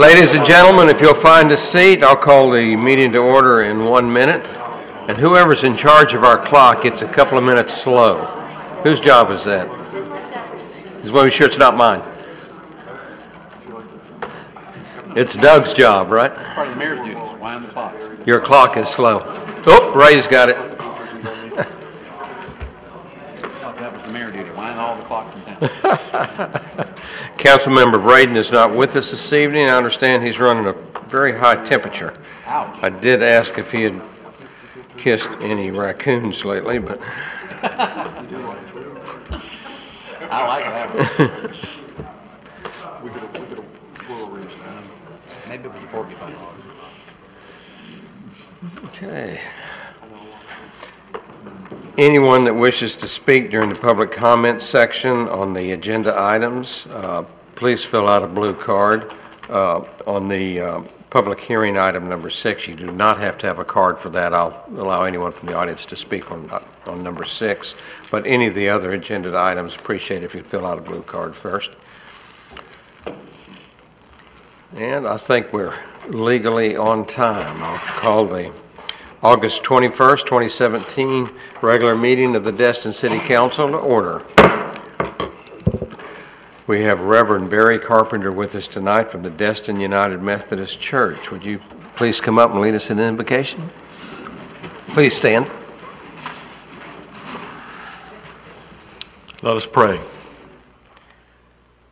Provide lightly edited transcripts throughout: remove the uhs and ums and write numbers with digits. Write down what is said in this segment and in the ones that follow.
Ladies and gentlemen, if you'll find a seat, I'll call the meeting to order in 1 minute. And whoever's in charge of our clock gets a couple of minutes slow. Whose job is that? Just want to be sure it's not mine. It's Doug's job, right? Part of the mayor's duties, wind the clock. Your clock is slow. Oh, Ray's got it. I thought that was the mayor's duty, wind all the clocks in town. Councilmember Braden is not with us this evening. I understand he's running a very high temperature. Ouch. I did ask if he had kissed any raccoons lately, but I like that one. Maybe it was a porcupine. okay. Anyone that wishes to speak during the public comment section on the agenda items, please fill out a blue card. On the public hearing item number 6, you do not have to have a card for that. I'll allow anyone from the audience to speak on number 6. But any of the other agenda items, appreciate if you fill out a blue card first. And I think we're legally on time. I'll call the August 21st, 2017 regular meeting of the Destin City Council to order. We have Reverend Barry Carpenter with us tonight from the Destin United Methodist Church. Would you please come up and lead us in an invocation? Please stand. Let us pray.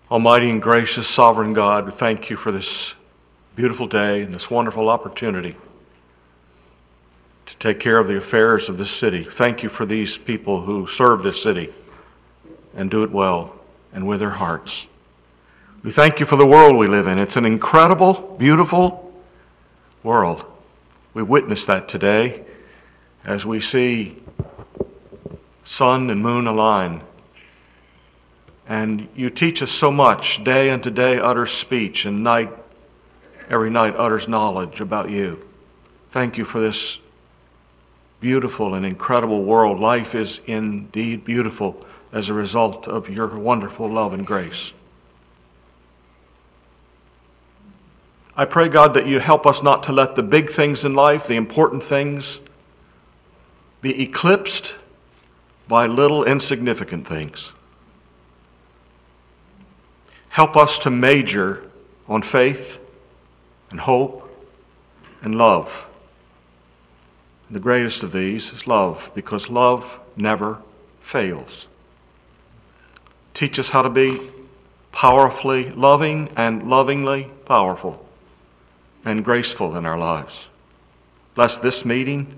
Almighty and gracious sovereign God, we thank you for this beautiful day and this wonderful opportunity to take care of the affairs of this city. Thank you for these people who serve this city and do it well and with their hearts. We thank you for the world we live in. It's an incredible, beautiful world. We witness that today as we see sun and moon align. And you teach us so much. Day unto day utters speech, and every night utters knowledge about you. Thank you for this beautiful and incredible world. Life is indeed beautiful as a result of your wonderful love and grace. I pray, God, that you help us not to let the big things in life, the important things, be eclipsed by little insignificant things. Help us to major on faith and hope and love. And the greatest of these is love, because love never fails. Teach us how to be powerfully loving and lovingly powerful and graceful in our lives. Bless this meeting.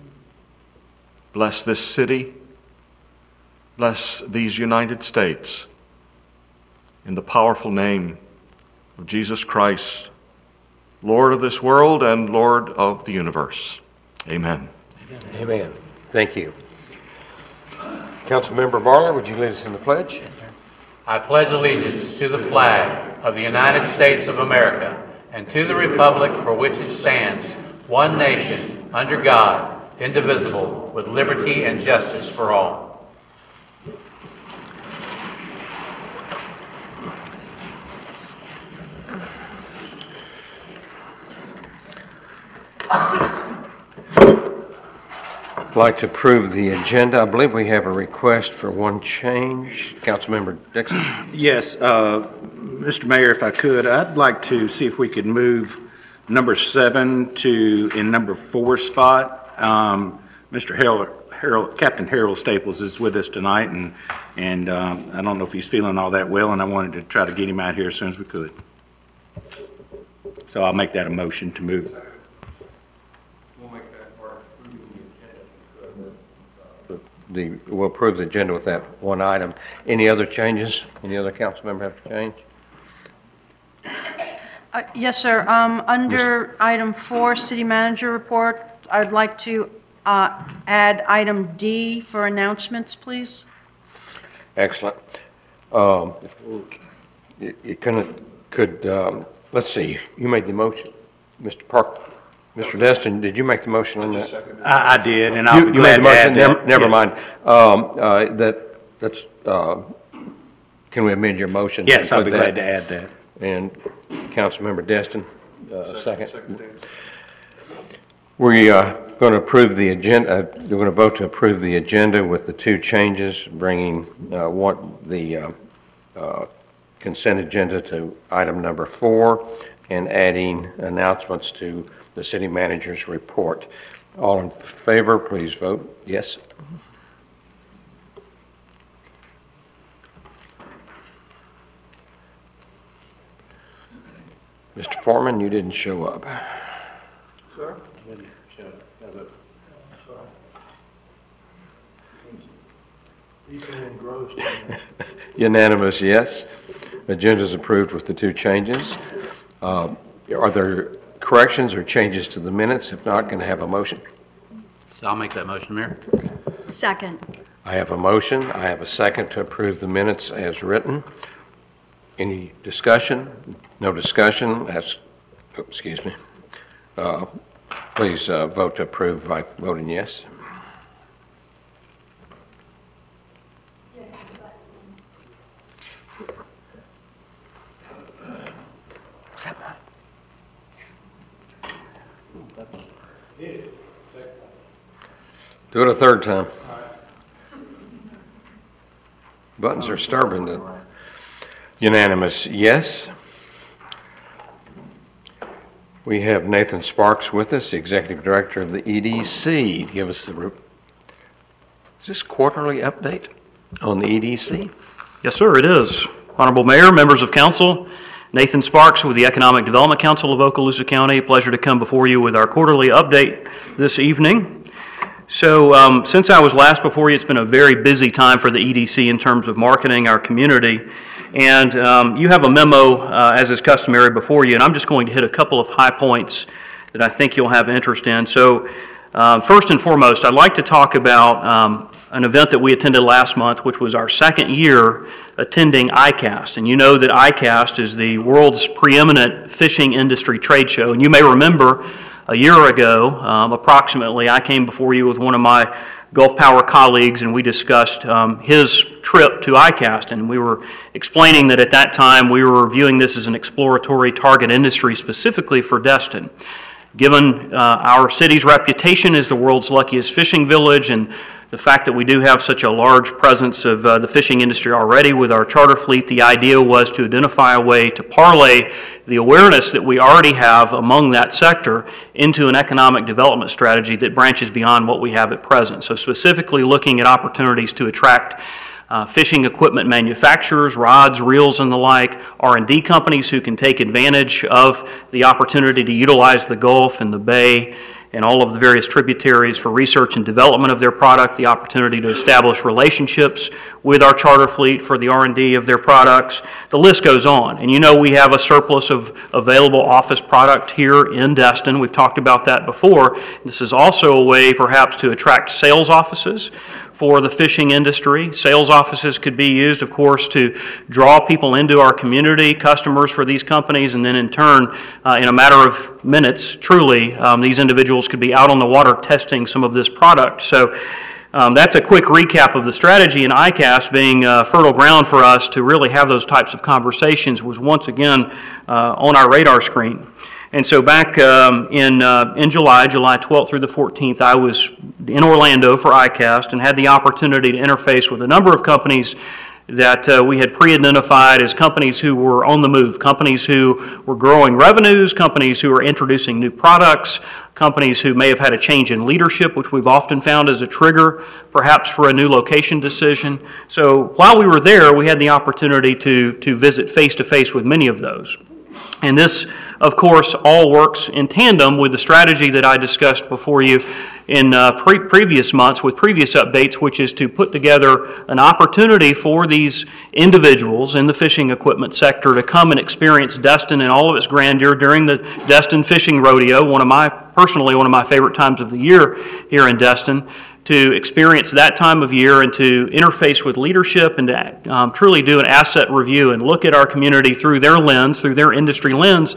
Bless this city. Bless these United States. In the powerful name of Jesus Christ, Lord of this world and Lord of the universe. Amen. Amen. Thank you. Councilmember Barler, would you lead us in the pledge? I pledge allegiance to the flag of the United States of America and to the republic for which it stands, one nation, under God, indivisible, with liberty and justice for all. I'd like to approve the agenda. I believe we have a request for one change. Councilmember Dixon? Yes, Mr. Mayor, if I could, I'd like to see if we could move number 7 to in number 4 spot. Captain Harold Staples is with us tonight, and I don't know if he's feeling all that well, and I wanted to try to get him out here as soon as we could. So I'll make that a motion to move. We'll approve the agenda with that one item. Any other changes? Any other council member have to change? Yes, sir. Under item 4, city manager report, I would like to add item D for announcements, please. Excellent. Let's see, you made the motion, Mr. Parker. Mr. Destin, did you make the motion on that? I did, and I'll be glad to add that. Never mind. Can we amend your motion? Yes, I'll be glad to add that. And Councilmember Destin? Second. We are going to approve the agenda. We're going to vote to approve the agenda with the two changes, bringing the consent agenda to item number 4 and adding announcements to the city manager's report. All in favor, please vote yes. Mr. Foreman, you didn't show up. Sir? He's been engrossed in that. Unanimous, yes. Agenda is approved with the two changes. Are there corrections or changes to the minutes? If not, can I have a motion? So I'll make that motion, Mayor. Second. I have a motion. I have a second to approve the minutes as written. Any discussion? No discussion? Excuse me. Please vote to approve by voting yes. Do it a third time. Buttons are stubborn. Unanimous, yes. We have Nathan Sparks with us, the Executive Director of the EDC. Give us is this quarterly update on the EDC? Yes, sir, it is. Honorable Mayor, members of council, Nathan Sparks with the Economic Development Council of Okaloosa County. Pleasure to come before you with our quarterly update this evening. So since I was last before you, it's been a very busy time for the EDC in terms of marketing our community. And you have a memo, as is customary, before you, and I'm just going to hit a couple of high points that I think you'll have interest in. So first and foremost, I'd like to talk about an event that we attended last month, which was our second year attending ICAST. And you know that ICAST is the world's preeminent fishing industry trade show. And you may remember a year ago, approximately, I came before you with one of my Gulf Power colleagues, and we discussed his trip to ICAST, and we were explaining that at that time we were viewing this as an exploratory target industry specifically for Destin. Given our city's reputation as the world's luckiest fishing village and the fact that we do have such a large presence of the fishing industry already with our charter fleet, the idea was to identify a way to parlay the awareness that we already have among that sector into an economic development strategy that branches beyond what we have at present. So specifically looking at opportunities to attract fishing equipment manufacturers, rods, reels, and the like, R&D companies who can take advantage of the opportunity to utilize the Gulf and the Bay and all of the various tributaries for research and development of their product, the opportunity to establish relationships with our charter fleet for the R&D of their products. The list goes on. And you know we have a surplus of available office product here in Destin. We've talked about that before. This is also a way perhaps to attract sales offices for the fishing industry. Sales offices could be used, of course, to draw people into our community, customers for these companies, and then in turn, in a matter of minutes, truly, these individuals could be out on the water testing some of this product. So that's a quick recap of the strategy, and ICAST being fertile ground for us to really have those types of conversations was once again on our radar screen. And so back in July 12th through the 14th, I was in Orlando for ICAST and had the opportunity to interface with a number of companies that we had pre-identified as companies who were on the move, companies who were growing revenues, companies who were introducing new products, companies who may have had a change in leadership, which we've often found as a trigger, perhaps for a new location decision. So while we were there, we had the opportunity to visit face-to-face with many of those. And this, of course, all works in tandem with the strategy that I discussed before you in previous months with previous updates, which is to put together an opportunity for these individuals in the fishing equipment sector to come and experience Destin in all of its grandeur during the Destin Fishing Rodeo, personally one of my favorite times of the year here in Destin, to experience that time of year and to interface with leadership and to truly do an asset review and look at our community through their lens, through their industry lens,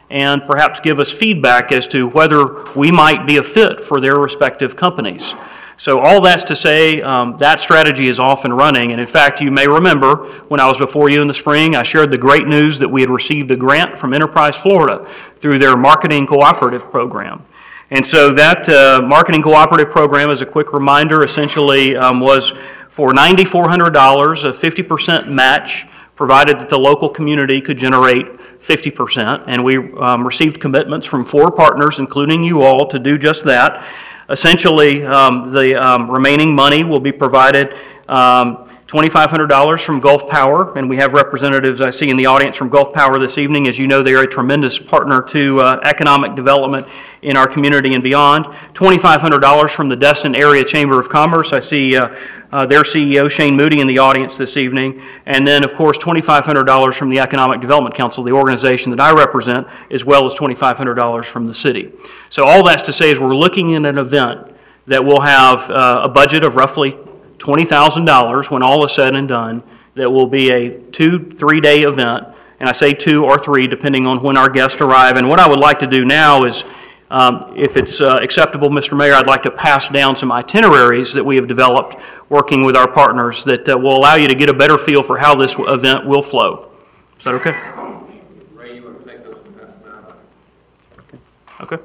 and perhaps give us feedback as to whether we might be a fit for their respective companies. So all that's to say that strategy is off and running. And in fact, you may remember when I was before you in the spring, I shared the great news that we had received a grant from Enterprise Florida through their marketing cooperative program. And so that marketing cooperative program, as a quick reminder, essentially was for $9,400, a 50% match, provided that the local community could generate 50%. And we received commitments from 4 partners, including you all, to do just that. Essentially, the remaining money will be provided $2,500 from Gulf Power, and we have representatives I see in the audience from Gulf Power this evening. As you know, they are a tremendous partner to economic development in our community and beyond. $2,500 from the Destin Area Chamber of Commerce. I see their CEO, Shane Moody, in the audience this evening. And then, of course, $2,500 from the Economic Development Council, the organization that I represent, as well as $2,500 from the city. So all that's to say is we're looking at an event that will have a budget of roughly $20,000 when all is said and done, that will be a 2-3 day event, and I say 2 or 3 depending on when our guests arrive. And what I would like to do now is, if it's acceptable, Mr. Mayor, I'd like to pass down some itineraries that we have developed working with our partners that will allow you to get a better feel for how this event will flow. Is that okay? Ray, you want to take those and pass them out? Okay.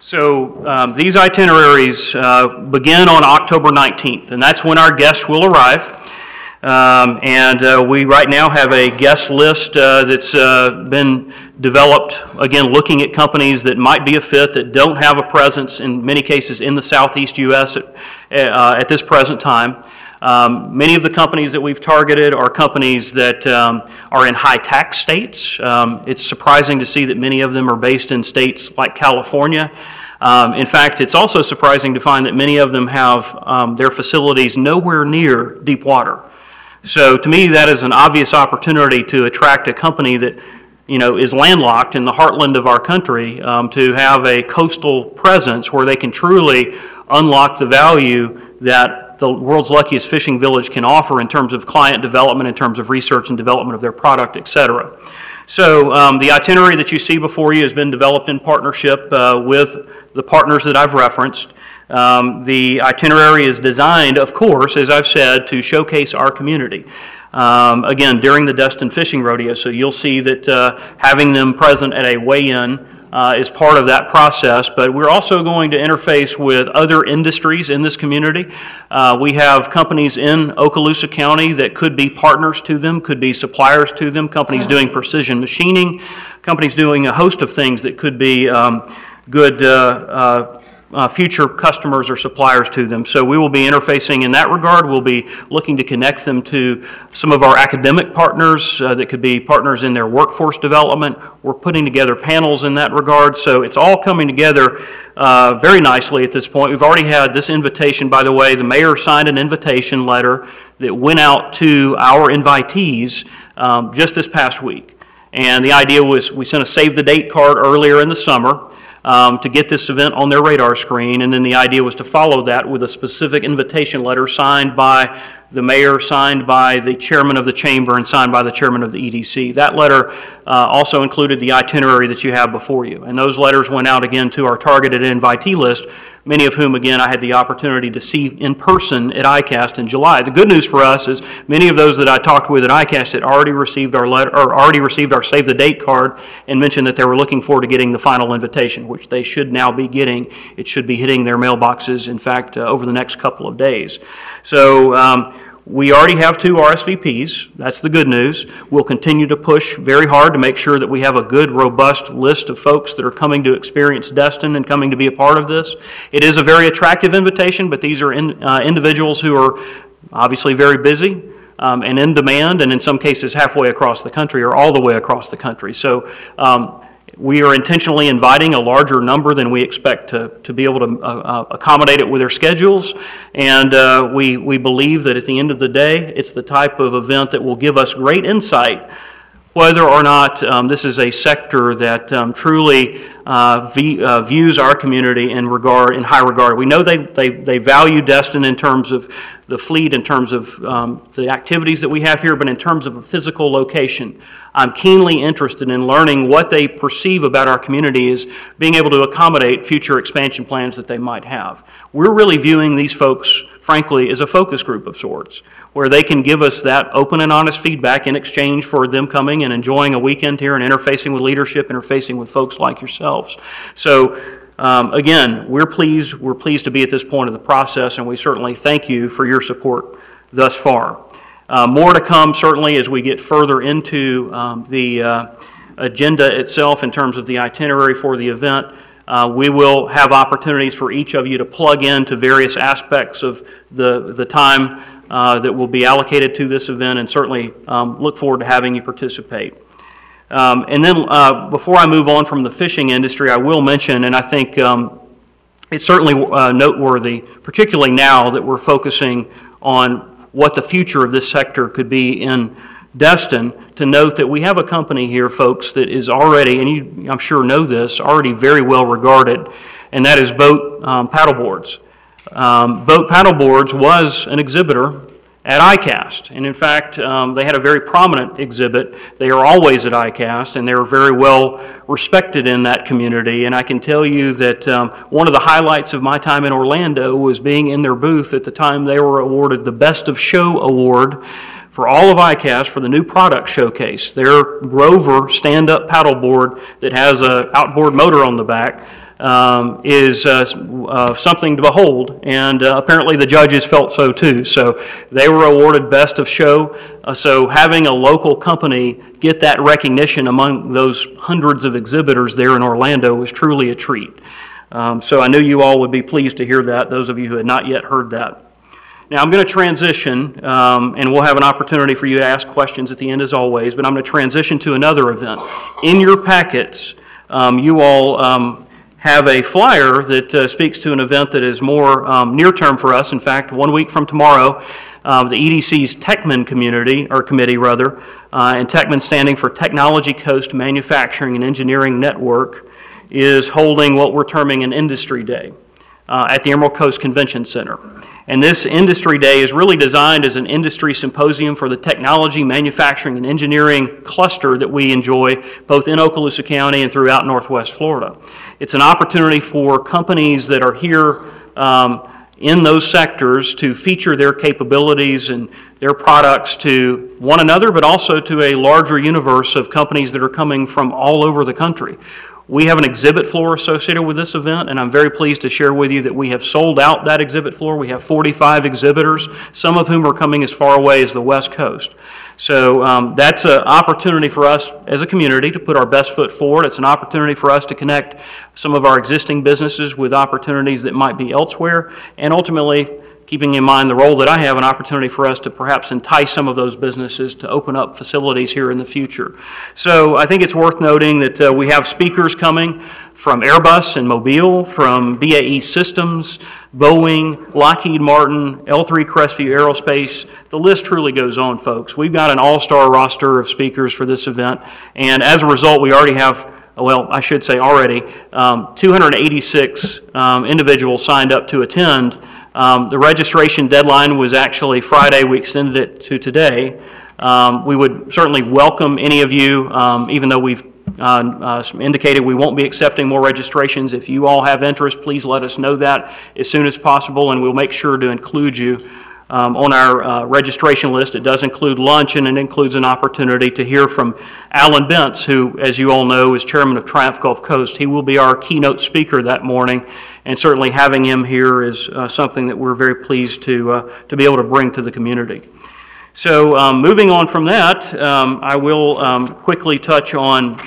So these itineraries begin on October 19th, and that's when our guests will arrive. We right now have a guest list that's been developed, again, looking at companies that might be a fit, that don't have a presence, in many cases, in the southeast U.S. At this present time. Many of the companies that we've targeted are companies that are in high tax states. It's surprising to see that many of them are based in states like California. In fact, it's also surprising to find that many of them have their facilities nowhere near deep water. So to me, that is an obvious opportunity to attract a company that, you know, is landlocked in the heartland of our country, to have a coastal presence where they can truly unlock the value that the world's luckiest fishing village can offer in terms of client development, in terms of research and development of their product, etc. So the itinerary that you see before you has been developed in partnership with the partners that I've referenced. The itinerary is designed, of course, as I've said, to showcase our community. Again, during the Destin Fishing Rodeo, so you'll see that having them present at a weigh-in is part of that process, but we're also going to interface with other industries in this community. We have companies in Okaloosa County that could be partners to them, could be suppliers to them, companies doing precision machining, companies doing a host of things that could be good future customers or suppliers to them. So we will be interfacing in that regard. We'll be looking to connect them to some of our academic partners that could be partners in their workforce development. We're putting together panels in that regard. So it's all coming together very nicely at this point. We've already had this invitation, by the way. The mayor signed an invitation letter that went out to our invitees just this past week. And the idea was we sent a save the date card earlier in the summer to get this event on their radar screen, and then the idea was to follow that with a specific invitation letter signed by the mayor, signed by the chairman of the chamber, and signed by the chairman of the EDC. That letter also included the itinerary that you have before you, and those letters went out again to our targeted invitee list, many of whom, again, I had the opportunity to see in person at ICAST in July. The good news for us is many of those that I talked with at ICAST had already received our letter, or already received our save the date card, and mentioned that they were looking forward to getting the final invitation, which they should now be getting. It should be hitting their mailboxes, in fact, over the next couple of days. So we already have 2 RSVPs. That's the good news. We'll continue to push very hard to make sure that we have a good, robust list of folks that are coming to experience Destin and coming to be a part of this. It is a very attractive invitation, but these are individuals who are obviously very busy and in demand, and in some cases halfway across the country or all the way across the country. So we are intentionally inviting a larger number than we expect to be able to accommodate it with their schedules. And we believe that at the end of the day, it's the type of event that will give us great insight whether or not this is a sector that truly views our community in high regard. We know they value Destin in terms of the fleet, in terms of the activities that we have here, but in terms of a physical location. I'm keenly interested in learning what they perceive about our community as being able to accommodate future expansion plans that they might have. We're really viewing these folks, frankly, as a focus group of sorts, where they can give us that open and honest feedback in exchange for them coming and enjoying a weekend here and interfacing with leadership, interfacing with folks like yourselves. So again, we're pleased to be at this point of the process, and we certainly thank you for your support thus far. More to come certainly as we get further into the agenda itself in terms of the itinerary for the event. We will have opportunities for each of you to plug into various aspects of the time that will be allocated to this event, and certainly look forward to having you participate. And then before I move on from the fishing industry, I will mention, and I think it's certainly noteworthy, particularly now that we're focusing on what the future of this sector could be in Destin, to note that we have a company here, folks, that is already, and you I'm sure know this, already very well regarded, and that is Boat Paddleboards. Boat Paddleboards was an exhibitor at ICAST, and in fact, they had a very prominent exhibit. They are always at ICAST, and they're very well respected in that community, and I can tell you that one of the highlights of my time in Orlando was being in their booth at the time they were awarded the Best of Show Award for all of ICAST for the new product showcase. Their Rover stand-up paddleboard that has an outboard motor on the back is something to behold, and apparently the judges felt so too. So they were awarded Best of Show. So having a local company get that recognition among those hundreds of exhibitors there in Orlando was truly a treat. So I knew you all would be pleased to hear that, those of you who had not yet heard that. Now I'm going to transition, and we'll have an opportunity for you to ask questions at the end as always, but I'm going to transition to another event. In your packets, you all have a flyer that speaks to an event that is more near-term for us. In fact, 1 week from tomorrow, the EDC's Techman committee, and Techman standing for Technology Coast Manufacturing and Engineering Network, is holding what we're terming an Industry Day at the Emerald Coast Convention Center. And this Industry Day is really designed as an industry symposium for the technology, manufacturing, and engineering cluster that we enjoy both in Okaloosa County and throughout Northwest Florida. It's an opportunity for companies that are here in those sectors to feature their capabilities and their products to one another, but also to a larger universe of companies that are coming from all over the country. We have an exhibit floor associated with this event, and I'm very pleased to share with you that we have sold out that exhibit floor. We have 45 exhibitors, some of whom are coming as far away as the West Coast. So that's an opportunity for us as a community to put our best foot forward. It's an opportunity for us to connect some of our existing businesses with opportunities that might be elsewhere, and ultimately, keeping in mind the role that I have, an opportunity for us to perhaps entice some of those businesses to open up facilities here in the future. So I think it's worth noting that we have speakers coming from Airbus and Mobile, from BAE Systems, Boeing, Lockheed Martin, L3 Crestview Aerospace. The list truly goes on, folks. We've got an all-star roster of speakers for this event, and as a result, we already have, well, I should say already, 286 individuals signed up to attend. The registration deadline was actually Friday. We extended it to today. We would certainly welcome any of you, even though we've indicated we won't be accepting more registrations. If you all have interest, please let us know that as soon as possible, and we'll make sure to include you on our registration list. It does include lunch, and it includes an opportunity to hear from Alan Bentz, who, as you all know, is chairman of Triumph Gulf Coast. He will be our keynote speaker that morning, and certainly having him here is something that we're very pleased to be able to bring to the community. So moving on from that, I will quickly touch on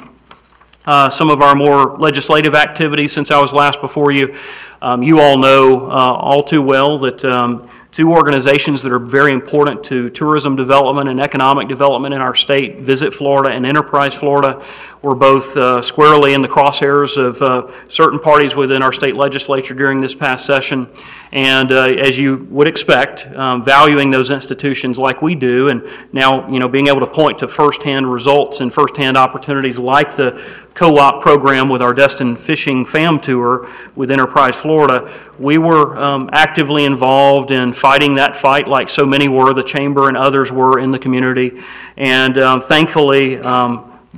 some of our more legislative activities since I was last before you. You all know all too well that two organizations that are very important to tourism development and economic development in our state, Visit Florida and Enterprise Florida. were both squarely in the crosshairs of certain parties within our state legislature during this past session. And as you would expect, valuing those institutions like we do, and now being able to point to firsthand results and firsthand opportunities like the co-op program with our Destin Fishing Fam Tour with Enterprise Florida, we were actively involved in fighting that fight like so many were, the Chamber and others were in the community. And thankfully,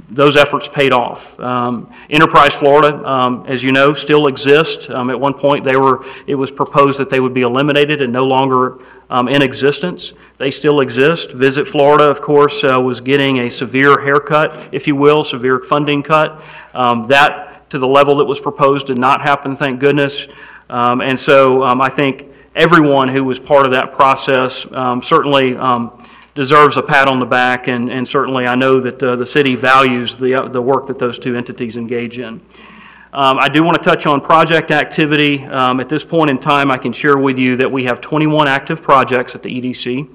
those efforts paid off. Enterprise Florida, as you know, still exists. At one point, it was proposed that they would be eliminated and no longer in existence. They still exist. Visit Florida, of course, was getting a severe haircut, if you will, severe funding cut. That, to the level that was proposed, did not happen, thank goodness. And so I think everyone who was part of that process certainly deserves a pat on the back, and certainly I know that the city values the work that those two entities engage in. I do want to touch on project activity. At this point in time, I can share with you that we have 21 active projects at the EDC.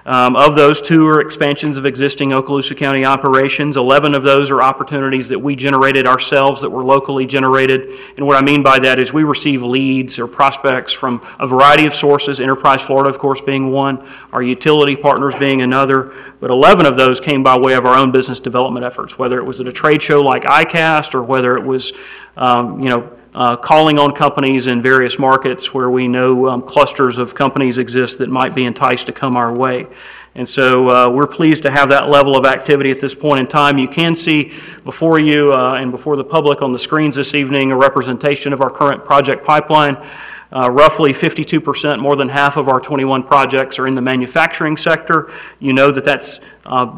Of those, 2 are expansions of existing Okaloosa County operations. 11 of those are opportunities that we generated ourselves, that were locally generated. And what I mean by that is we receive leads or prospects from a variety of sources, Enterprise Florida, of course, being one, our utility partners being another. But 11 of those came by way of our own business development efforts, whether it was at a trade show like ICAST or whether it was, calling on companies in various markets where we know clusters of companies exist that might be enticed to come our way. And so we're pleased to have that level of activity at this point in time. You can see before you and before the public on the screens this evening a representation of our current project pipeline. Roughly 52%, more than half of our 21 projects are in the manufacturing sector. You know that that's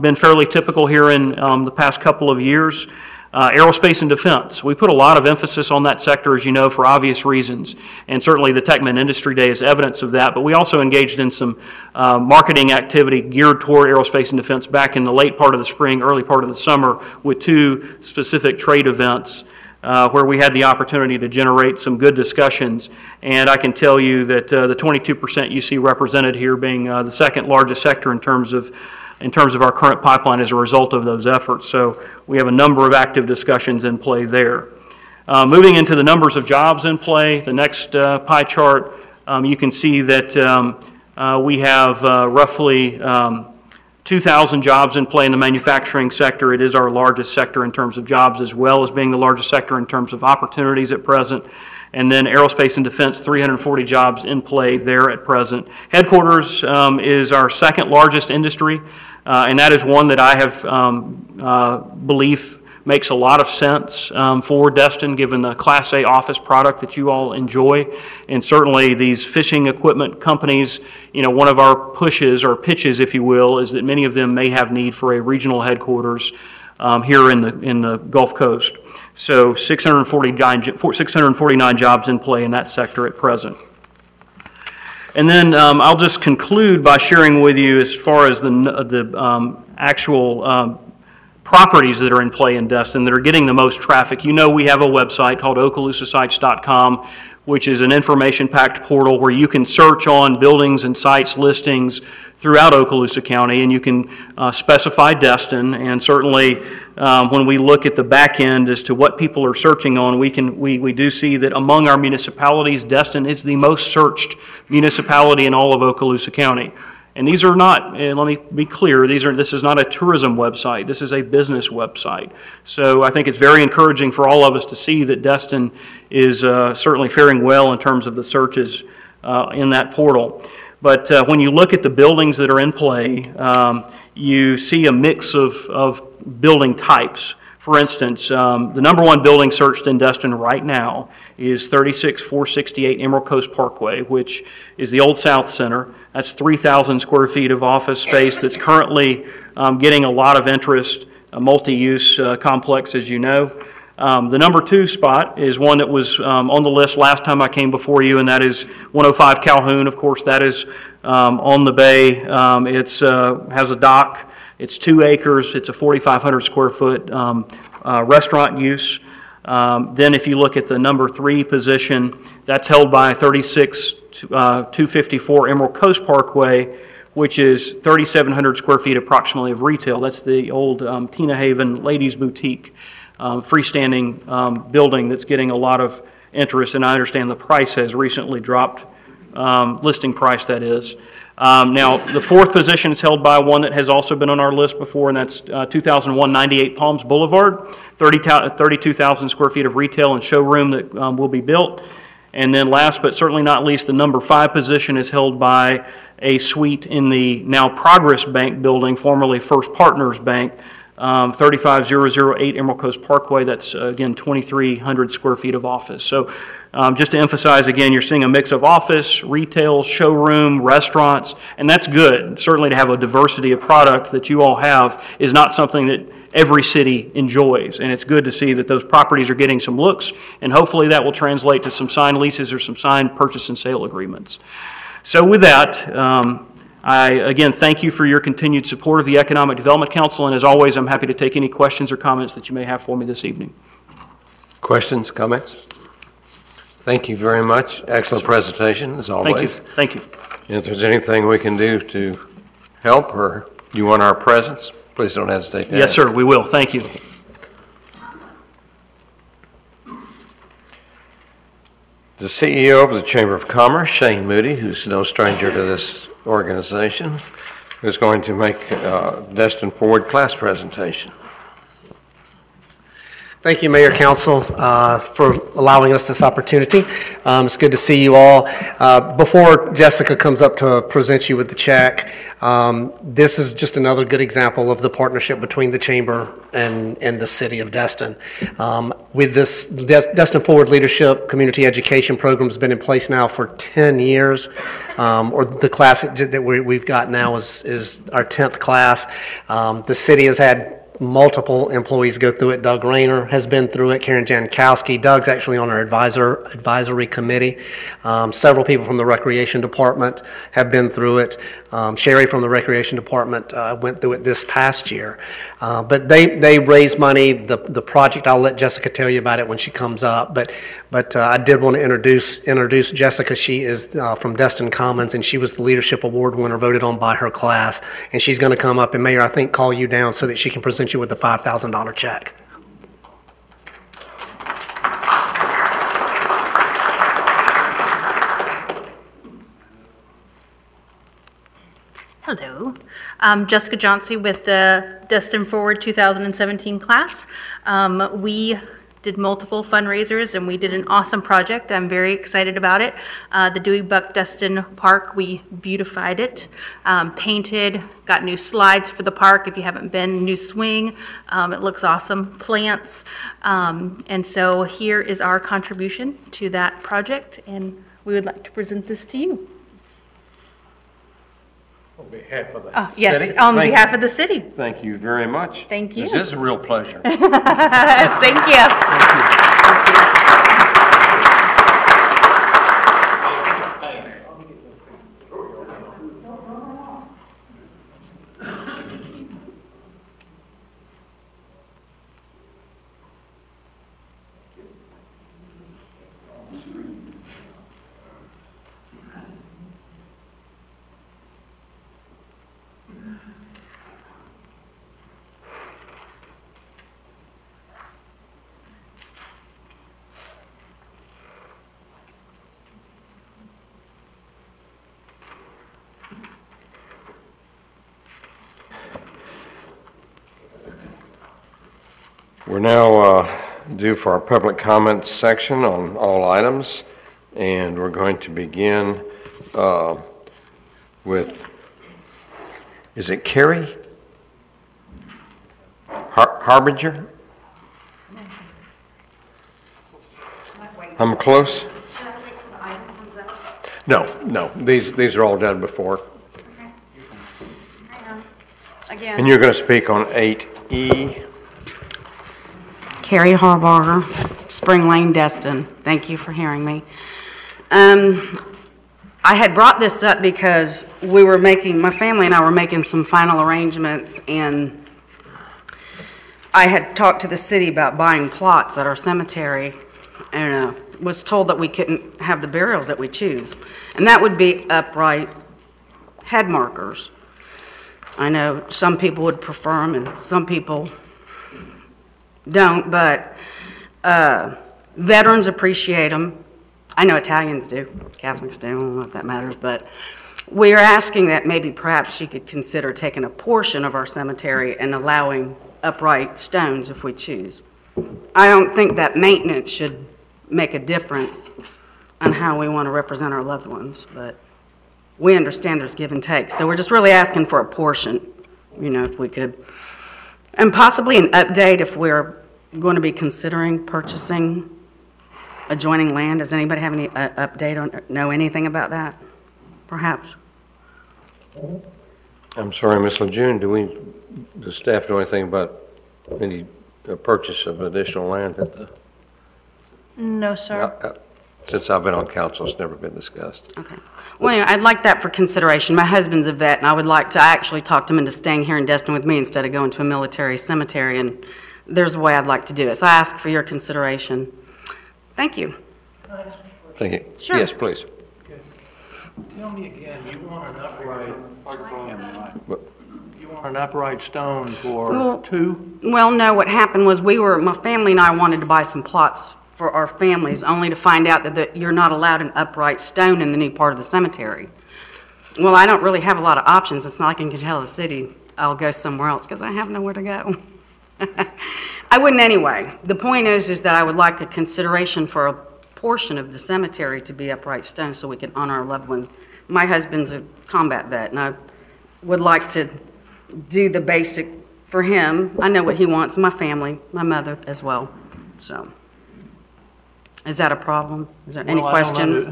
been fairly typical here in the past couple of years. Aerospace and defense. We put a lot of emphasis on that sector, as you know, for obvious reasons, and certainly the Techman Industry Day is evidence of that, but we also engaged in some marketing activity geared toward aerospace and defense back in the late part of the spring, early part of the summer, with 2 specific trade events where we had the opportunity to generate some good discussions. And I can tell you that the 22% you see represented here being the second largest sector in terms of our current pipeline as a result of those efforts. So we have a number of active discussions in play there. Moving into the numbers of jobs in play, the next pie chart, you can see that we have roughly 2,000 jobs in play in the manufacturing sector. It is our largest sector in terms of jobs, as well as being the largest sector in terms of opportunities at present. And then aerospace and defense, 340 jobs in play there at present. Headquarters is our second largest industry, and that is one that I have belief makes a lot of sense for Destin, given the Class A office product that you all enjoy. And certainly these fishing equipment companies, one of our pushes or pitches, if you will, is that many of them may have need for a regional headquarters here in the Gulf Coast. So 649 jobs in play in that sector at present. And then I'll just conclude by sharing with you, as far as the actual properties that are in play in Destin that are getting the most traffic. You know, we have a website called OkaloosaSites.com, which is an information-packed portal where you can search on buildings and sites listings throughout Okaloosa County, and you can specify Destin. And certainly when we look at the back end as to what people are searching on, we do see that among our municipalities, Destin is the most searched municipality in all of Okaloosa County. And these are not, let me be clear, this is not a tourism website. This is a business website. So I think it's very encouraging for all of us to see that Destin is certainly faring well in terms of the searches in that portal. But when you look at the buildings that are in play, you see a mix of building types. For instance, the number 1 building searched in Destin right now is 36468 Emerald Coast Parkway, which is the Old South Center. That's 3,000 square feet of office space that's currently getting a lot of interest, a multi-use complex, as you know. The number 2 spot is one that was on the list last time I came before you, and that is 105 Calhoun. Of course, that is on the bay. It has a dock. It's 2 acres. It's a 4,500 square foot restaurant use. Then if you look at the number 3 position, that's held by 254 Emerald Coast Parkway, which is 3,700 square feet approximately of retail. That's the old Tina Haven Ladies Boutique. freestanding building that's getting a lot of interest, and I understand the price has recently dropped, listing price that is. Now, the fourth position is held by one that has also been on our list before, and that's 2001 98 Palms Boulevard, 32,000 square feet of retail and showroom that will be built. And then last but certainly not least, the number 5 position is held by a suite in the now Progress Bank building, formerly First Partners Bank, 35008 Emerald Coast Parkway. That's, again, 2,300 square feet of office. So just to emphasize again, you're seeing a mix of office, retail, showroom, restaurants, and that's good. Certainly to have a diversity of product that you all have is not something that every city enjoys, and it's good to see that those properties are getting some looks, and hopefully that will translate to some signed leases or some signed purchase and sale agreements. So with that, I again thank you for your continued support of the Economic Development Council, and as always, I'm happy to take any questions or comments that you may have for me this evening. Questions, comments? Thank you very much. Excellent presentation, as always. Thank you. If there's anything we can do to help, or you want our presence, please don't hesitate to ask. Yes, sir, we will. Thank you. The CEO of the Chamber of Commerce, Shane Moody, who's no stranger to this organization, is going to make Destin Forward class presentation. Thank you, Mayor, Council, for allowing us this opportunity. It's good to see you all. Before Jessica comes up to present you with the check, this is just another good example of the partnership between the Chamber and the City of Destin. With this Destin Forward Leadership Community Education Program has been in place now for 10 years, or the class that we've got now is our 10th class. The city has had multiple employees go through it. Doug Rayner has been through it. Karen Jankowski. Doug's actually on our advisory committee. Several people from the Recreation Department have been through it. Sherry from the Recreation Department went through it this past year. But they raise money. The project, I'll let Jessica tell you about it when she comes up. But I did want to introduce Jessica. She is from Destin Commons, and she was the Leadership Award winner voted on by her class. And she's going to come up and, Mayor, I think, call you down so that she can present you with the $5,000 check. Hello, I'm Jessica Johnson with the Destin Forward 2017 class. We did multiple fundraisers and we did an awesome project. I'm very excited about it. The Dewey Buck Destin Park, we beautified it, painted, got new slides for the park. If you haven't been, new swing, it looks awesome, plants. And so here is our contribution to that project, and we would like to present this to you. On behalf of the yes, city. on behalf of the city. Thank you very much. Thank you. This is a real pleasure. Thank you. Thank you. We're now due for our public comments section on all items, and we're going to begin with, is it Carrie Harbinger? I'm close? No, these are all done before. Again. And you're going to speak on 8E. Carrie Harbarger, Spring Lane, Destin. Thank you for hearing me. I had brought this up because my family and I were making some final arrangements, and I had talked to the city about buying plots at our cemetery, and was told that we couldn't have the burials that we choose. And that would be upright head markers. I know some people would prefer them, and some people don't, but veterans appreciate them. I know Italians do, Catholics do, I don't know if that matters, but we are asking that maybe perhaps you could consider taking a portion of our cemetery and allowing upright stones if we choose. I don't think that maintenance should make a difference on how we want to represent our loved ones, but we understand there's give and take. So we're just really asking for a portion, you know, if we could. And possibly an update if we're going to be considering purchasing adjoining land. Does anybody have any update on, know anything about that? Perhaps. I'm sorry, Ms. Lejeune, does staff know anything about any purchase of additional land at the? No, sir. Since I've been on council, it's never been discussed. Okay. Well, anyway, I'd like that for consideration. My husband's a vet, and I would like to actually talk him into staying here in Destin with me instead of going to a military cemetery, and there's a way I'd like to do it. So I ask for your consideration. Thank you. Thank you. Sure. Yes, please. Tell me again, you want an upright stone for two? Well, no, what happened was my family and I wanted to buy some plots for our families, only to find out that you're not allowed an upright stone in the new part of the cemetery. Well, I don't really have a lot of options. It's not like I can tell the city I'll go somewhere else because I have nowhere to go. I wouldn't anyway. The point is that I would like a consideration for a portion of the cemetery to be upright stone so we can honor our loved ones. My husband's a combat vet, and I would like to do the basic for him. I know what he wants, my family, my mother as well. So, is that a problem? Is there any questions?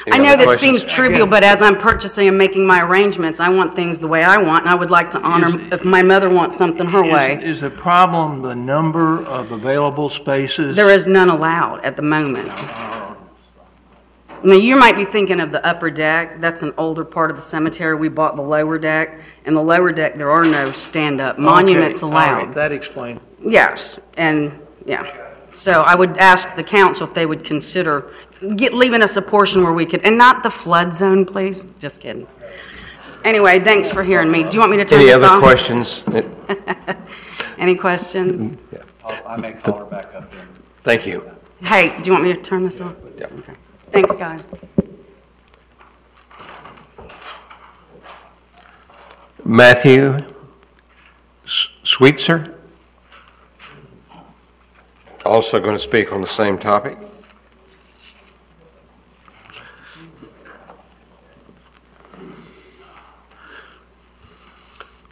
I know that seems trivial, but as I'm purchasing and making my arrangements, I want things the way I want, and I would like to honor if my mother wants something her way. Is the problem the number of available spaces? There is none allowed at the moment. Now, you might be thinking of the upper deck. That's an older part of the cemetery. We bought the lower deck. In the lower deck, there are no stand-up monuments allowed. All right, that explains. Yes, and, yeah. So I would ask the council if they would consider leaving us a portion where we could, and not the flood zone, please. Just kidding. Anyway, thanks for hearing me. Do you want me to turn this off? Any other questions? Any questions? Yeah. I may call her back up there. Thank you. Hey, do you want me to turn this off? Yeah. Okay. Thanks, guys. Matthew Sweetser, also going to speak on the same topic.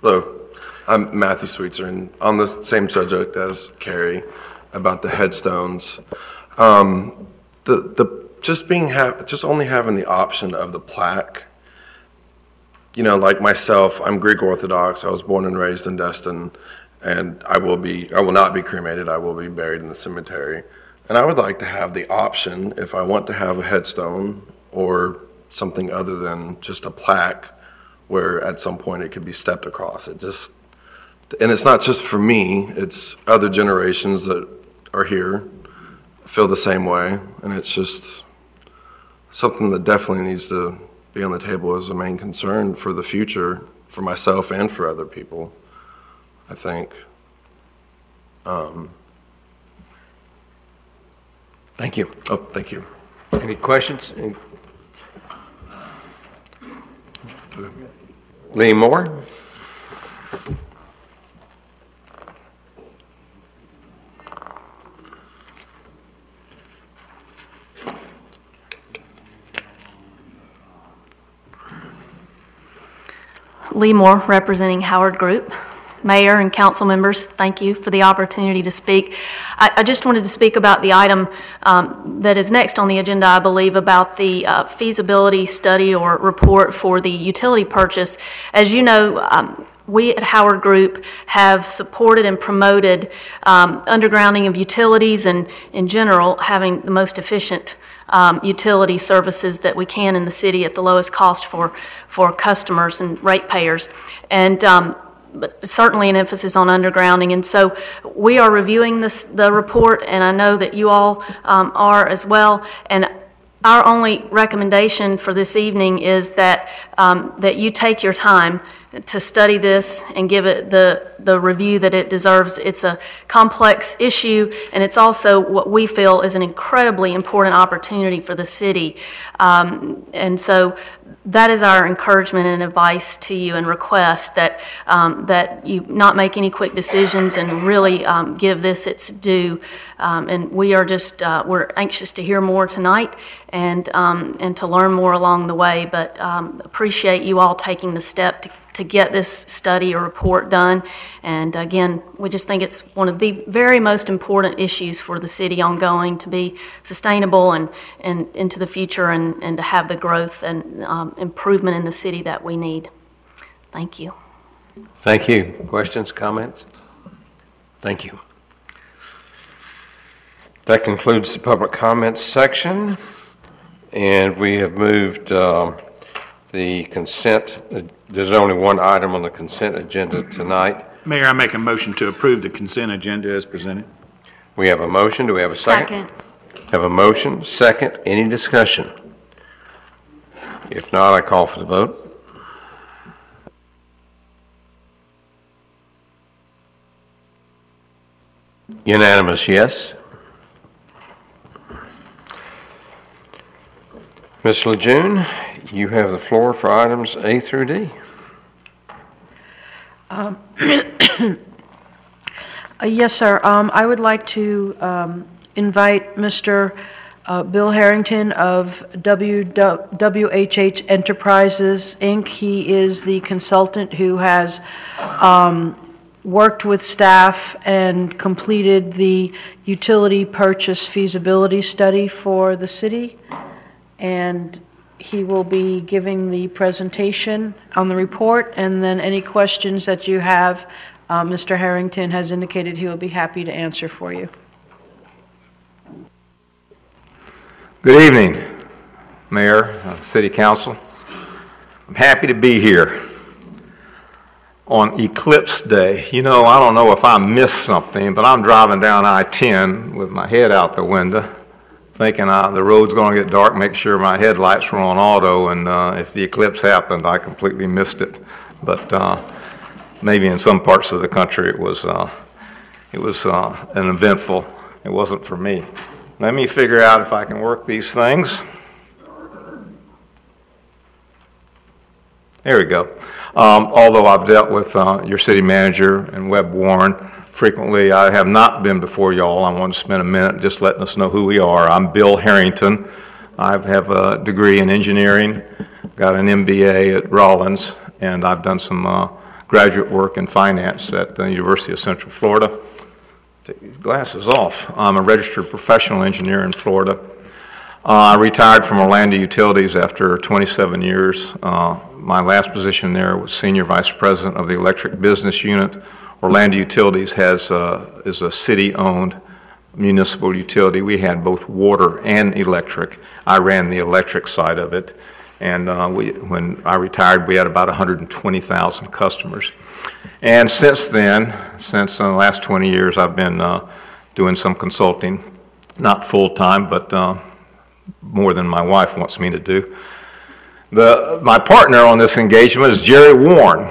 Hello, I'm Matthew Sweetser, and on the same subject as Carrie about the headstones, just only having the option of the plaque. You know, like myself, I'm Greek Orthodox. I was born and raised in Destin, and I will not be cremated. I will be buried in the cemetery. And I would like to have the option, if I want to have a headstone or something other than just a plaque, where at some point it could be stepped across. And it's not just for me, it's other generations that are here feel the same way. And it's just something that definitely needs to be on the table as a main concern for the future, for myself and for other people, I think. Thank you. Oh, thank you. Any questions? Lee Moore? Lee Moore, representing Howard Group. Mayor and council members, thank you for the opportunity to speak. I just wanted to speak about the item that is next on the agenda, I believe, about the feasibility study or report for the utility purchase. As you know, we at Howard Group have supported and promoted undergrounding of utilities and, in general, having the most efficient utility services that we can in the city at the lowest cost for customers and ratepayers. And but certainly an emphasis on undergrounding. And so we are reviewing the report, and I know that you all are as well. And our only recommendation for this evening is that that you take your time to study this and give it the review that it deserves. It's a complex issue, and it's also what we feel is an incredibly important opportunity for the city. And so that is our encouragement and advice to you and request that, that you not make any quick decisions and really give this its due. And we are just, we're anxious to hear more tonight and to learn more along the way, but appreciate you all taking the step to get this study or report done. And again, we just think it's one of the very most important issues for the city ongoing to be sustainable and into the future and to have the growth and improvement in the city that we need. Thank you. Thank you. Questions, comments? Thank you. That concludes the public comments section, and we have moved the consent. There's only one item on the consent agenda tonight. Mayor, I make a motion to approve the consent agenda as presented. We have a motion. Do we have a second? Second. Have a motion, second. Any discussion? If not, I call for the vote. Unanimous, yes. Ms. Lejeune, you have the floor for items A through D. Yes, sir. I would like to invite Mr. Bill Harrington of WHH Enterprises, Inc. He is the consultant who has worked with staff and completed the utility purchase feasibility study for the city. And he will be giving the presentation on the report, and then any questions that you have, Mr. Harrington has indicated he will be happy to answer for you. Good evening, Mayor, City Council. I'm happy to be here on Eclipse Day. You know, I don't know if I missed something, but I'm driving down I-10 with my head out the window, thinking the road's going to get dark, make sure my headlights were on auto, and if the eclipse happened, I completely missed it. But maybe in some parts of the country it was an eventful. It wasn't for me. Let me figure out if I can work these things. There we go. Although I've dealt with your city manager and Webb Warren frequently, I have not been before y'all. I want to spend a minute just letting us know who we are. I'm Bill Harrington. I have a degree in engineering, got an MBA at Rollins, and I've done some graduate work in finance at the University of Central Florida. Take these glasses off. I'm a registered professional engineer in Florida. I retired from Orlando Utilities after 27 years. My last position there was Senior Vice President of the Electric Business Unit. Orlando Utilities is a city-owned municipal utility. We had both water and electric. I ran the electric side of it. And when I retired, we had about 120,000 customers. And since then, since the last 20 years, I've been doing some consulting, not full-time, but more than my wife wants me to do. My partner on this engagement is Jerry Warren.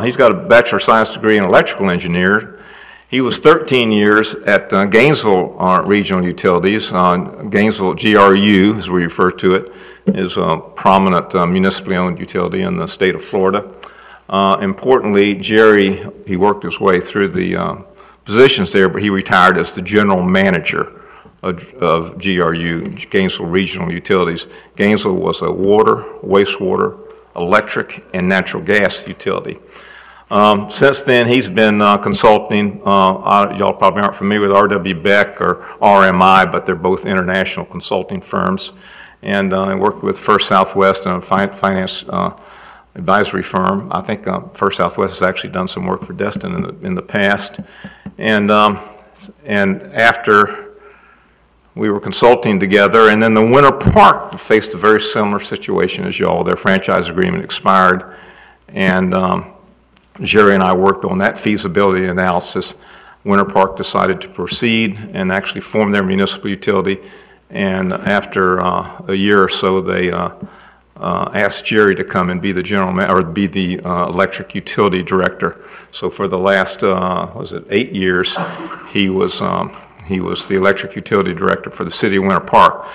He's got a Bachelor of Science degree in electrical engineer. He was 13 years at Gainesville Regional Utilities. Gainesville GRU, as we refer to it, is a prominent municipally owned utility in the state of Florida. Importantly, Jerry, he worked his way through the positions there, but he retired as the general manager of GRU, Gainesville Regional Utilities. Gainesville was a water, wastewater, electric, and natural gas utility. Since then, he's been consulting. Y'all probably aren't familiar with R.W. Beck or RMI, but they're both international consulting firms. And I worked with First Southwest and a finance advisory firm. I think First Southwest has actually done some work for Destin in the past. And after we were consulting together, and then the Winter Park faced a very similar situation as y'all. Their franchise agreement expired, and Jerry and I worked on that feasibility analysis. Winter Park decided to proceed and actually form their municipal utility, and after a year or so, they asked Jerry to come and be the be the electric utility director. So for the last, 8 years, he was the electric utility director for the city of Winter Park.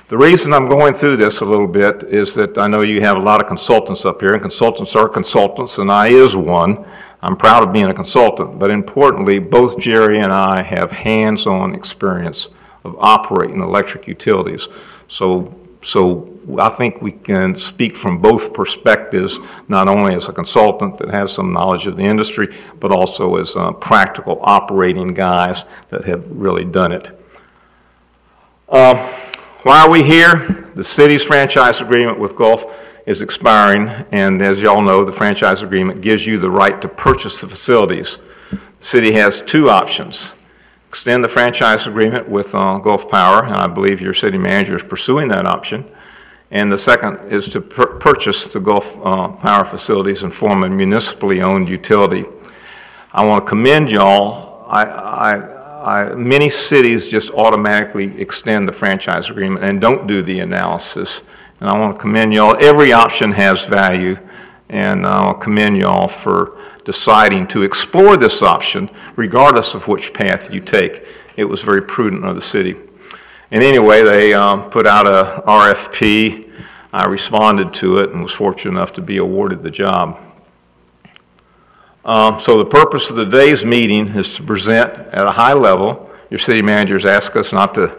The reason I'm going through this a little bit is that I know you have a lot of consultants up here, and consultants are consultants, and I is one. I'm proud of being a consultant, but importantly, both Jerry and I have hands-on experience of operating electric utilities. So I think we can speak from both perspectives, not only as a consultant that has some knowledge of the industry, but also as practical operating guys that have really done it. Why are we here? The city's franchise agreement with Gulf is expiring, and as you all know, the franchise agreement gives you the right to purchase the facilities. The city has two options: extend the franchise agreement with Gulf Power, and I believe your city manager is pursuing that option. And the second is to purchase the Gulf Power facilities and form a municipally owned utility. I want to commend y'all. Many cities just automatically extend the franchise agreement and don't do the analysis. And I want to commend y'all. Every option has value, and I want to commend y'all for deciding to explore this option regardless of which path you take. It was very prudent of the city. And anyway, they put out a RFP. I responded to it and was fortunate enough to be awarded the job. So the purpose of today's meeting is to present at a high level. Your city managers asked us not to,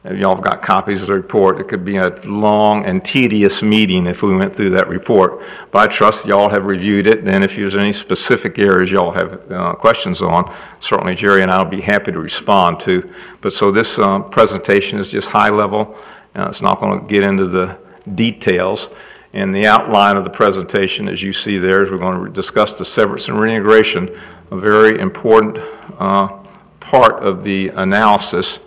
y'all have got copies of the report. It could be a long and tedious meeting if we went through that report. But I trust y'all have reviewed it, and if there's any specific areas y'all have questions on, certainly Jerry and I will be happy to respond to. But so this presentation is just high level. It's not going to get into the details. And the outline of the presentation, as you see there, is we're going to discuss the severance and reintegration, a very important part of the analysis.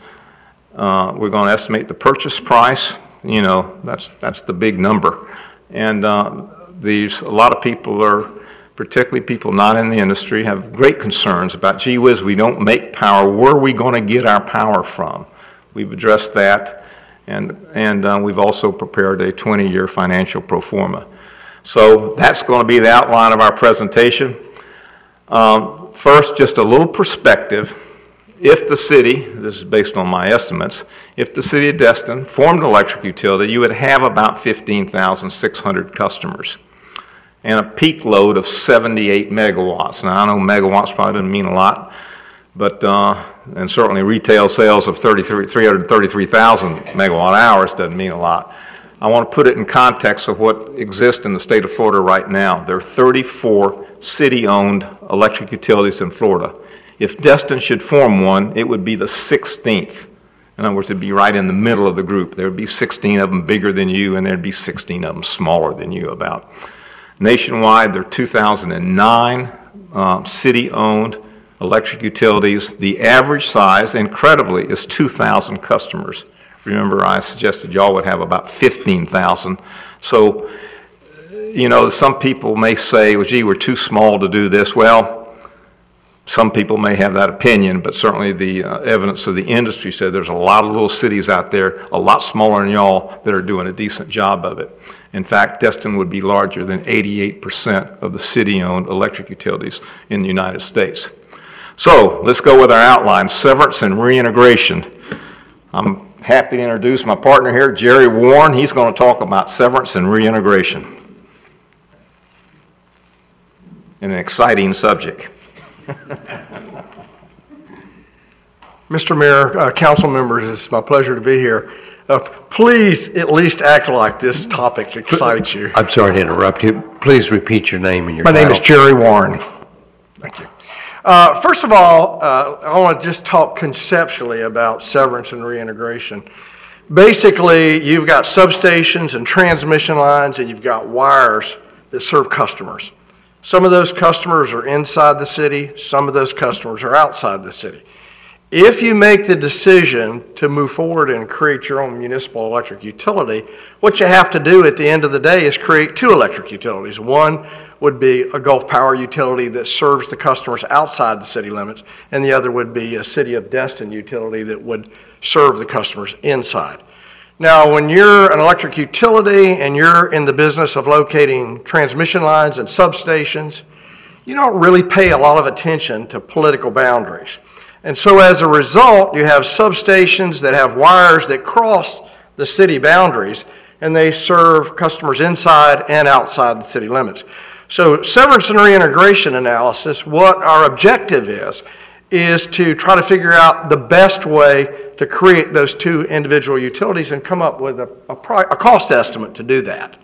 We're going to estimate the purchase price. You know, that's the big number. And a lot of people are, particularly people not in the industry, have great concerns about, gee whiz, we don't make power. Where are we going to get our power from? We've addressed that. And we've also prepared a 20-year financial pro forma. So that's going to be the outline of our presentation. First, just a little perspective. If the city, this is based on my estimates, if the city of Destin formed an electric utility, you would have about 15,600 customers and a peak load of 78 megawatts. Now, I know megawatts probably doesn't mean a lot, but and certainly retail sales of 333,000 megawatt hours doesn't mean a lot. I want to put it in context of what exists in the state of Florida right now. There are 34 city-owned electric utilities in Florida. If Destin should form one, it would be the 16th. In other words, it'd be right in the middle of the group. There would be 16 of them bigger than you, and there'd be 16 of them smaller than you about. Nationwide, there are 2,009 city-owned electric utilities. The average size, incredibly, is 2,000 customers. Remember, I suggested y'all would have about 15,000. So, you know, some people may say, well, gee, we're too small to do this. Well, some people may have that opinion, but certainly the evidence of the industry said there's a lot of little cities out there, a lot smaller than y'all, that are doing a decent job of it. In fact, Destin would be larger than 88% of the city-owned electric utilities in the United States. So let's go with our outline, severance and reintegration. I'm happy to introduce my partner here, Jerry Warren. He's going to talk about severance and reintegration. An exciting subject. Mr. Mayor, council members, it's my pleasure to be here. Please at least act like this topic excites you. I'm sorry to interrupt you. Please repeat your name and your title. My name is Jerry Warren. Thank you. First of all, I want to just talk conceptually about severance and reintegration. Basically, you've got substations and transmission lines, and you've got wires that serve customers. Some of those customers are inside the city, some of those customers are outside the city. If you make the decision to move forward and create your own municipal electric utility, what you have to do at the end of the day is create two electric utilities. One would be a Gulf Power utility that serves the customers outside the city limits, and the other would be a City of Destin utility that would serve the customers inside. Now, when you're an electric utility and you're in the business of locating transmission lines and substations, you don't really pay a lot of attention to political boundaries. And so as a result, you have substations that have wires that cross the city boundaries, and they serve customers inside and outside the city limits. So severance and reintegration analysis, what our objective is to try to figure out the best way to create those two individual utilities and come up with a cost estimate to do that.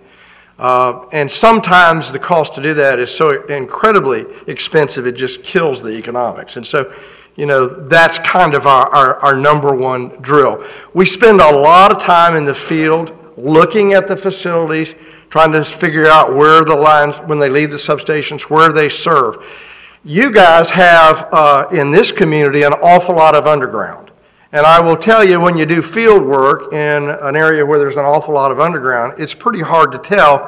And sometimes the cost to do that is so incredibly expensive it just kills the economics. And so, you know, that's kind of our number one drill. We spend a lot of time in the field looking at the facilities, trying to figure out where the lines, when they leave the substations, where they serve. You guys have, in this community, an awful lot of underground. And I will tell you, when you do field work in an area where there's an awful lot of underground, it's pretty hard to tell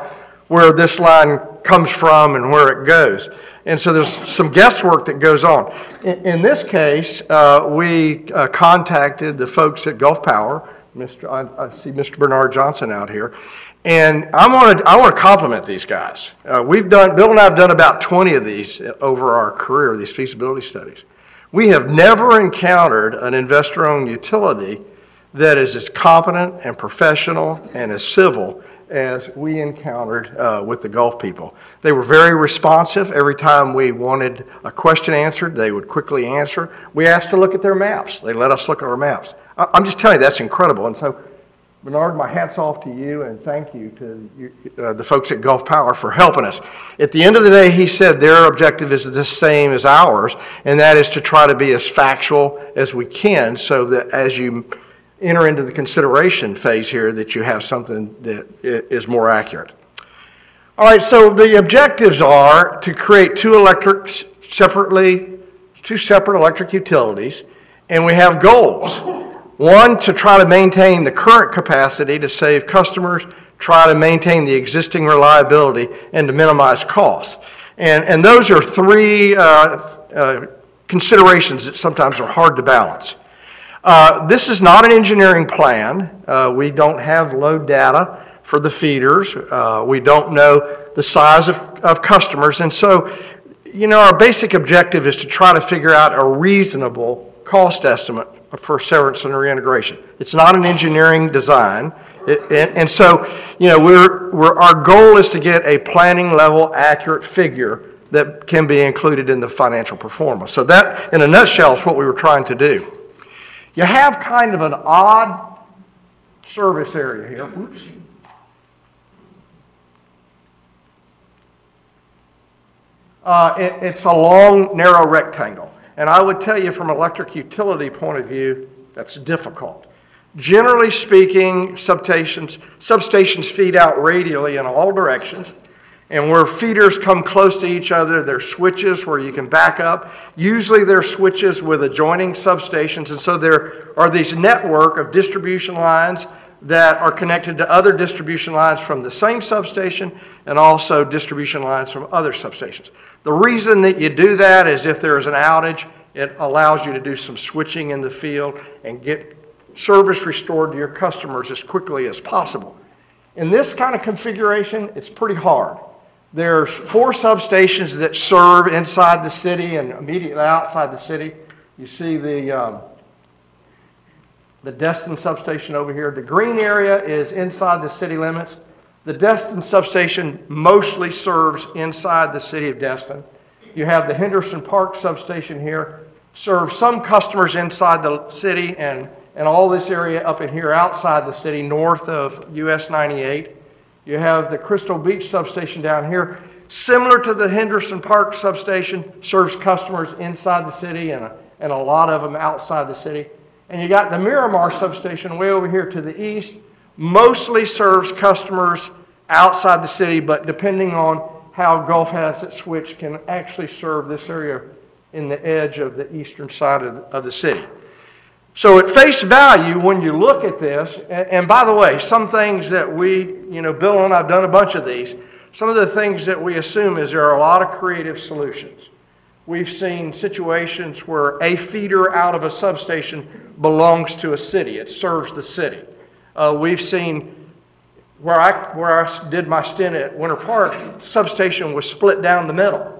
where this line comes from and where it goes. And so there's some guesswork that goes on. In this case, we contacted the folks at Gulf Power. I see Mr. Bernard Johnson out here. And I want to compliment these guys. Bill and I have done about 20 of these over our career, these feasibility studies. We have never encountered an investor-owned utility that is as competent and professional and as civil as we encountered with the Gulf people. They were very responsive. Every time we wanted a question answered, they would quickly answer. We asked to look at their maps. They let us look at our maps. I'm just telling you, that's incredible. And so, Bernard, my hat's off to you, and thank you to you, the folks at Gulf Power for helping us. At the end of the day, he said their objective is the same as ours, and that is to try to be as factual as we can so that as you enter into the consideration phase here, that you have something that is more accurate. All right, so the objectives are to create two separate electric utilities, and we have goals. One, to try to maintain the current capacity to save customers, try to maintain the existing reliability, and to minimize costs. And those are three considerations that sometimes are hard to balance. This is not an engineering plan. We don't have load data for the feeders. We don't know the size of customers. And so, you know, our basic objective is to try to figure out a reasonable cost estimate for severance and reintegration. It's not an engineering design. And so, you know, our goal is to get a planning level accurate figure that can be included in the financial performance. So that, in a nutshell, is what we were trying to do. You have kind of an odd service area here. Oops. It's a long, narrow rectangle. And I would tell you from an electric utility point of view, that's difficult. Generally speaking, substations feed out radially in all directions. And where feeders come close to each other, there are switches where you can back up. Usually there are switches with adjoining substations. And so there are these network of distribution lines that are connected to other distribution lines from the same substation and also distribution lines from other substations. The reason that you do that is if there is an outage, it allows you to do some switching in the field and get service restored to your customers as quickly as possible. In this kind of configuration, it's pretty hard. There's 4 substations that serve inside the city and immediately outside the city. You see the Destin substation over here. The green area is inside the city limits. The Destin substation mostly serves inside the city of Destin. You have the Henderson Park substation here, serves some customers inside the city and all this area up in here outside the city, north of US 98. You have the Crystal Beach substation down here, similar to the Henderson Park substation, serves customers inside the city and a lot of them outside the city. And you got the Miramar substation way over here to the east, mostly serves customers outside the city, but depending on how Gulf has it switched, can actually serve this area in the edge of the eastern side of the city. So at face value, when you look at this, and by the way, some things that Bill and I have done a bunch of these, some of the things that we assume is there are a lot of creative solutions. We've seen situations where a feeder out of a substation belongs to a city. It serves the city. We've seen where I did my stint at Winter Park, substation was split down the middle.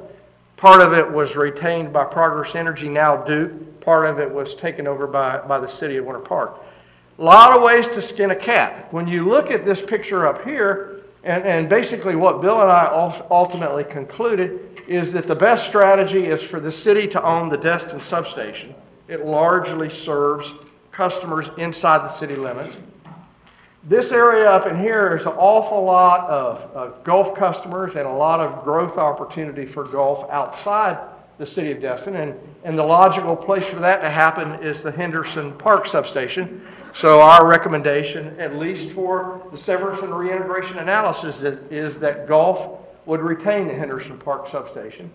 Part of it was retained by Progress Energy, now Duke. Part of it was taken over by the city of Winter Park. A lot of ways to skin a cat. When you look at this picture up here, and basically what Bill and I ultimately concluded is that the best strategy is for the city to own the Destin substation. It largely serves customers inside the city limits. This area up in here is an awful lot of Gulf customers and a lot of growth opportunity for Gulf outside the city of Destin. And the logical place for that to happen is the Henderson Park substation. So our recommendation, at least for the severance and reintegration analysis, is that Gulf would retain the Henderson Park substation.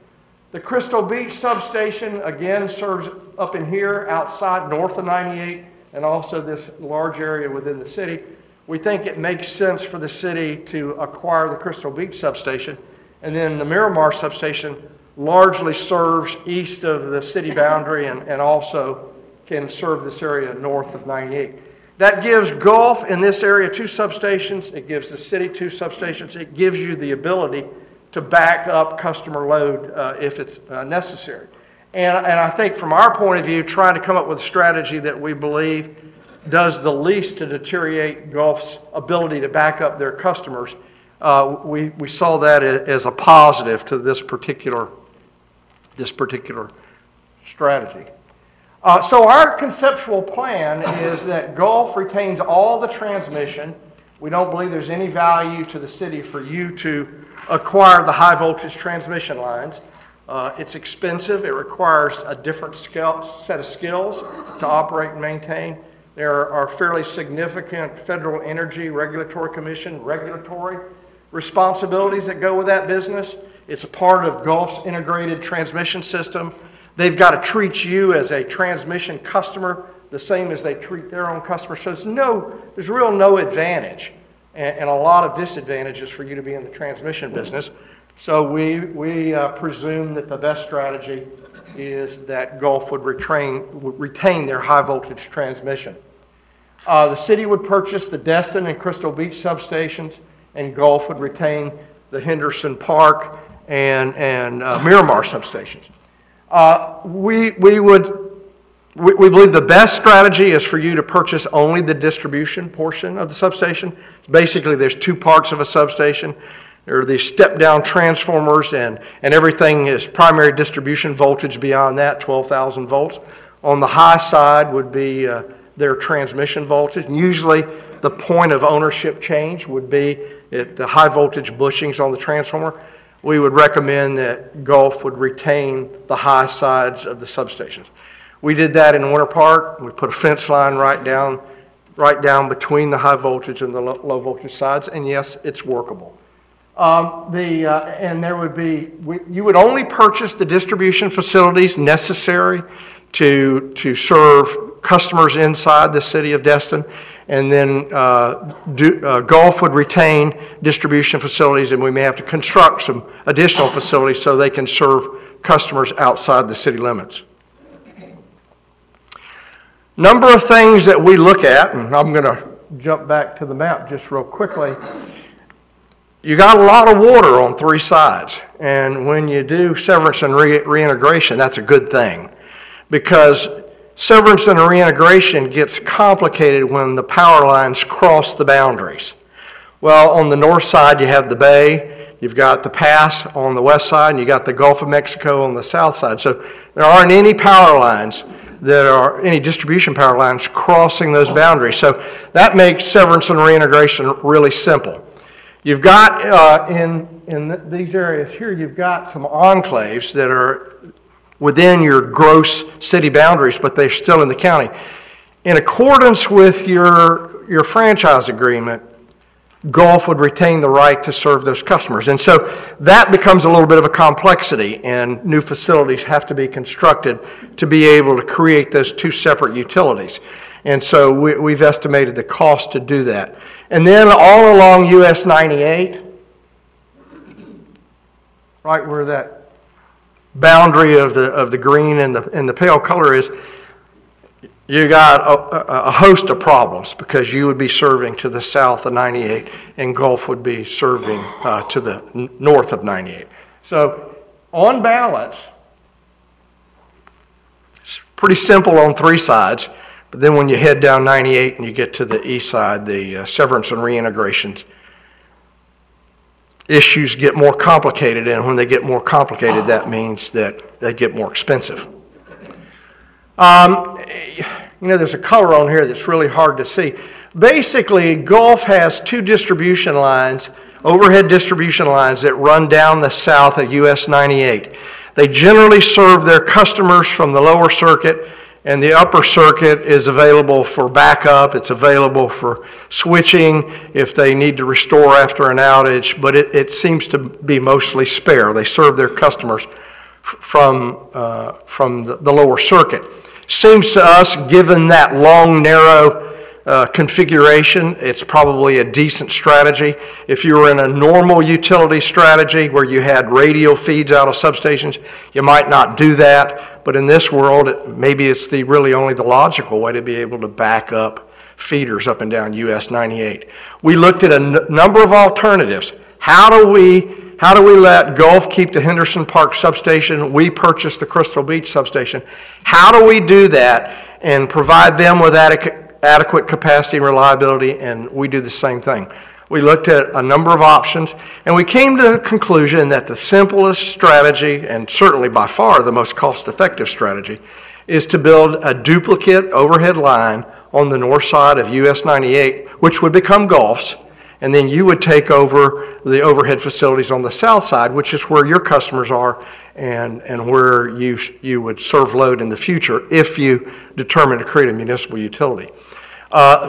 The Crystal Beach substation, again, serves up in here outside north of 98 and also this large area within the city. We think it makes sense for the city to acquire the Crystal Beach substation, and then the Miramar substation largely serves east of the city boundary and also can serve this area north of 98. That gives Gulf in this area 2 substations. It gives the city 2 substations. It gives you the ability to back up customer load if it's necessary. And I think from our point of view, trying to come up with a strategy that we believe does the least to deteriorate Gulf's ability to back up their customers, we saw that as a positive to this particular strategy. So our conceptual plan is that Gulf retains all the transmission. We don't believe there's any value to the city for you to acquire the high voltage transmission lines. It's expensive. It requires a different set of skills to operate and maintain. There are fairly significant Federal Energy Regulatory Commission regulatory responsibilities that go with that business. It's a part of Gulf's integrated transmission system. They've got to treat you as a transmission customer the same as they treat their own customers. So there's real no advantage and a lot of disadvantages for you to be in the transmission business. So we presume that the best strategy is that Gulf would retain their high voltage transmission. The city would purchase the Destin and Crystal Beach substations, and Gulf would retain the Henderson Park and Miramar substations. We believe the best strategy is for you to purchase only the distribution portion of the substation. Basically, there's 2 parts of a substation. There are these step-down transformers, and everything is primary distribution voltage beyond that, 12,000 volts. On the high side would be their transmission voltage. And usually, the point of ownership change would be at the high voltage bushings on the transformer. We would recommend that Gulf would retain the high sides of the substations. We did that in Winter Park. We put a fence line right down between the high voltage and the low voltage sides, and yes, it's workable. And there would be, you would only purchase the distribution facilities necessary to serve customers inside the city of Destin, and then Gulf would retain distribution facilities, and we may have to construct some additional facilities so they can serve customers outside the city limits. Number of things that we look at, and I'm going to jump back to the map just real quickly. You got a lot of water on 3 sides, and when you do severance and reintegration, that's a good thing, because severance and reintegration gets complicated when the power lines cross the boundaries. Well, on the north side, you have the bay, you've got the pass on the west side, and you got the Gulf of Mexico on the south side. So there aren't any power lines any distribution power lines crossing those boundaries. So that makes severance and reintegration really simple. You've got, in these areas here, you've got some enclaves that are within your gross city boundaries, but they're still in the county. In accordance with your franchise agreement, Gulf would retain the right to serve those customers. And so that becomes a little bit of a complexity, and new facilities have to be constructed to be able to create those 2 separate utilities. And so we've estimated the cost to do that. And then all along US 98, right where that boundary of the green and the pale color is, you got a host of problems because you would be serving to the south of 98 and Gulf would be serving to the north of 98. So on balance, it's pretty simple on three sides, but then when you head down 98 and you get to the east side, the severance and reintegrations issues get more complicated, and when they get more complicated, that means that they get more expensive. You know, there's a color on here that's really hard to see. Basically, Gulf has two distribution lines, overhead distribution lines that run down the south of US 98. They generally serve their customers from the lower circuit, and the upper circuit is available for backup. It's available for switching if they need to restore after an outage, but it seems to be mostly spare. They serve their customers from the lower circuit. Seems to us, given that long, narrow configuration, it's probably a decent strategy. If you were in a normal utility strategy where you had radial feeds out of substations, you might not do that. But in this world, maybe it's really only the logical way to be able to back up feeders up and down US 98. We looked at a number of alternatives. How do we let Gulf keep the Henderson Park substation? We purchased the Crystal Beach substation. How do we do that and provide them with adequate capacity and reliability? And we do the same thing. We looked at a number of options, and we came to the conclusion that the simplest strategy, and certainly by far the most cost-effective strategy, is to build a duplicate overhead line on the north side of US 98, which would become Gulf's, and then you would take over the overhead facilities on the south side, which is where your customers are and where you would serve load in the future if you determine to create a municipal utility.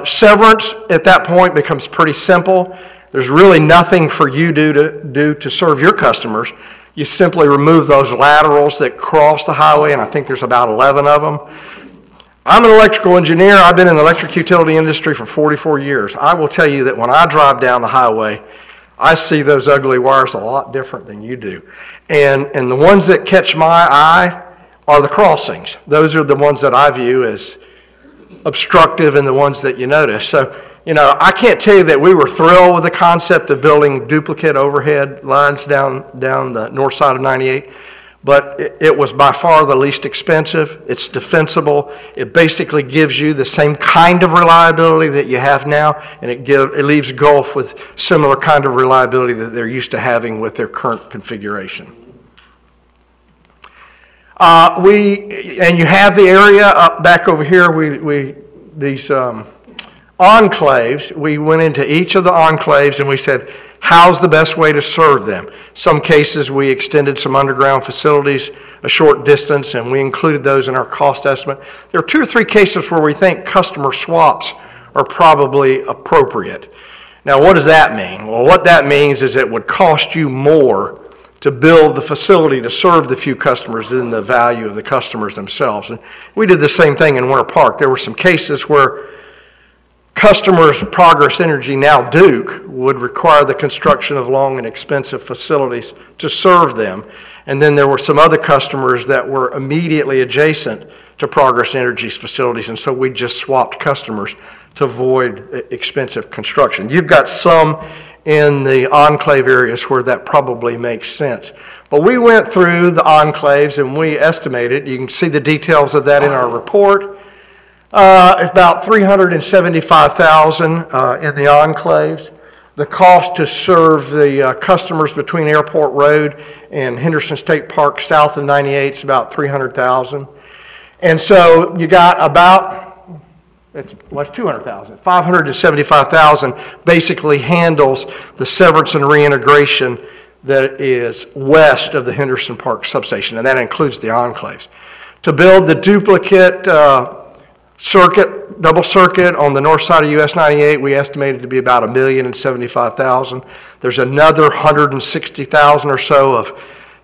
Severance at that point becomes pretty simple. There's really nothing for you to do to serve your customers. You simply remove those laterals that cross the highway, and I think there's about 11 of them. I'm an electrical engineer. I've been in the electric utility industry for 44 years. I will tell you that when I drive down the highway, I see those ugly wires a lot different than you do. And the ones that catch my eye are the crossings. Those are the ones that I view as obstructive and the ones that you notice. So, you know, I can't tell you that we were thrilled with the concept of building duplicate overhead lines down the north side of 98. But it was by far the least expensive. It's defensible. It basically gives you the same kind of reliability that you have now, and it leaves Gulf with similar kind of reliability that they're used to having with their current configuration. And you have the area up back over here. These enclaves. We went into each of the enclaves and we said, how's the best way to serve them? Some cases we extended some underground facilities a short distance, and we included those in our cost estimate. There are 2 or 3 cases where we think customer swaps are probably appropriate. Now, what does that mean? Well, what that means is it would cost you more to build the facility to serve the few customers than the value of the customers themselves. And we did the same thing in Winter Park. There were some cases where customers, Progress Energy, now Duke, would require the construction of long and expensive facilities to serve them. And then there were some other customers that were immediately adjacent to Progress Energy's facilities, and so we just swapped customers to avoid expensive construction. You've got some in the enclave areas where that probably makes sense. But we went through the enclaves and we estimated, you can see the details of that in our report, about $375,000 in the enclaves. The cost to serve the customers between Airport Road and Henderson State Park south of 98 is about $300,000. And so you got about, it's $200,000. $575,000 basically handles the severance and reintegration that is west of the Henderson Park substation, and that includes the enclaves. To build the duplicate double circuit on the north side of US 98, we estimated to be about $1,075,000. There's another $160,000 or so of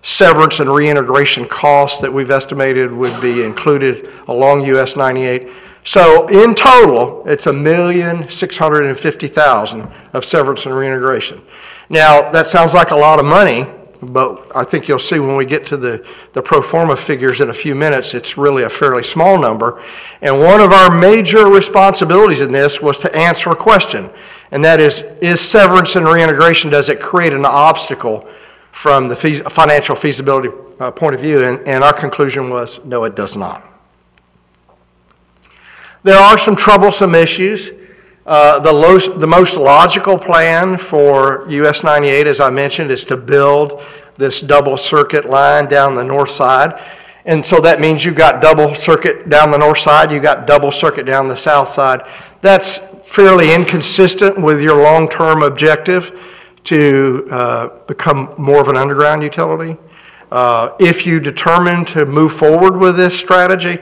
severance and reintegration costs that we've estimated would be included along US 98. So in total, it's $1,650,000 of severance and reintegration. Now, that sounds like a lot of money, but I think you'll see when we get to the pro forma figures in a few minutes, it's really a fairly small number. And one of our major responsibilities in this was to answer a question, and that is severance and reintegration, does it create an obstacle from the financial feasibility point of view? And our conclusion was, no, it does not. There are some troublesome issues. The most logical plan for US 98, as I mentioned, is to build this double circuit line down the north side. And so that means you've got double circuit down the north side, you've got double circuit down the south side. That's fairly inconsistent with your long-term objective to become more of an underground utility. If you determine to move forward with this strategy,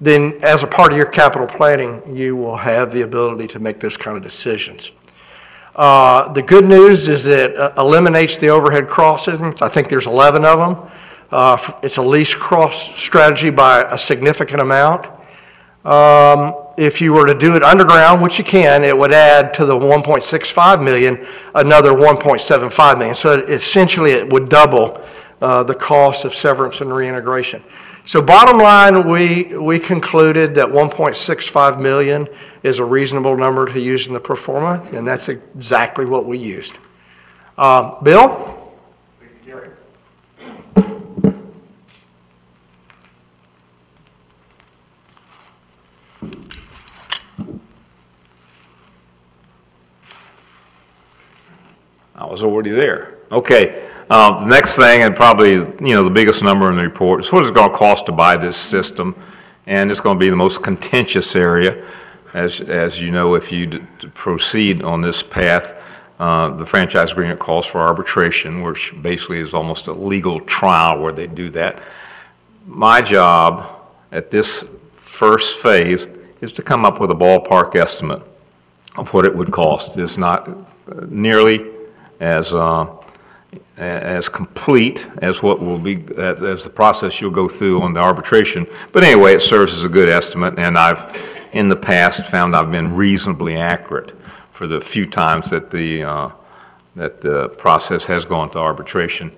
then as a part of your capital planning, you will have the ability to make those kind of decisions. The good news is it eliminates the overhead crossings. I think there's 11 of them. It's a least cross strategy by a significant amount. If you were to do it underground, which you can, it would add to the 1.65 million another 1.75 million. So essentially it would double the cost of severance and reintegration. So bottom line, we concluded that 1.65 million is a reasonable number to use in the pro forma, and that's exactly what we used. Bill? Thank you, Jerry. I was already there. Okay. The next thing, and probably the biggest number in the report, is what is it going to cost to buy this system, and it's going to be the most contentious area. As you know, if you proceed on this path, the franchise agreement calls for arbitration, which basically is almost a legal trial where they do that. My job at this first phase is to come up with a ballpark estimate of what it would cost. It's not nearly as complete as what will be as the process you'll go through on the arbitration. But anyway, it serves as a good estimate, and I've in the past found I've been reasonably accurate for the few times that the process has gone to arbitration.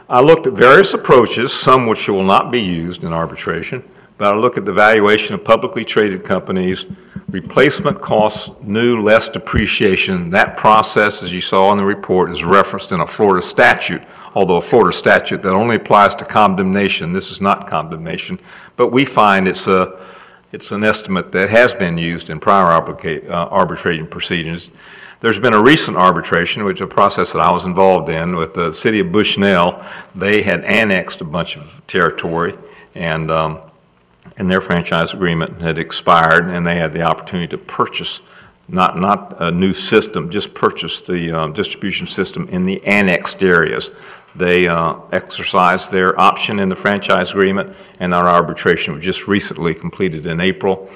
I looked at various approaches, some which will not be used in arbitration, but I look at the valuation of publicly traded companies, replacement costs, new, less depreciation. That process, as you saw in the report, is referenced in a Florida statute, although a Florida statute that only applies to condemnation. This is not condemnation, but we find it's an estimate that has been used in prior arbitration proceedings. There's been a recent arbitration, which is a process that I was involved in with the city of Bushnell. They had annexed a bunch of territory, and their franchise agreement had expired, and they had the opportunity to purchase, not a new system, just purchase the distribution system in the annexed areas. They exercised their option in the franchise agreement, and our arbitration was just recently completed in April.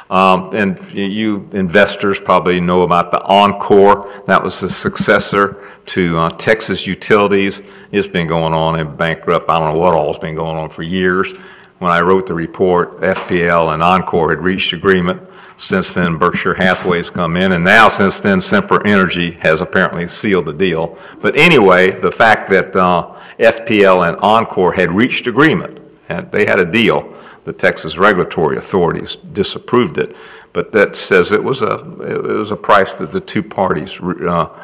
And you investors probably know about the Encore. That was the successor to Texas Utilities. It's been going on in bankrupt. I don't know what all has been going on for years. When I wrote the report, FPL and Encore had reached agreement. Since then, Berkshire Hathaway's come in, and now since then, Semper Energy has apparently sealed the deal. But anyway, the fact that FPL and Encore had reached agreement, and they had a deal, the Texas regulatory authorities disapproved it, but that says it was a price that the two parties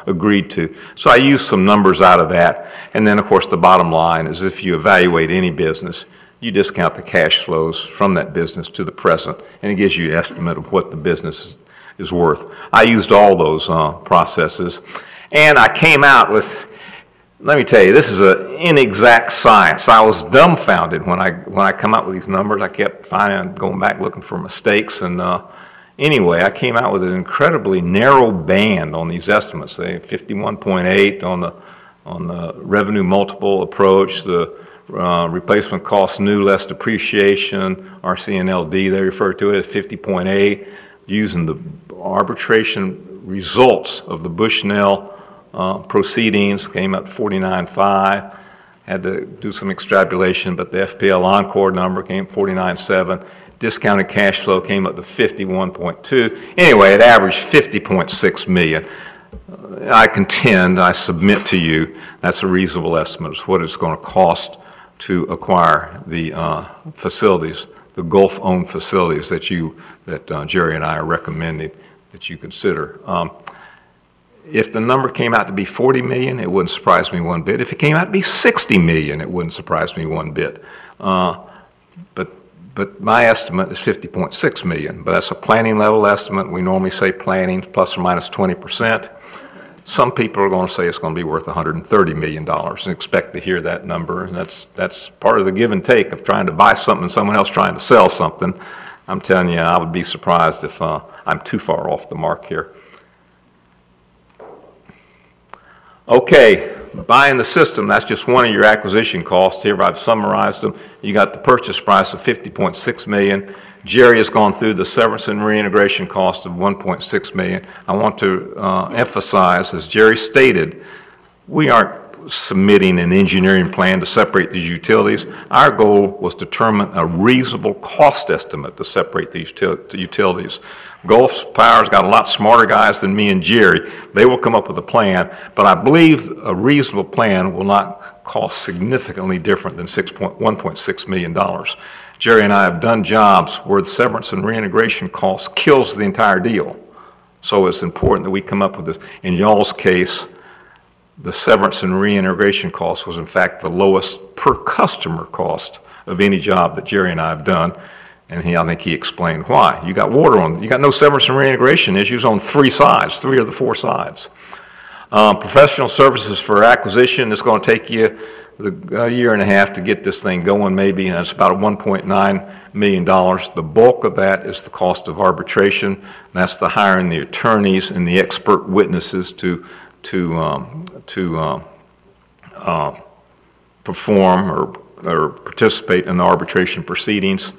agreed to. So I used some numbers out of that, and then of course the bottom line is if you evaluate any business, you discount the cash flows from that business to the present, and it gives you an estimate of what the business is worth. I used all those processes, and I came out with, let me tell you, this is an inexact science. I was dumbfounded when I come out with these numbers. I kept going back looking for mistakes, and anyway, I came out with an incredibly narrow band on these estimates. Say 51.8 on the revenue multiple approach, the replacement cost new less depreciation, RCNLD, they refer to it as 50.8, using the arbitration results of the Bushnell proceedings, came up to 49.5, had to do some extrapolation, but the FPL Encore number came 49.7, discounted cash flow came up to 51.2. Anyway, it averaged 50.6 million. I contend, I submit to you, that's a reasonable estimate of what it's going to cost to acquire the facilities, the Gulf-owned facilities that Jerry and I are recommending that you consider. If the number came out to be 40 million, it wouldn't surprise me one bit. If it came out to be 60 million, it wouldn't surprise me one bit. But my estimate is 50.6 million, but that's a planning level estimate. We normally say planning plus or minus 20%. Some people are going to say it's going to be worth $130 million and expect to hear that number. And that's part of the give and take of trying to buy something and someone else trying to sell something. I'm telling you, I would be surprised if I'm too far off the mark here. Okay, buying the system, that's just one of your acquisition costs. Here I've summarized them. You got the purchase price of $50.6 million. Jerry has gone through the severance and reintegration cost of $1.6 million. I want to emphasize, as Jerry stated, we aren't submitting an engineering plan to separate these utilities. Our goal was to determine a reasonable cost estimate to separate these utilities. Gulf Power's got a lot smarter guys than me and Jerry. They will come up with a plan, but I believe a reasonable plan will not cost significantly different than $1.6 million. Jerry and I have done jobs where the severance and reintegration cost kills the entire deal. So it's important that we come up with this. In y'all's case, the severance and reintegration cost was in fact the lowest per customer cost of any job that Jerry and I have done. And I think he explained why. You got you got no severance and reintegration issues on 3 sides, 3 of the 4 sides. Professional services for acquisition is going to take you a year and a half to get this thing going maybe, and it's about $1.9 million. The bulk of that is the cost of arbitration. That's the hiring the attorneys and the expert witnesses to perform or participate in the arbitration proceedings.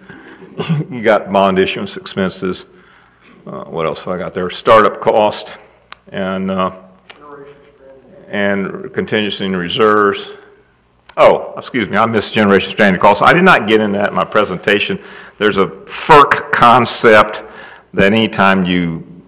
You got bond issuance expenses. What else have I got there? Startup cost and contingency and reserves. Oh, excuse me, I missed generation stranded costs. I did not get into that in my presentation. There's a FERC concept that anytime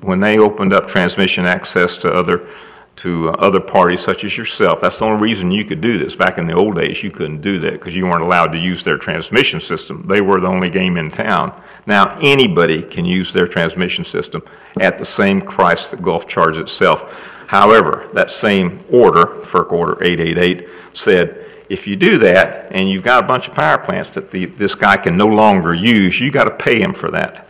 when they opened up transmission access to other parties such as yourself, that's the only reason you could do this. Back in the old days, you couldn't do that because you weren't allowed to use their transmission system. They were the only game in town. Now anybody can use their transmission system at the same price that Gulf charges itself. However, that same order, FERC Order 888, said if you do that and you've got a bunch of power plants that this guy can no longer use, you got to pay him for that.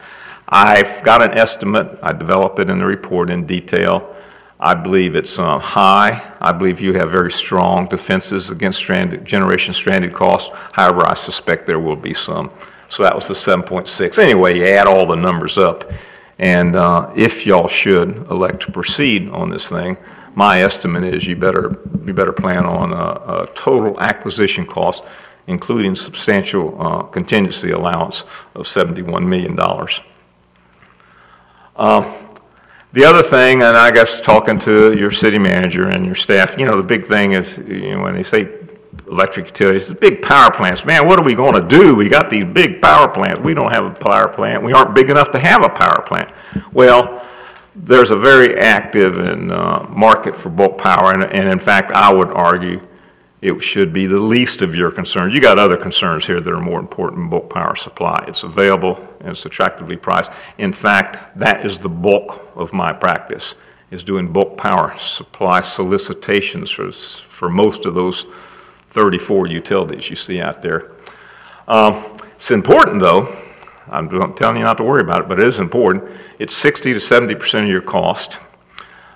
I've got an estimate. I develop it in the report in detail. I believe it's high. I believe you have very strong defenses against generation stranded costs. However, I suspect there will be some. So that was the 7.6. Anyway, you add all the numbers up. And if y'all should elect to proceed on this thing, my estimate is you better plan on a total acquisition cost, including substantial contingency allowance of $71 million. The other thing, and I guess talking to your city manager and your staff, the big thing is, when they say electric utilities, the big power plants. Man, what are we going to do? We got these big power plants. We don't have a power plant. We aren't big enough to have a power plant. Well, there's a very active market for bulk power, and in fact, I would argue it should be the least of your concerns. You got other concerns here that are more important than bulk power supply. It's available and it's attractively priced. In fact, that is the bulk of my practice, is doing bulk power supply solicitations for most of those 34 utilities you see out there. It's important though. I'm telling you not to worry about it, but it is important. It's 60 to 70% of your cost.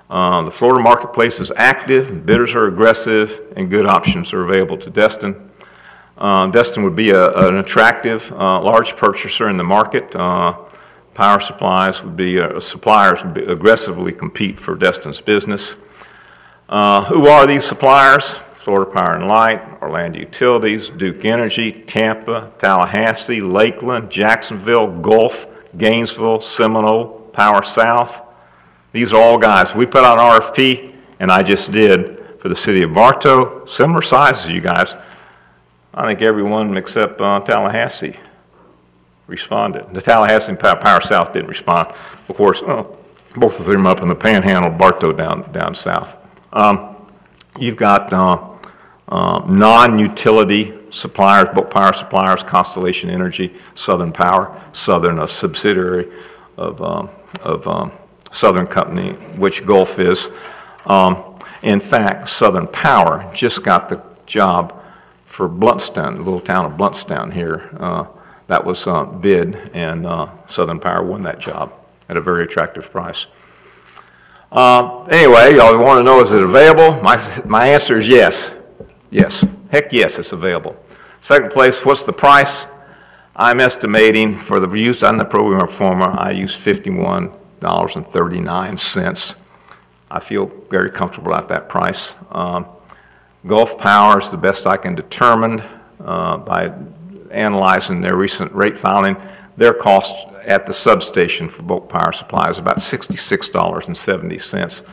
The Florida marketplace is active, bidders are aggressive, and good options are available to Destin. Destin would be an attractive, large purchaser in the market. Power suppliers would be, suppliers would aggressively compete for Destin's business. Who are these suppliers? Florida Power and Light, Orlando Utilities, Duke Energy, Tampa, Tallahassee, Lakeland, Jacksonville, Gulf, Gainesville, Seminole, Power South. These are all guys. We put out an RFP, and I just did for the city of Bartow, similar sizes, you guys. I think everyone except Tallahassee responded. The Tallahassee and Power South didn't respond. Of course, both of them up in the Panhandle, Bartow down south. You've got non-utility suppliers, bulk power suppliers, Constellation Energy, Southern Power, Southern, a subsidiary of Southern Company, which Gulf is. In fact, Southern Power just got the job for Bluntstown, the little town of Bluntstown here. That was bid, and Southern Power won that job at a very attractive price. Anyway, y'all want to know, is it available? My answer is yes. Yes. Heck yes, it's available. Second place, what's the price? I'm estimating for the use on the program reformer, I use $51.39. I feel very comfortable at that price. Gulf Power is the best I can determine by analyzing their recent rate filing. Their cost at the substation for bulk power supply is about $66.70.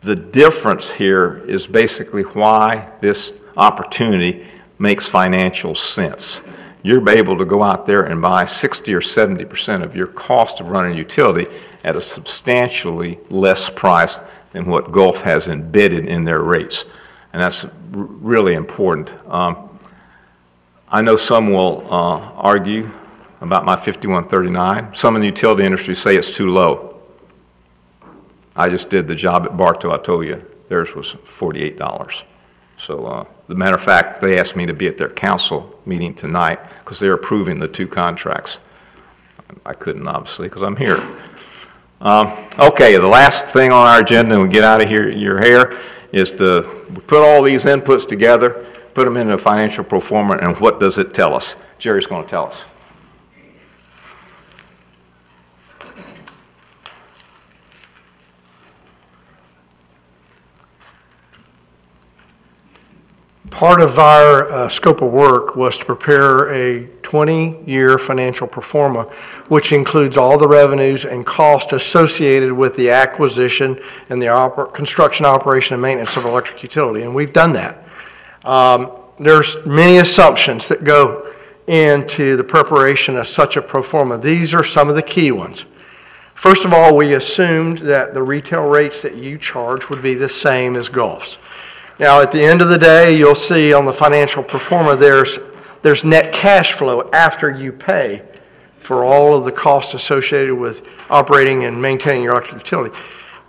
The difference here is basically why this opportunity makes financial sense. You're able to go out there and buy 60 or 70% of your cost of running a utility at a substantially less price than what Gulf has embedded in their rates. And that's really important. I know some will argue about my 5139. Some in the utility industry say it's too low. I just did the job at Bartow, I told you. Theirs was $48. So, as a matter of fact, they asked me to be at their council meeting tonight because they're approving the two contracts. I couldn't, obviously, because I'm here. Okay, the last thing on our agenda, and we get out of here, your hair, is to put all these inputs together, put them into a financial pro forma, and what does it tell us? Jerry's going to tell us. Part of our scope of work was to prepare a 20-year financial pro forma, which includes all the revenues and costs associated with the acquisition and the construction, operation, and maintenance of electric utility, and we've done that. There's many assumptions that go into the preparation of such a pro forma. These are some of the key ones. First of all, we assumed that the retail rates that you charge would be the same as Gulf's. Now, at the end of the day, you'll see on the financial pro forma, there's net cash flow after you pay for all of the costs associated with operating and maintaining your electric utility.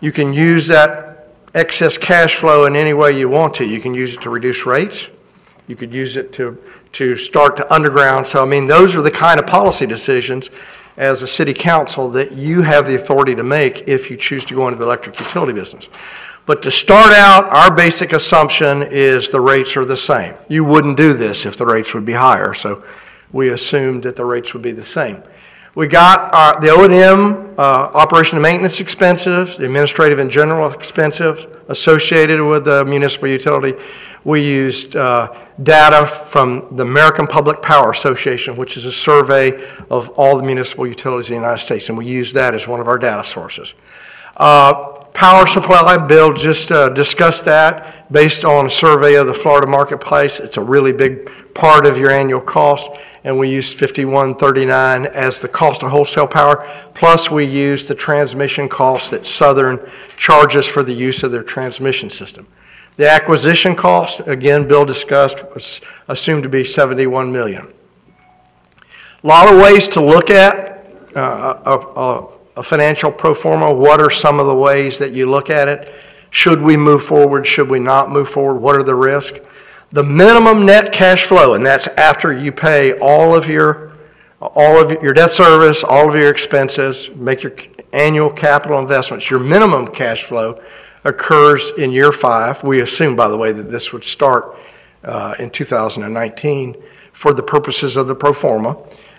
You can use that excess cash flow in any way you want to. You can use it to reduce rates. You could use it to start to underground. So, I mean, those are the kind of policy decisions as a city council that you have the authority to make if you choose to go into the electric utility business. But to start out, our basic assumption is the rates are the same. You wouldn't do this if the rates would be higher, so we assumed that the rates would be the same. We got the O&M, operation and maintenance expenses, the administrative and general expenses associated with the municipal utility. We used data from the American Public Power Association, which is a survey of all the municipal utilities in the United States, and we used that as one of our data sources. Power supply, Bill just discussed that based on a survey of the Florida marketplace. It's a really big part of your annual cost, and we used 5139 as the cost of wholesale power, plus we used the transmission cost that Southern charges for the use of their transmission system. The acquisition cost, again, Bill discussed, was assumed to be $71 million. A lot of ways to look at a financial pro forma. What are some of the ways that you look at it? Should we move forward? Should we not move forward? What are the risks? The minimum net cash flow, and that's after you pay all of your debt service, all of your expenses, make your annual capital investments. Your minimum cash flow occurs in year 5. We assume, by the way, that this would start in 2019 for the purposes of the pro forma.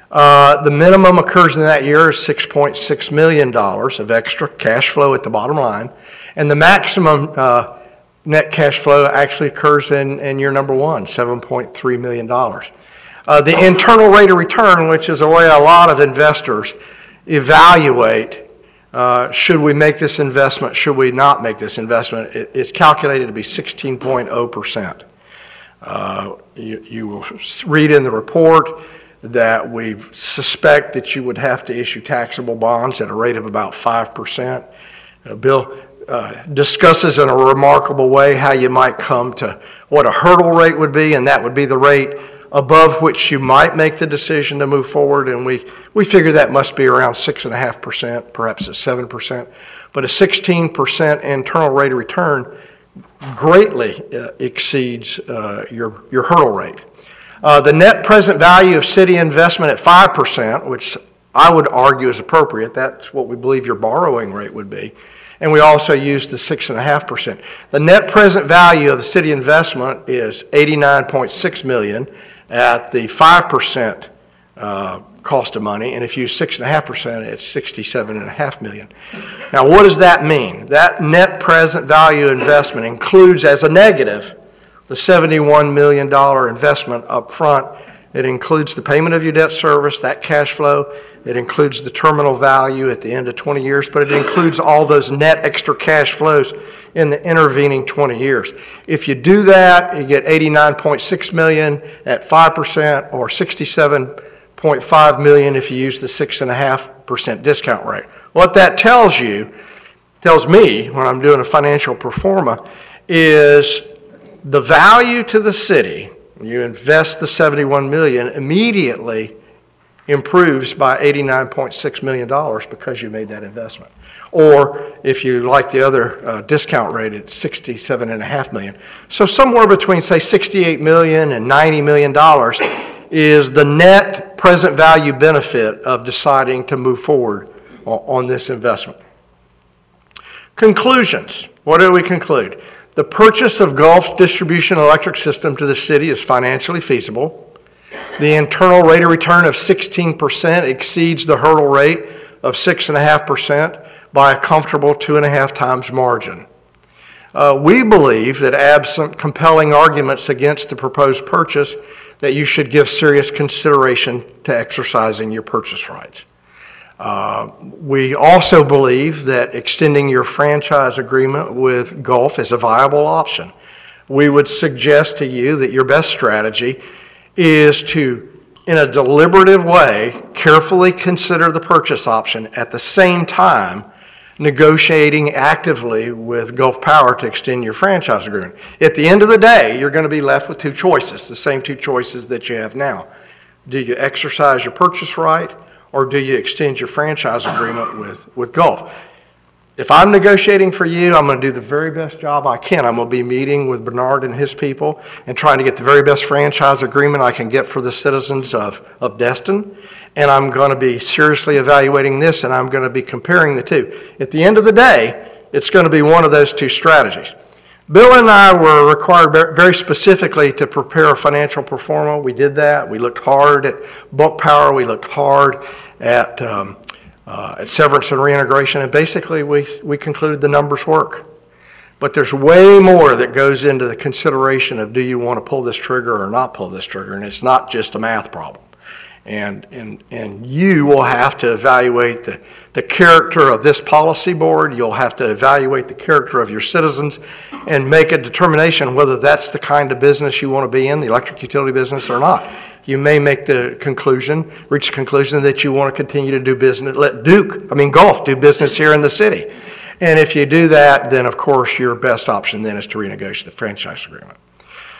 The minimum occurs in that year is $6.6 million of extra cash flow at the bottom line, and the maximum net cash flow actually occurs in year number 1, $7.3 million. The internal rate of return, which is the way a lot of investors evaluate should we make this investment, should we not make this investment, is calculated to be 16.0%. You will read in the report that we suspect that you would have to issue taxable bonds at a rate of about 5%. Bill discusses in a remarkable way how you might come to what a hurdle rate would be, and that would be the rate above which you might make the decision to move forward, and we figure that must be around 6.5%, perhaps at 7%. But a 16% internal rate of return greatly exceeds your hurdle rate. The net present value of city investment at 5%, which I would argue is appropriate, that's what we believe your borrowing rate would be. And we also use the 6.5%. The net present value of the city investment is $89.6 million at the 5% cost of money, and if you use 6.5%, it's $67.5 million. Now, what does that mean? That net present value investment includes as a negative the $71 million investment up front. It includes the payment of your debt service, that cash flow. It includes the terminal value at the end of 20 years, but it includes all those net extra cash flows in the intervening 20 years. If you do that, you get $89.6 million at 5% or $67.5 million if you use the 6.5% discount rate. What that tells me when I'm doing a financial pro forma, is the value to the city, you invest the $71 million, immediately improves by $89.6 million because you made that investment. Or if you like the other discount rate, it's $67.5 million. So somewhere between, say, $68 million and $90 million is the net present value benefit of deciding to move forward on this investment. Conclusions. What do we conclude? The purchase of Gulf's distribution electric system to the city is financially feasible. The internal rate of return of 16% exceeds the hurdle rate of 6.5% by a comfortable 2.5 times margin. We believe that absent compelling arguments against the proposed purchase, that you should give serious consideration to exercising your purchase rights. We also believe that extending your franchise agreement with Gulf is a viable option. We would suggest to you that your best strategy is to, in a deliberative way, carefully consider the purchase option, at the same time negotiating actively with Gulf Power to extend your franchise agreement. At the end of the day, you're going to be left with two choices, the same two choices that you have now. Do you exercise your purchase right, or do you extend your franchise agreement with Gulf? If I'm negotiating for you, I'm going to do the very best job I can. I'm going to be meeting with Bernard and his people and trying to get the very best franchise agreement I can get for the citizens of Destin. And I'm going to be seriously evaluating this, and I'm going to be comparing the two. At the end of the day, it's going to be one of those two strategies. Bill and I were required very specifically to prepare a financial pro forma. We did that. We looked hard at book power. We looked hard at severance and reintegration, and basically we concluded the numbers work. But there's way more that goes into the consideration of, do you want to pull this trigger or not pull this trigger, and it's not just a math problem. And you will have to evaluate the character of this policy board. You'll have to evaluate the character of your citizens and make a determination whether that's the kind of business you want to be in, the electric utility business, or not. You may make the conclusion, reach the conclusion that you want to continue to do business, let Gulf do business here in the city. And if you do that, then of course your best option then is to renegotiate the franchise agreement.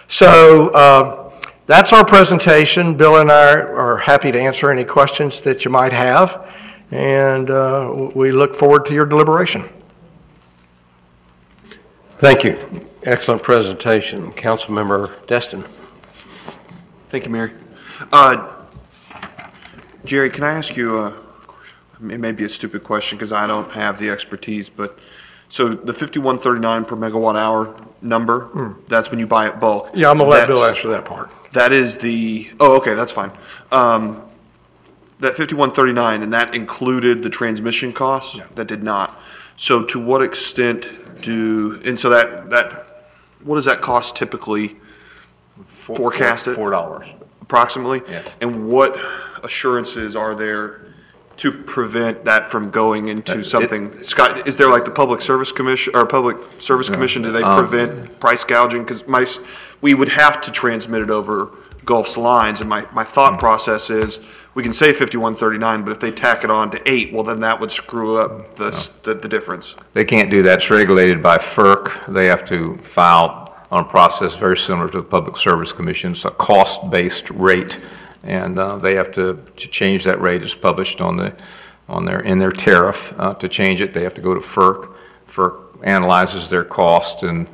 So that's our presentation. Bill and I are happy to answer any questions that you might have, and we look forward to your deliberation. Thank you. Excellent presentation. Councilmember Destin. Thank you, Mayor. Jerry, can I ask you, it may be a stupid question because I don't have the expertise, but so the 5139 per megawatt hour number, that's when you buy it bulk. Yeah, I'm going to let Bill answer that part. That is the, oh, okay, that's fine. That 5139, and that included the transmission costs? Yeah. That did not. So to what extent and so that what does that cost typically forecasted? $4. Approximately? Yes. And what assurances are there to prevent that from going into something? Scott, is there like the Public Service Commission or Public Service Commission? Do they prevent price gouging? Because we would have to transmit it over Gulf's lines, and my thought process is, we can say 5139, but if they tack it on to 8, well, then that would screw up the difference. They can't do that. It's regulated by FERC. They have to file on a process very similar to the Public Service Commission. It's a cost-based rate, and they have to change that rate. It's published in their tariff. To change it, they have to go to FERC. FERC analyzes their cost and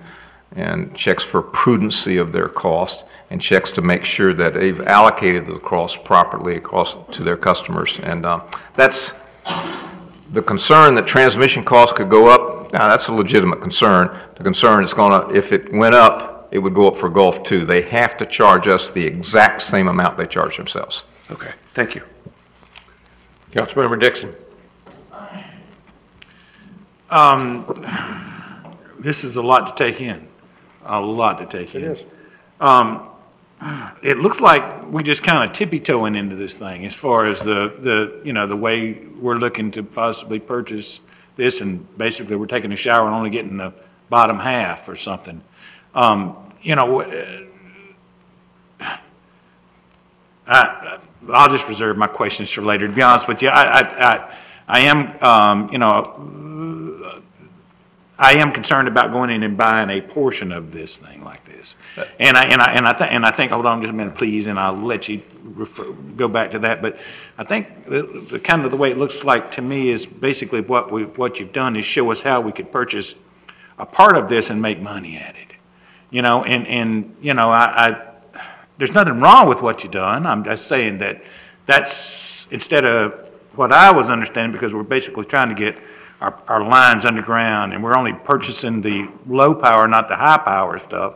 checks for prudency of their cost, and checks to make sure that they've allocated the cost properly across to their customers. And that's the concern that transmission costs could go up. Now, that's a legitimate concern. The concern is if it went up, it would go up for Gulf too. They have to charge us the exact same amount they charge themselves. Okay, thank you. Councilmember Dixon. This is a lot to take in, a lot to take in. It is. It looks like we just kind of tippy-toeing into this thing as far as the way we're looking to possibly purchase this, and basically we're taking a shower and only getting the bottom half or something. I'll just reserve my questions for later. To be honest with you, I am concerned about going in and buying a portion of this thing like this, and I think hold on just a minute, please, and I'll let you go back to that. But I think the kind of the way it looks like to me is basically what you've done is show us how we could purchase a part of this and make money at it, there's nothing wrong with what you've done. I'm just saying that's instead of what I was understanding, because we're basically trying to get our lines underground, and we're only purchasing the low power, not the high power stuff,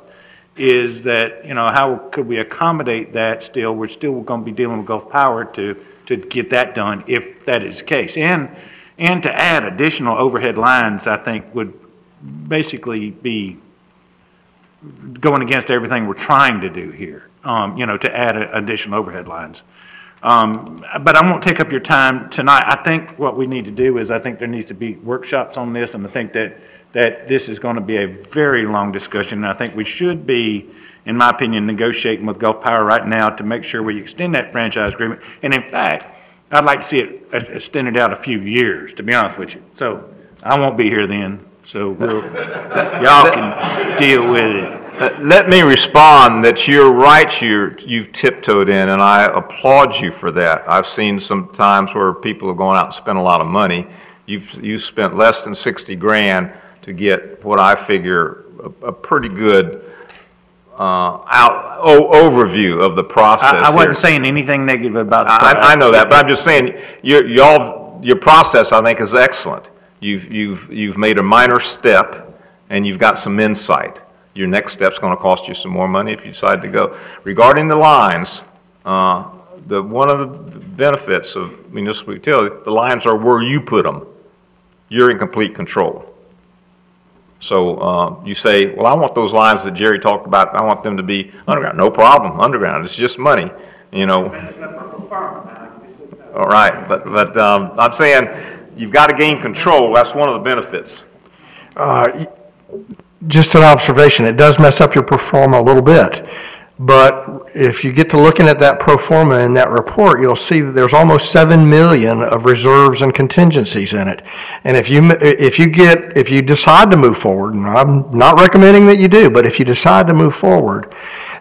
is that, how could we accommodate that still? We're still going to be dealing with Gulf Power to get that done, if that is the case. And to add additional overhead lines, I think would basically be going against everything we're trying to do here, to add additional overhead lines. But I won't take up your time tonight. I think what we need to do is, I think there needs to be workshops on this, and I think that this is going to be a very long discussion, and I think we should be, in my opinion, negotiating with Gulf Power right now to make sure we extend that franchise agreement. And in fact, I'd like to see it extended out a few years, to be honest with you. So I won't be here then, so y'all can deal with it. Let me respond that you're right, you've tiptoed in, and I applaud you for that. I've seen some times where people have gone out and spent a lot of money. You've spent less than 60 grand to get what I figure a pretty good overview of the process. I wasn't saying anything negative about the process. I know that, but I'm just saying your process, I think, is excellent. You've made a minor step, and you've got some insight. Your next step's going to cost you some more money if you decide to go. Regarding the lines, one of the benefits of municipal utility, the lines are where you put them. You're in complete control. So you say, well, I want those lines that Jerry talked about, I want them to be underground. No problem, underground. It's just money, All right, but I'm saying you've got to gain control. That's one of the benefits. Just an observation, it does mess up your pro forma a little bit. But if you get to looking at that pro forma in that report, you'll see that there's almost 7 million of reserves and contingencies in it. And if you decide to move forward, and I'm not recommending that you do, but if you decide to move forward,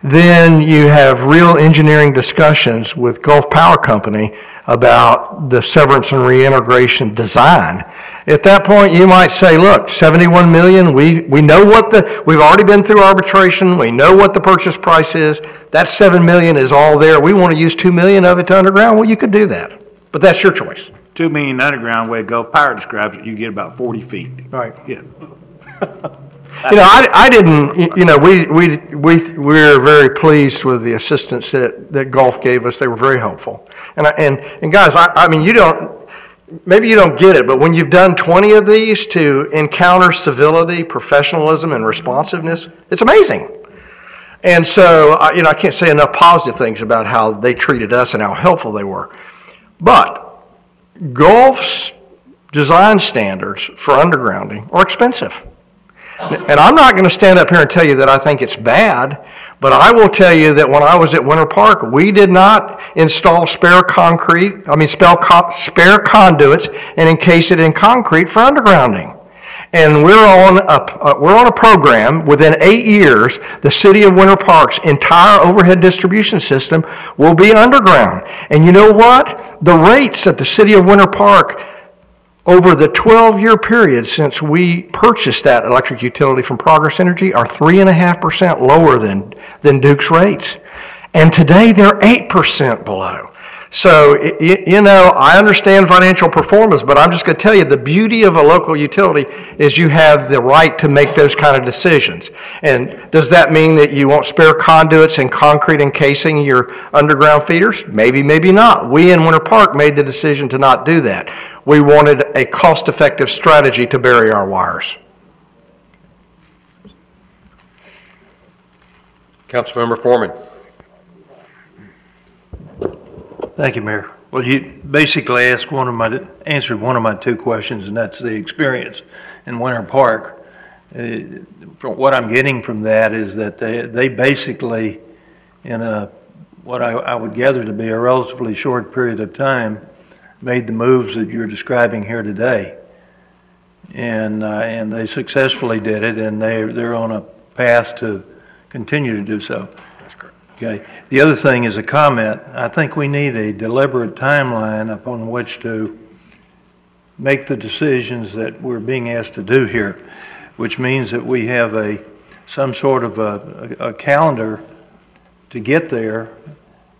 then you have real engineering discussions with Gulf Power Company about the severance and reintegration design. At that point, you might say, look, 71 million, we know we've already been through arbitration, we know what the purchase price is, that 7 million is all there, we want to use 2 million of it to underground, well, you could do that. But that's your choice. 2 million underground, way Gulf Power describes it, you get about 40 feet. Right. Yeah. I didn't, we're very pleased with the assistance that Gulf gave us. They were very helpful. And guys, I mean, maybe you don't get it, but when you've done 20 of these to encounter civility, professionalism, and responsiveness, it's amazing. And so, I can't say enough positive things about how they treated us and how helpful they were. But Gulf's design standards for undergrounding are expensive. And I'm not going to stand up here and tell you that I think it's bad, But I will tell you that when I was at Winter Park, we did not install spare conduits and encase it in concrete for undergrounding. And we're on a program. Within 8 years, the city of Winter Park's entire overhead distribution system will be underground. And you know what? The rates at the city of Winter Park over the 12-year period since we purchased that electric utility from Progress Energy are 3.5% lower than Duke's rates. And today they're 8% below. So, you know, I understand financial performance, but I'm just going to tell you the beauty of a local utility is you have the right to make those kind of decisions. And does that mean that you want spare conduits and concrete encasing your underground feeders? Maybe, maybe not. We in Winter Park made the decision to not do that. We wanted a cost-effective strategy to bury our wires. Councilmember Foreman. Thank you, Mayor. Well, you basically answered one of my two questions, and that's the experience in Winter Park. From what I'm getting from that is that they basically, in what I would gather to be a relatively short period of time, made the moves that you're describing here today, and they successfully did it, and they're on a path to continue to do so. Okay. The other thing is a comment. I think we need a deliberate timeline upon which to make the decisions that we're being asked to do here, which means that we have some sort of a calendar to get there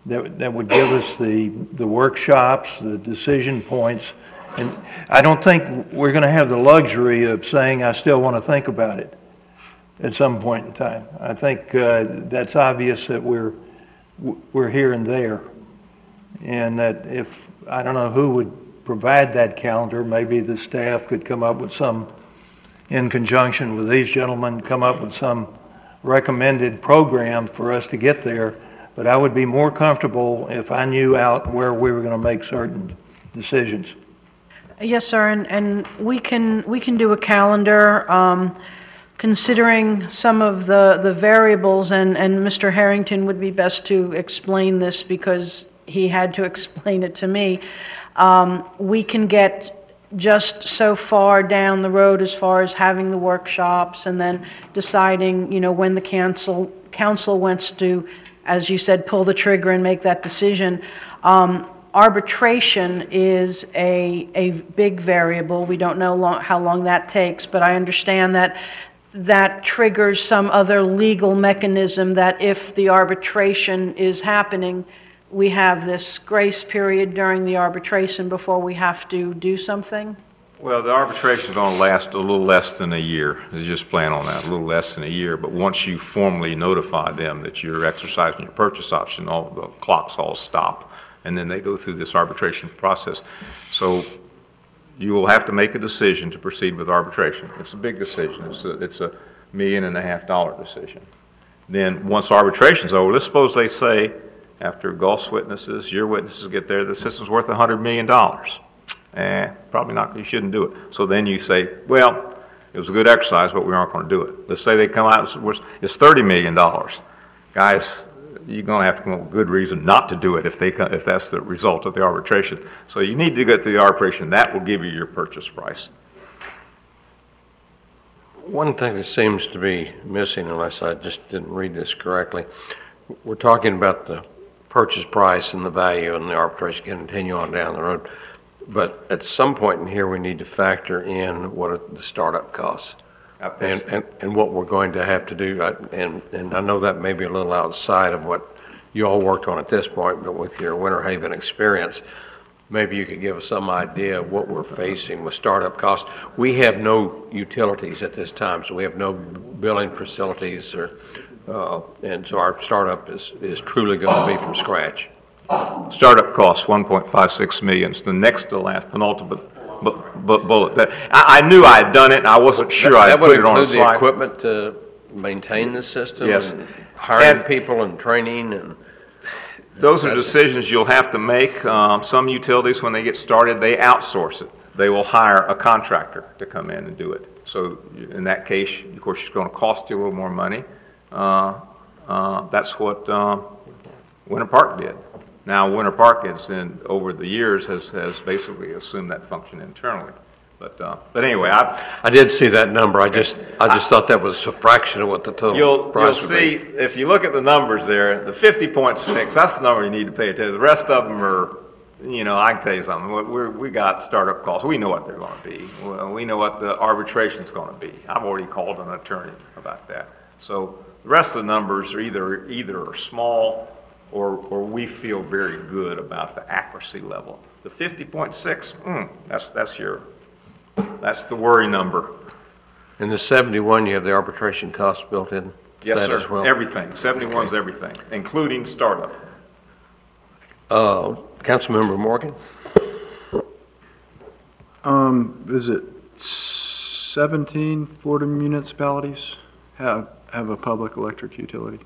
that would give us the workshops, the decision points. And I don't think we're going to have the luxury of saying, I still want to think about it at some point in time. I think that's obvious that we're here and there, and that if, I don't know who would provide that calendar, maybe the staff could come up with some, in conjunction with these gentlemen, come up with some recommended program for us to get there, but I would be more comfortable if I knew out where we were going to make certain decisions. Yes, sir, and we can do a calendar. Considering some of the variables, and Mr. Harrington would be best to explain this because he had to explain it to me, we can get just so far down the road as far as having the workshops and then deciding, you know, when the council wants to, as you said, pull the trigger and make that decision. Arbitration is a big variable. We don't know how long that takes, but I understand that triggers some other legal mechanism that if the arbitration is happening, we have this grace period during the arbitration before we have to do something? Well, the arbitration is going to last a little less than a year. Just plan on that, a little less than a year. But once you formally notify them that you're exercising your purchase option, all the clocks all stop, and then they go through this arbitration process. So you will have to make a decision to proceed with arbitration. It's a big decision. It's $1.5 million decision. Then once arbitration's over, let's suppose they say, after Gulf's witnesses, your witnesses get there, the system's worth $100 million. Probably not, you shouldn't do it. So then you say, well, it was a good exercise, but we aren't going to do it. Let's say they come out, it's $30 million. Guys, you're going to have to come up with a good reason not to do it if that's the result of the arbitration. So you need to get to the arbitration. That will give you your purchase price. One thing that seems to be missing, unless I just didn't read this correctly, we're talking about the purchase price and the value, and the arbitration can continue on down the road. But at some point in here, we need to factor in what are the startup costs. And what we're going to have to do, and I know that may be a little outside of what you all worked on at this point, but with your Winter Haven experience, maybe you could give us some idea of what we're facing with startup costs. We have no utilities at this time, so we have no billing facilities, and so our startup is truly going to be from scratch. Startup costs $1.56 million. It's the next to last penultimate bullet. I knew I had done it, and I wasn't sure I put it on a slide. That would include the equipment to maintain the system? Yes. And hiring people and training? And those are decisions you'll have to make. Some utilities, when they get started, they outsource it. They will hire a contractor to come in and do it. So in that case, of course, it's going to cost you a little more money. That's what Winter Park did. Now, Winter Park has, over the years, has basically assumed that function internally. But anyway, I did see that number. I just thought that was a fraction of what the total you'll price would see, be. if you look at the numbers there, the 50.6, that's the number you need to pay attention to. The rest of them are, I can tell you something. We got startup costs. We know what they're going to be. We know what the arbitration's going to be. I've already called an attorney about that. So the rest of the numbers are either are small or we feel very good about the accuracy level. The 50.6, that's the worry number. In the 71, you have the arbitration costs built in? Yes, that sir. as well? Everything. 71's everything, including startup. Councilmember Morgan? Is it 17 Florida municipalities have a public electric utility?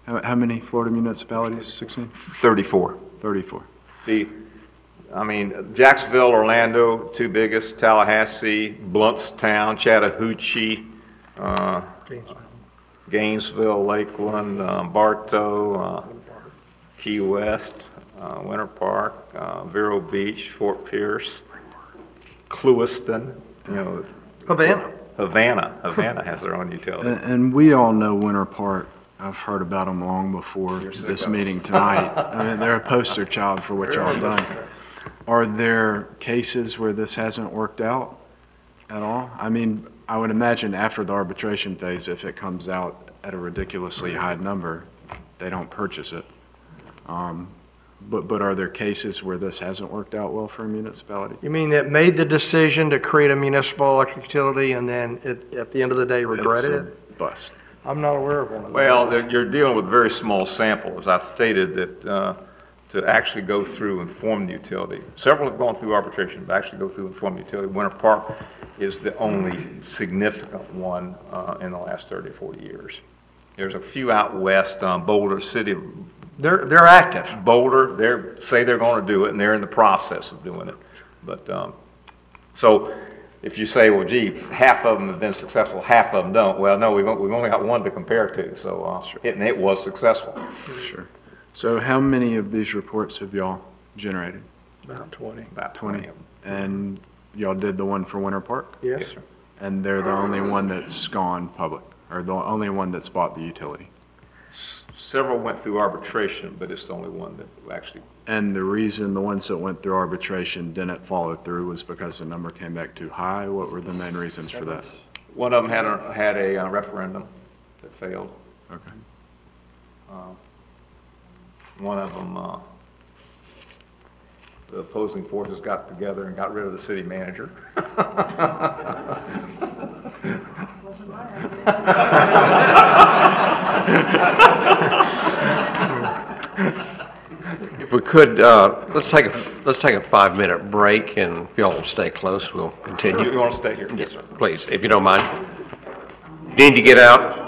How many Florida municipalities? 16? 34. 34. Jacksonville, Orlando, two biggest, Tallahassee, Blountstown, Chattahoochee, Gainesville, Lakeland, Bartow, Key West, Winter Park, Vero Beach, Fort Pierce, Clewiston, Havana has their own utility. And we all know Winter Park. I've heard about them long before this meeting tonight. They're a poster child for what y'all done. Are there cases where this hasn't worked out at all? I would imagine after the arbitration phase, if it comes out at a ridiculously high number, they don't purchase it. But are there cases where this hasn't worked out well for a municipality? You mean that made the decision to create a municipal electric utility and then at the end of the day regretted it? It's a bust. I'm not aware of one of those. Well, you're dealing with very small samples. I've stated that to actually go through and form the utility. Several have gone through arbitration, but actually go through and form the utility. Winter Park is the only significant one in the last 30 or 40 years. There's a few out west, Boulder City. They're active. Boulder, say they're going to do it, and they're in the process of doing it. But so if you say, well, gee, half of them have been successful, half of them don't. Well, no, we've only got one to compare to. So it was successful. Sure. So how many of these reports have y'all generated? About 20. About 20 of them. And y'all did the one for Winter Park? Yes. Sir. And they're the only one that's gone public, or the only one that's bought the utility? Several went through arbitration, but it's the only one that actually. And the reason the ones that went through arbitration didn't follow through was because the number came back too high? What were the main reasons for that? One of them had a referendum that failed. Okay. One of them, the opposing forces got together and got rid of the city manager. If we could, let's take a 5-minute break, and if y'all will stay close, we'll continue. You want to stay here? Yes, sir. Please, if you don't mind. You need to get out.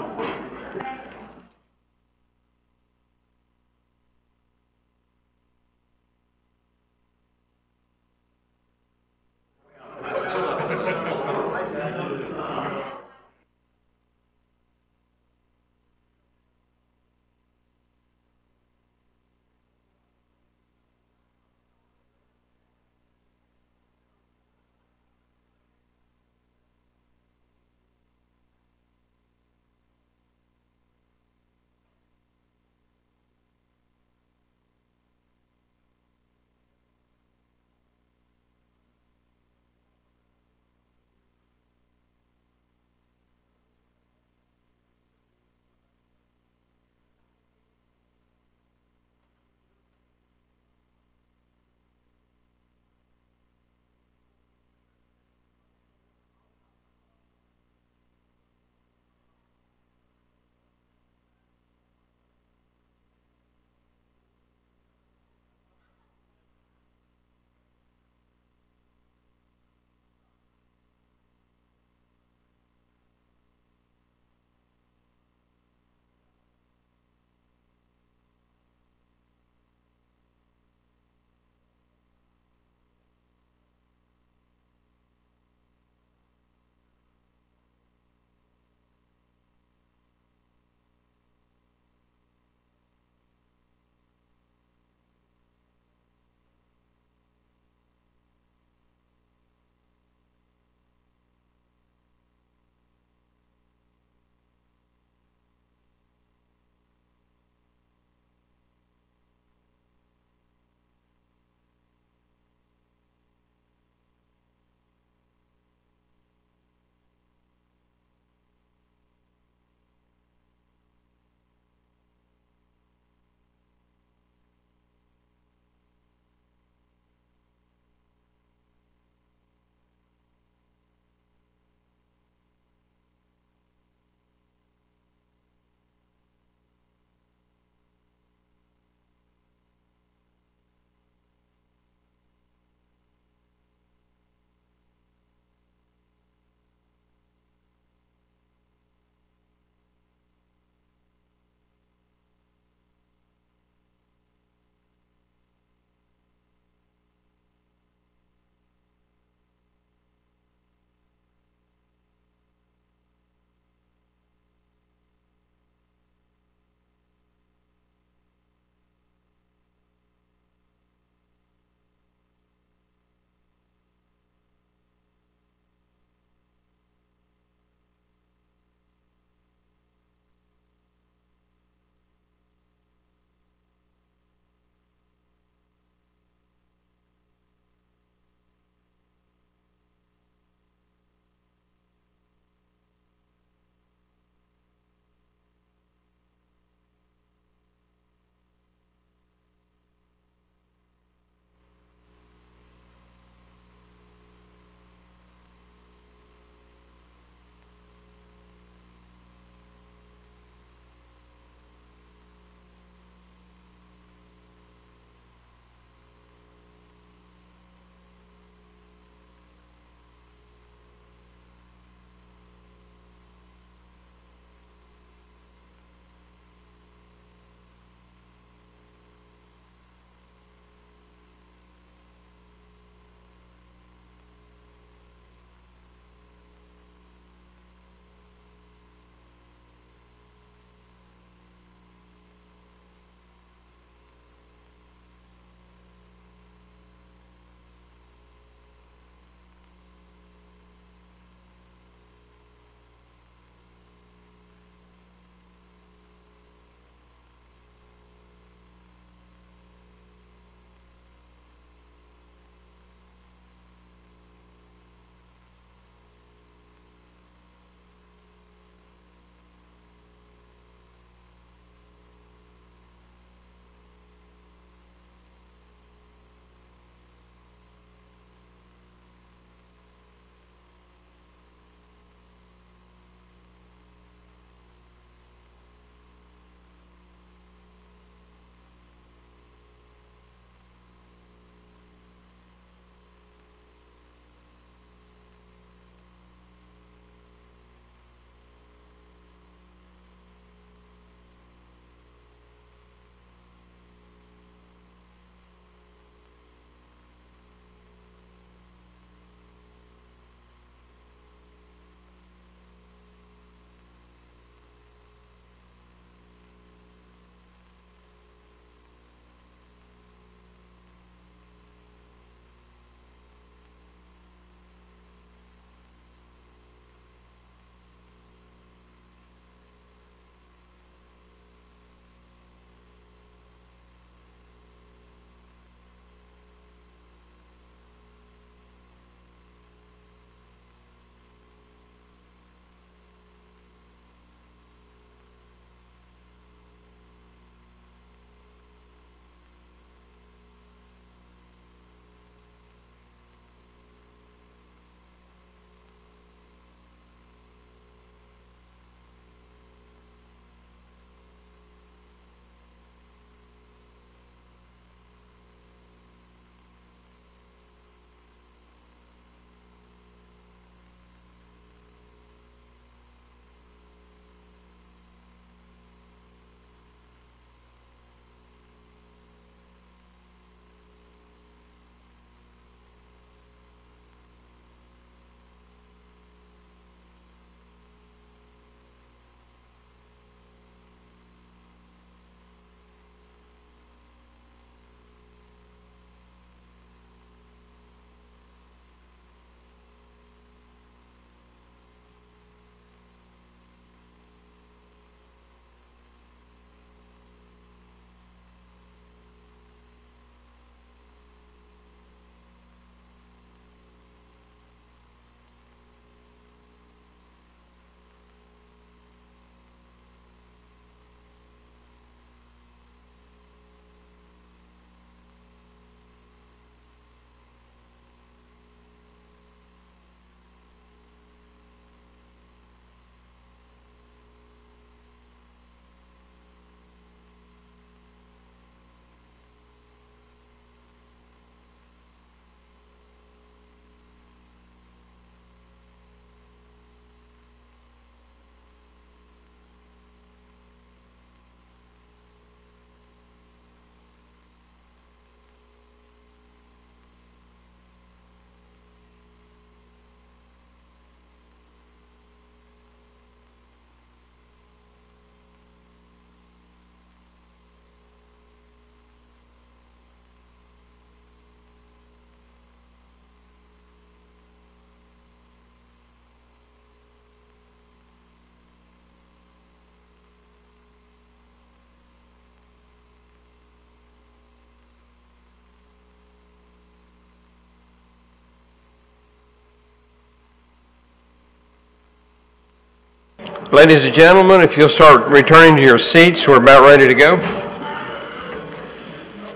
Ladies and gentlemen, if you'll start returning to your seats, we're about ready to go.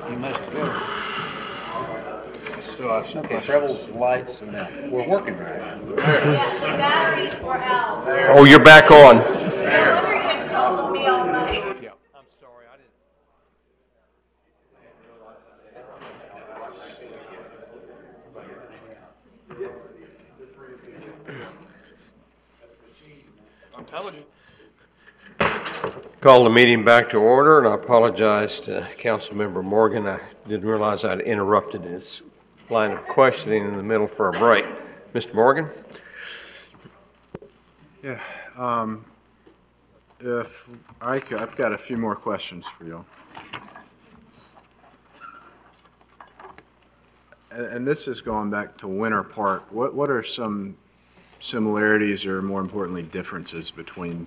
You must go. Still have some Rebels lights and we're working right now. The batteries were out. Oh, you're back on. No wonder you had called me all night. I'm sorry, I didn't. I'm telling you. Call the meeting back to order, and I apologize to Councilmember Morgan. I didn't realize I'd interrupted his line of questioning in the middle for a break. Mr. Morgan? Yeah, if I could, I've got a few more questions for you. And this is going back to Winter Park. What are some similarities or, more importantly, differences between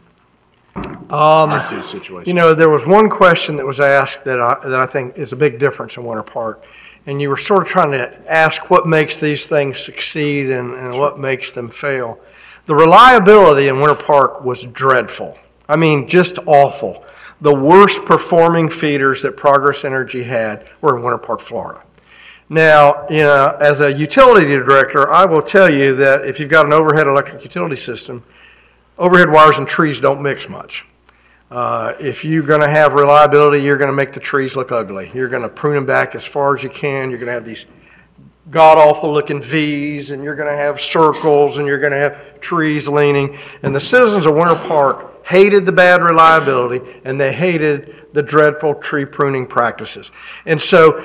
the two situations? You know, there was one question that was asked that I think is a big difference in Winter Park. And you were sort of trying to ask what makes these things succeed and what makes them fail. The reliability in Winter Park was dreadful. I mean, just awful. The worst performing feeders that Progress Energy had were in Winter Park, Florida. Now, you know, as a utility director, I will tell you that if you've got an overhead electric utility system, overhead wires and trees don't mix much. If you're going to have reliability, you're going to make the trees look ugly. You're going to prune them back as far as you can. You're going to have these god-awful looking V's, and you're going to have circles, and you're going to have trees leaning. And the citizens of Winter Park hated the bad reliability, and they hated the dreadful tree pruning practices. And so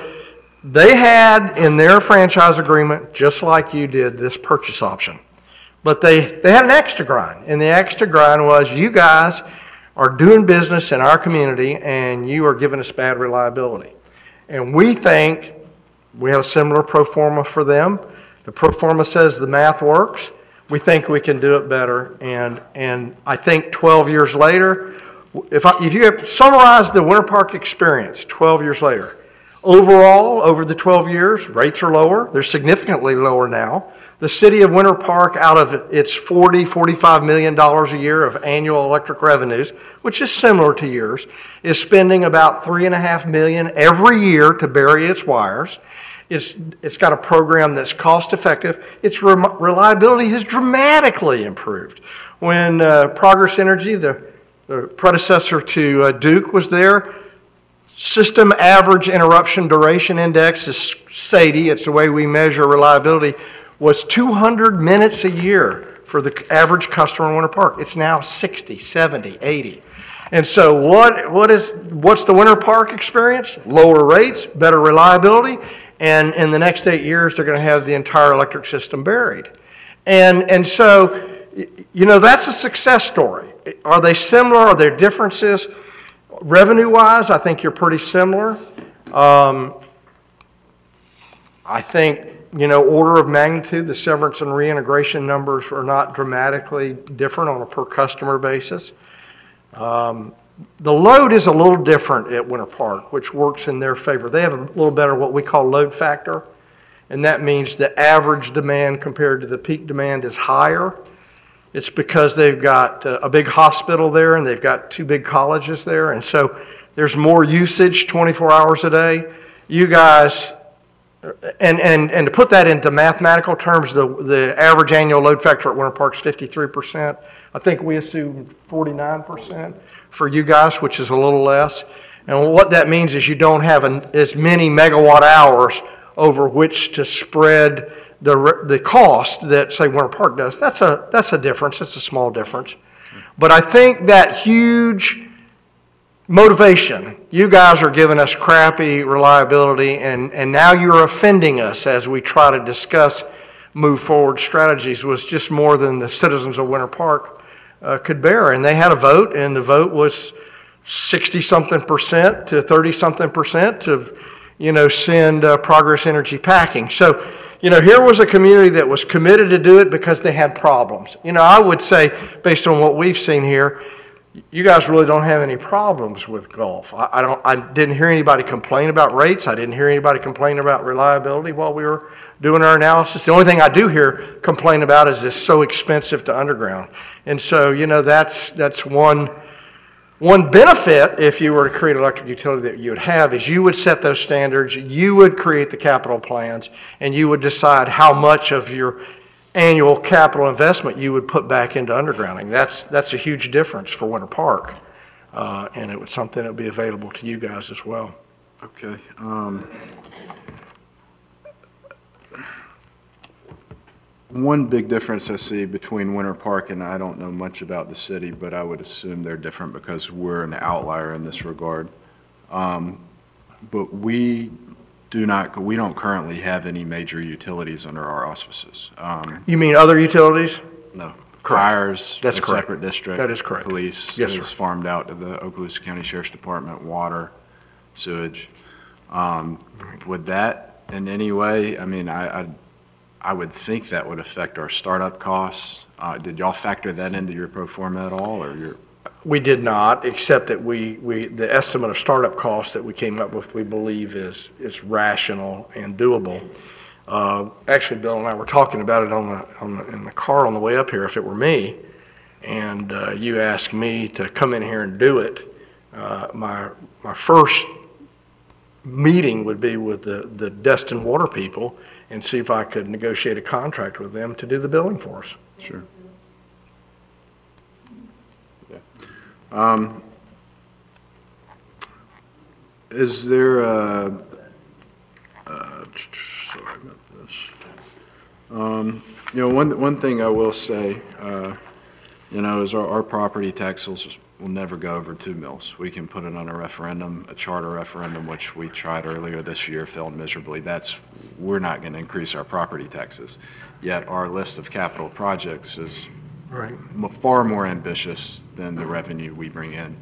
they had in their franchise agreement, just like you did, this purchase option. But they had an extra grind, and the extra grind was, you guys are doing business in our community, and you are giving us bad reliability. And we think we have a similar pro forma for them. The pro forma says the math works. We think we can do it better. And I think 12 years later, if you have summarized the Winter Park experience 12 years later, overall, over the 12 years, rates are lower. They're significantly lower now. The city of Winter Park, out of its $45 million a year of annual electric revenues, which is similar to yours, is spending about $3.5 million every year to bury its wires. It's got a program that's cost effective. Its reliability has dramatically improved. When Progress Energy, the predecessor to Duke, was there, system average interruption duration index is SAIDI, it's the way we measure reliability, was 200 minutes a year for the average customer in Winter Park. It's now 60, 70, 80. And so what's the Winter Park experience? Lower rates, better reliability, and in the next 8 years, they're going to have the entire electric system buried. And so, you know, that's a success story. Are they similar? Are there differences? Revenue-wise, I think you're pretty similar. I think, you know, order of magnitude, the severance and reintegration numbers are not dramatically different on a per customer basis. The load is a little different at Winter Park, which works in their favor. They have a little better what we call load factor, and that means the average demand compared to the peak demand is higher. It's because they've got a big hospital there, and they've got 2 big colleges there, and so there's more usage 24 hours a day. You guys, and to put that into mathematical terms, the average annual load factor at Winter Park is 53%. I think we assume 49% for you guys, which is a little less. And what that means is you don't have as many megawatt hours over which to spread the cost that, say, Winter Park does. That's a difference. It's a small difference. But I think that huge motivation, you guys are giving us crappy reliability, and now you're offending us as we try to discuss move forward strategies, was just more than the citizens of Winter Park could bear. And they had a vote, and the vote was 60-something% to 30-something% to, you know, send Progress Energy packing. So, you know, here was a community that was committed to do it because they had problems. You know, I would say, based on what we've seen here, you guys really don't have any problems with golf. I didn't hear anybody complain about rates. I didn't hear anybody complain about reliability while we were doing our analysis. The only thing I do hear complain about is it's so expensive to underground. And so, you know, that's one benefit if you were to create an electric utility that you would have is you would set those standards, you would create the capital plans, and you would decide how much of your annual capital investment you would put back into undergrounding. That's a huge difference for Winter Park, and it was something that would be available to you guys as well. Okay. One big difference I see between Winter Park, and I don't know much about the city, but I would assume they're different because we're an outlier in this regard. But we don't currently have any major utilities under our auspices. You mean other utilities? No. Fires, That's a correct. separate district. That is correct. Police Yes, is sir. farmed out to the Okaloosa County Sheriff's Department, water, sewage. Would that in any way, I mean, I would think that would affect our startup costs. Did y'all factor that into your pro forma at all, or your? We did not, except that the estimate of startup costs that we came up with, we believe is rational and doable. Actually, Bill and I were talking about it in the car on the way up here, if it were me, and you asked me to come in here and do it. My first meeting would be with the Destin water people and see if I could negotiate a contract with them to do the billing for us. Sure. Is there sorry about this. You know, one thing I will say, you know, is our property taxes will never go over 2 mils. We can put it on a referendum, a charter referendum, which we tried earlier this year, failed miserably. We're not going to increase our property taxes. Yet our list of capital projects is far more ambitious than the revenue we bring in,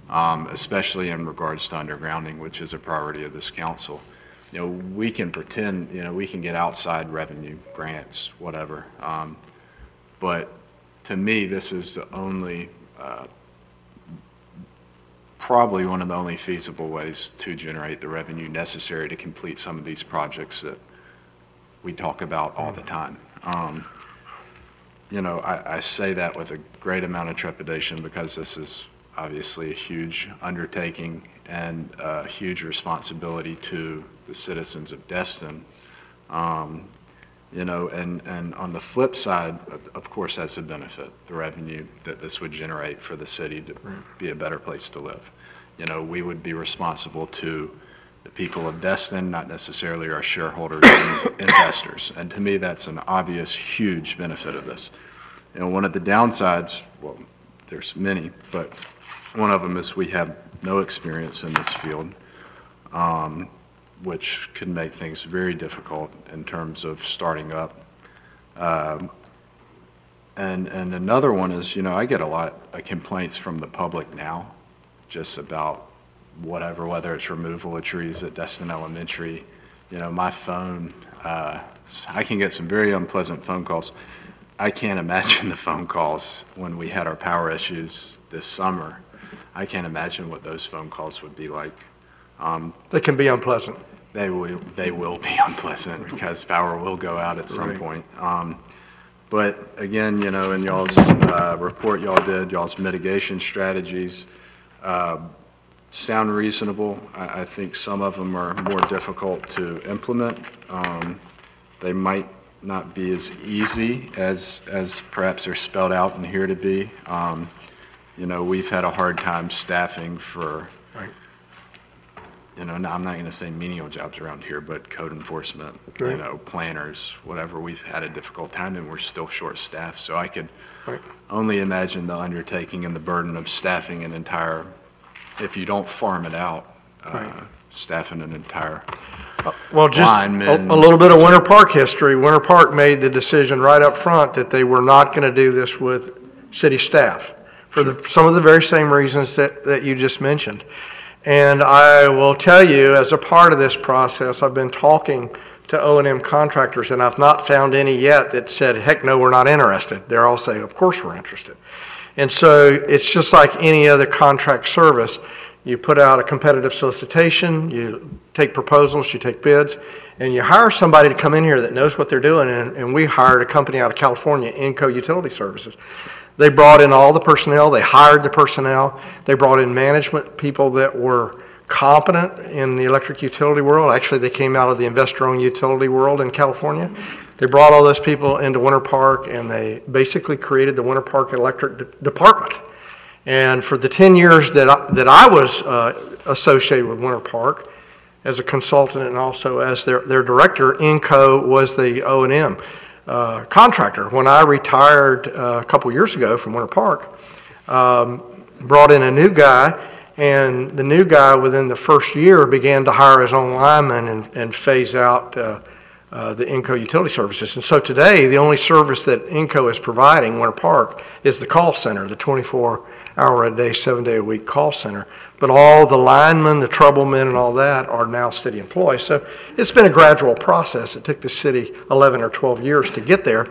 especially in regards to undergrounding, which is a priority of this council. You know, we can pretend, you know, we can get outside revenue, grants, whatever. But to me, this is the only, probably one of the only feasible ways to generate the revenue necessary to complete some of these projects that we talk about all the time. You know, I say that with a great amount of trepidation because this is obviously a huge undertaking and a huge responsibility to the citizens of Destin. You know, and on the flip side, of course, that's a benefit, the revenue that this would generate for the city to be a better place to live. You know, we would be responsible to the people of Destin, not necessarily our shareholders and investors. And to me, that's an obvious, huge benefit of this. You know, one of the downsides, well, there's many, but one of them is we have no experience in this field, which can make things very difficult in terms of starting up. And another one is, you know, I get a lot of complaints from the public now, just about whatever, whether it's removal of trees at Destin Elementary. You know, my phone, I can get some very unpleasant phone calls. I can't imagine the phone calls when we had our power issues this summer. I can't imagine what those phone calls would be like. They can be unpleasant. They will be unpleasant because power will go out at some point. But again, you know, in y'all's report y'all did, y'all's mitigation strategies sound reasonable. I think some of them are more difficult to implement. They might not be as easy as perhaps they're spelled out in here to be. You know, we've had a hard time staffing for, you know, I'm not going to say menial jobs around here, but code enforcement, you know, planners, whatever. We've had a difficult time and we're still short-staffed. So I could only imagine the undertaking and the burden of staffing an entire, if you don't farm it out, staffing an entire well, just lineman. a little bit of Winter Park history. Winter Park made the decision right up front that they were not going to do this with city staff for some of the very same reasons that you just mentioned. And I will tell you, as a part of this process, I've been talking to O&M contractors, and I've not found any yet that said, heck no, we're not interested. They're all saying, of course we're interested. And so it's just like any other contract service. You put out a competitive solicitation, you take proposals, you take bids, and you hire somebody to come in here that knows what they're doing. And we hired a company out of California, Inco Utility Services. They brought in all the personnel, they hired the personnel, they brought in management people that were competent in the electric utility world. Actually, they came out of the investor-owned utility world in California. They brought all those people into Winter Park, and they basically created the Winter Park Electric Department. And for the 10 years that I was associated with Winter Park as a consultant and also as their director, Inco was the O&M contractor. When I retired a couple years ago from Winter Park, brought in a new guy, and the new guy within the first year began to hire his own linemen and phase out the Inco Utility Services. And so today, the only service that Inco is providing, Winter Park, is the call center, the 24-hour-a-day, 7-day-a-week call center. But all the linemen, the troublemen, and all that are now city employees. So it's been a gradual process. It took the city 11 or 12 years to get there.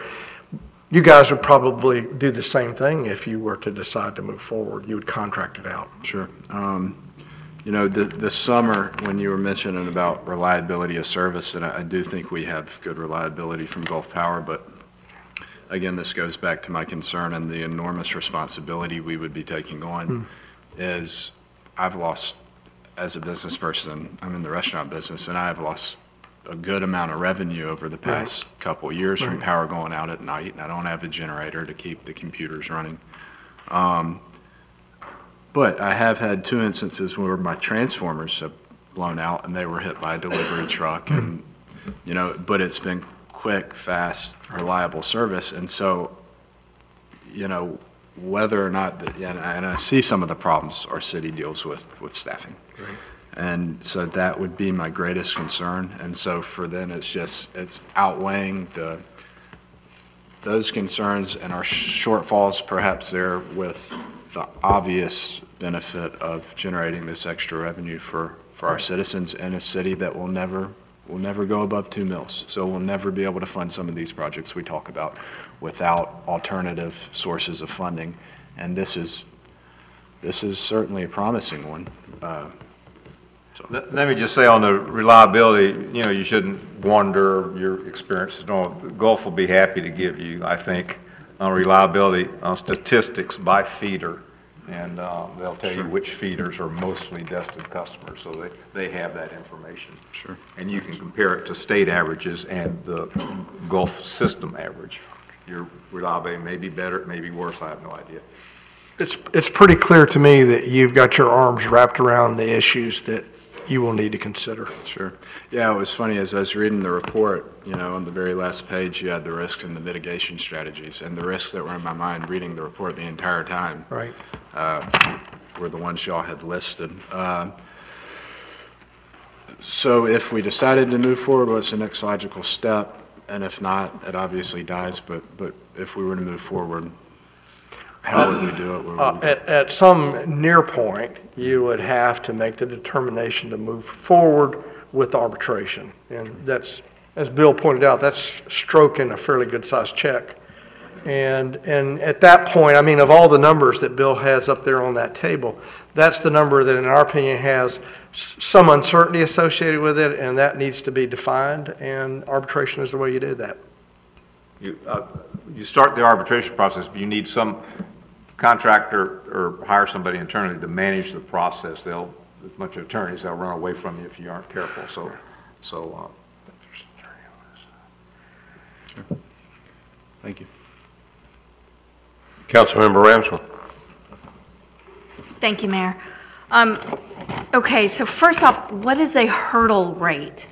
You guys would probably do the same thing if you were to decide to move forward. You would contract it out. Sure. You know, this summer, when you were mentioning about reliability of service, and I do think we have good reliability from Gulf Power, but again, this goes back to my concern and the enormous responsibility we would be taking on is I've lost, as a business person, I'm in the restaurant business, and I have lost a good amount of revenue over the past couple of years from power going out at night, and I don't have a generator to keep the computers running. But I have had 2 instances where my transformers have blown out and they were hit by a delivery truck, and you know, but it's been quick, fast, reliable service. And so, you know, whether or not, and I see some of the problems our city deals with staffing. Right. And so that would be my greatest concern. And so for them, it's outweighing those concerns and our shortfalls perhaps there with the obvious benefit of generating this extra revenue for our citizens in a city that will never go above 2 mils. So we'll never be able to fund some of these projects we talk about without alternative sources of funding. And this is certainly a promising one. Let me just say on the reliability, you know, you shouldn't wonder your experiences. No, the Gulf will be happy to give you, I think, on reliability statistics by feeder. And they'll tell you which feeders are mostly Destin customers, so they have that information. Sure. And you can compare it to state averages and the Gulf system average. Your reliability may be better, it may be worse, I have no idea. It's pretty clear to me that you've got your arms wrapped around the issues that you will need to consider. Sure. Yeah, it was funny as I was reading the report, you know, on the very last page, you had the risks and the mitigation strategies, and the risks that were in my mind reading the report the entire time. Right. Were the ones y'all had listed. So if we decided to move forward, what's the next logical step? And if not, it obviously dies, but if we were to move forward, how would we do it? Where would we at some near point, you would have to make the determination to move forward with arbitration. And that's, as Bill pointed out, that's stroking a fairly good-sized check. And at that point, I mean, of all the numbers that Bill has up there on that table, that's the number that, in our opinion, has some uncertainty associated with it, and that needs to be defined, and arbitration is the way you do that. You start the arbitration process, but you need some contractor or hire somebody internally to manage the process. A bunch of attorneys, they'll run away from you if you aren't careful. So Sure. Thank you. Councilmember Ramswell. Thank you, Mayor. Okay, so first off, what is a hurdle rate?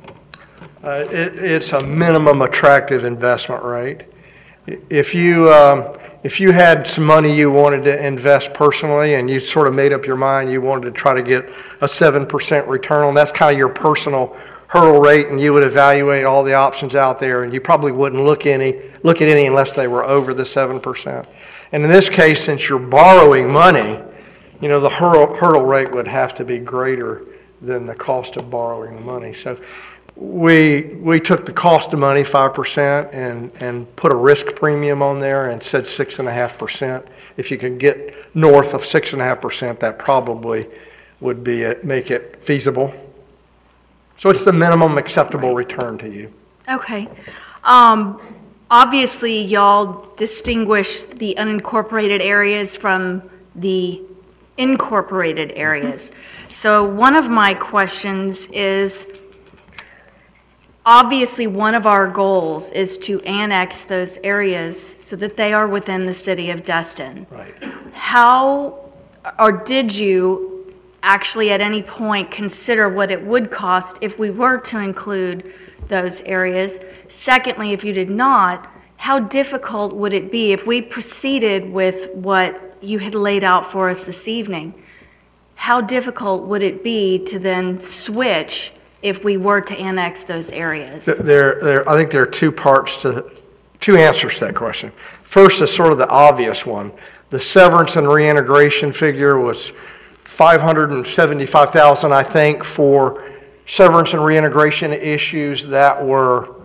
It's a minimum attractive investment rate. If you had some money you wanted to invest personally and you sort of made up your mind you wanted to try to get a 7% return on, that's kind of your personal hurdle rate, and you would evaluate all the options out there, and you probably wouldn't look at any unless they were over the 7%. And in this case, since you're borrowing money, you know, the hurdle rate would have to be greater than the cost of borrowing the money. So we took the cost of money, 5%, and put a risk premium on there and said 6.5%. If you can get north of 6.5%, that probably would be it, make it feasible. So it's the minimum acceptable return to you. Okay. Obviously, y'all distinguish the unincorporated areas from the incorporated areas. So one of my questions is, obviously one of our goals is to annex those areas so that they are within the city of Destin. Right. How, or did you actually at any point consider what it would cost if we were to include those areas? Secondly, if you did not, how difficult would it be if we proceeded with what you had laid out for us this evening? How difficult would it be to then switch if we were to annex those areas? I think there are two answers to that question. First is sort of the obvious one. The severance and reintegration figure was $575,000, I think, for severance and reintegration issues that were,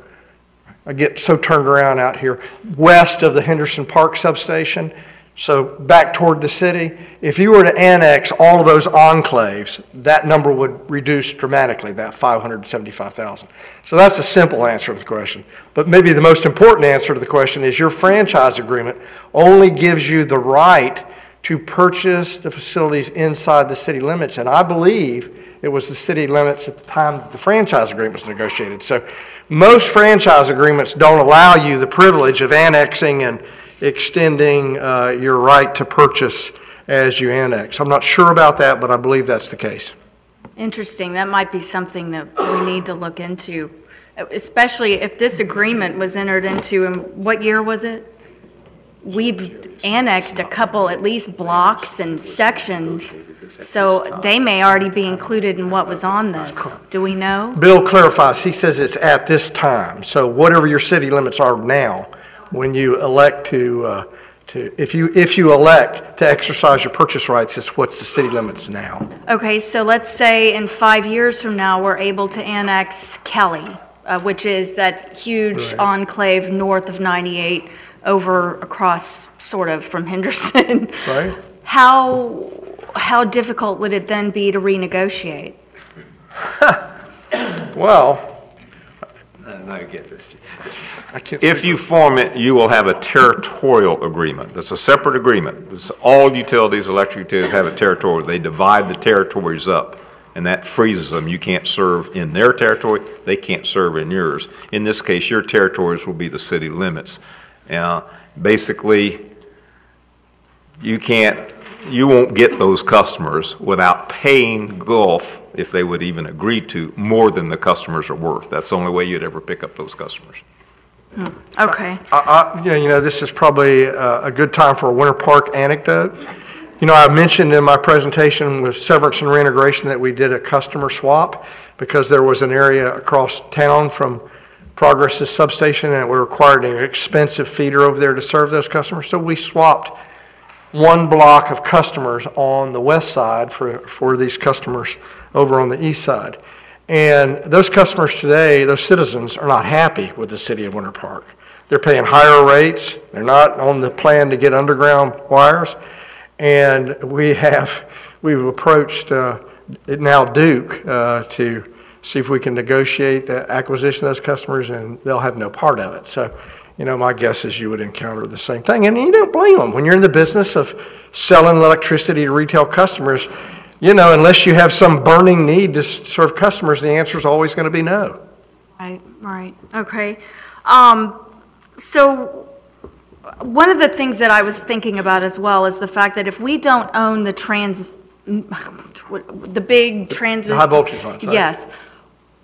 I get so turned around out here, west of the Henderson Park substation, so back toward the city. If you were to annex all of those enclaves, that number would reduce dramatically, that $575,000. So that's a simple answer to the question. But maybe the most important answer to the question is your franchise agreement only gives you the right to purchase the facilities inside the city limits, and I believe it was the city limits at the time the franchise agreement was negotiated. So most franchise agreements don't allow you the privilege of annexing and extending your right to purchase as you annex. I'm not sure about that, but I believe that's the case. Interesting. That might be something that we need to look into, especially if this agreement was entered into, in what year was it? We've annexed a couple, at least blocks and sections, so they may already be included in what was on this. Do we know? Bill clarifies. He says it's at this time. So whatever your city limits are now, when you elect if you elect to exercise your purchase rights, it's what's the city limits now. Okay, so let's say in 5 years from now, we're able to annex Kelly, which is that huge enclave north of 98 over across sort of from Henderson. Right. How difficult would it then be to renegotiate? Well, I get this. If you form it, you will have a territorial agreement. That's a separate agreement. It's all utilities, electric utilities have a territorial. They divide the territories up, and that freezes them. You can't serve in their territory. They can't serve in yours. In this case, your territories will be the city limits. Basically, you won't get those customers without paying Gulf, if they would even agree to, more than the customers are worth. That's the only way you'd ever pick up those customers. Okay. This is probably a good time for a Winter Park anecdote. I mentioned in my presentation with severance and reintegration that we did a customer swap because there was an area across town from Progress's substation and we required an expensive feeder over there to serve those customers. So we swapped one block of customers on the west side for these customers over on the east side. And those customers today, those citizens, are not happy with the city of Winter Park. They're paying higher rates. They're not on the plan to get underground wires. And we've approached now Duke to see if we can negotiate the acquisition of those customers, and they'll have no part of it. So, my guess is you would encounter the same thing. And you don't blame them. When you're in the business of selling electricity to retail customers, unless you have some burning need to serve customers, the answer is always going to be no. Right, okay. So one of the things that I was thinking about as well is the fact that if we don't own the big transmission. High voltage lines, right? Yes.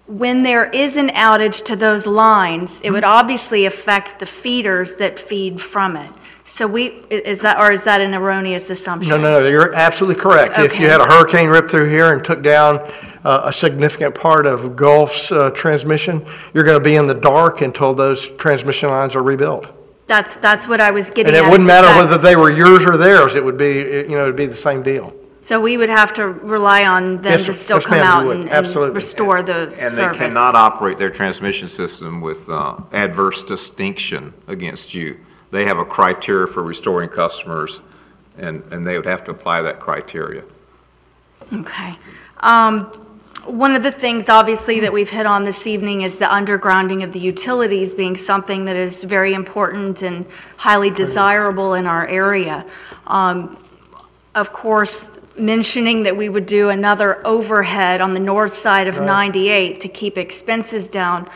When there is an outage to those lines, it would obviously affect the feeders that feed from it. So is that an erroneous assumption? No, you're absolutely correct. Okay. If you had a hurricane rip through here and took down a significant part of Gulf's transmission, you're going to be in the dark until those transmission lines are rebuilt. That's what I was getting at. And it wouldn't matter whether they were yours or theirs. It would be, it'd be the same deal. So we would have to rely on them Yes, to sir. still Yes, come ma'am, out we would. and Absolutely. restore the And service. they cannot operate their transmission system with adverse distinction against you. They have a criteria for restoring customers, and they would have to apply that criteria. Okay. One of the things, obviously, that we've hit on this evening is the undergrounding of the utilities being something that is very important and highly desirable in our area. Of course, mentioning that we would do another overhead on the north side of 98 to keep expenses down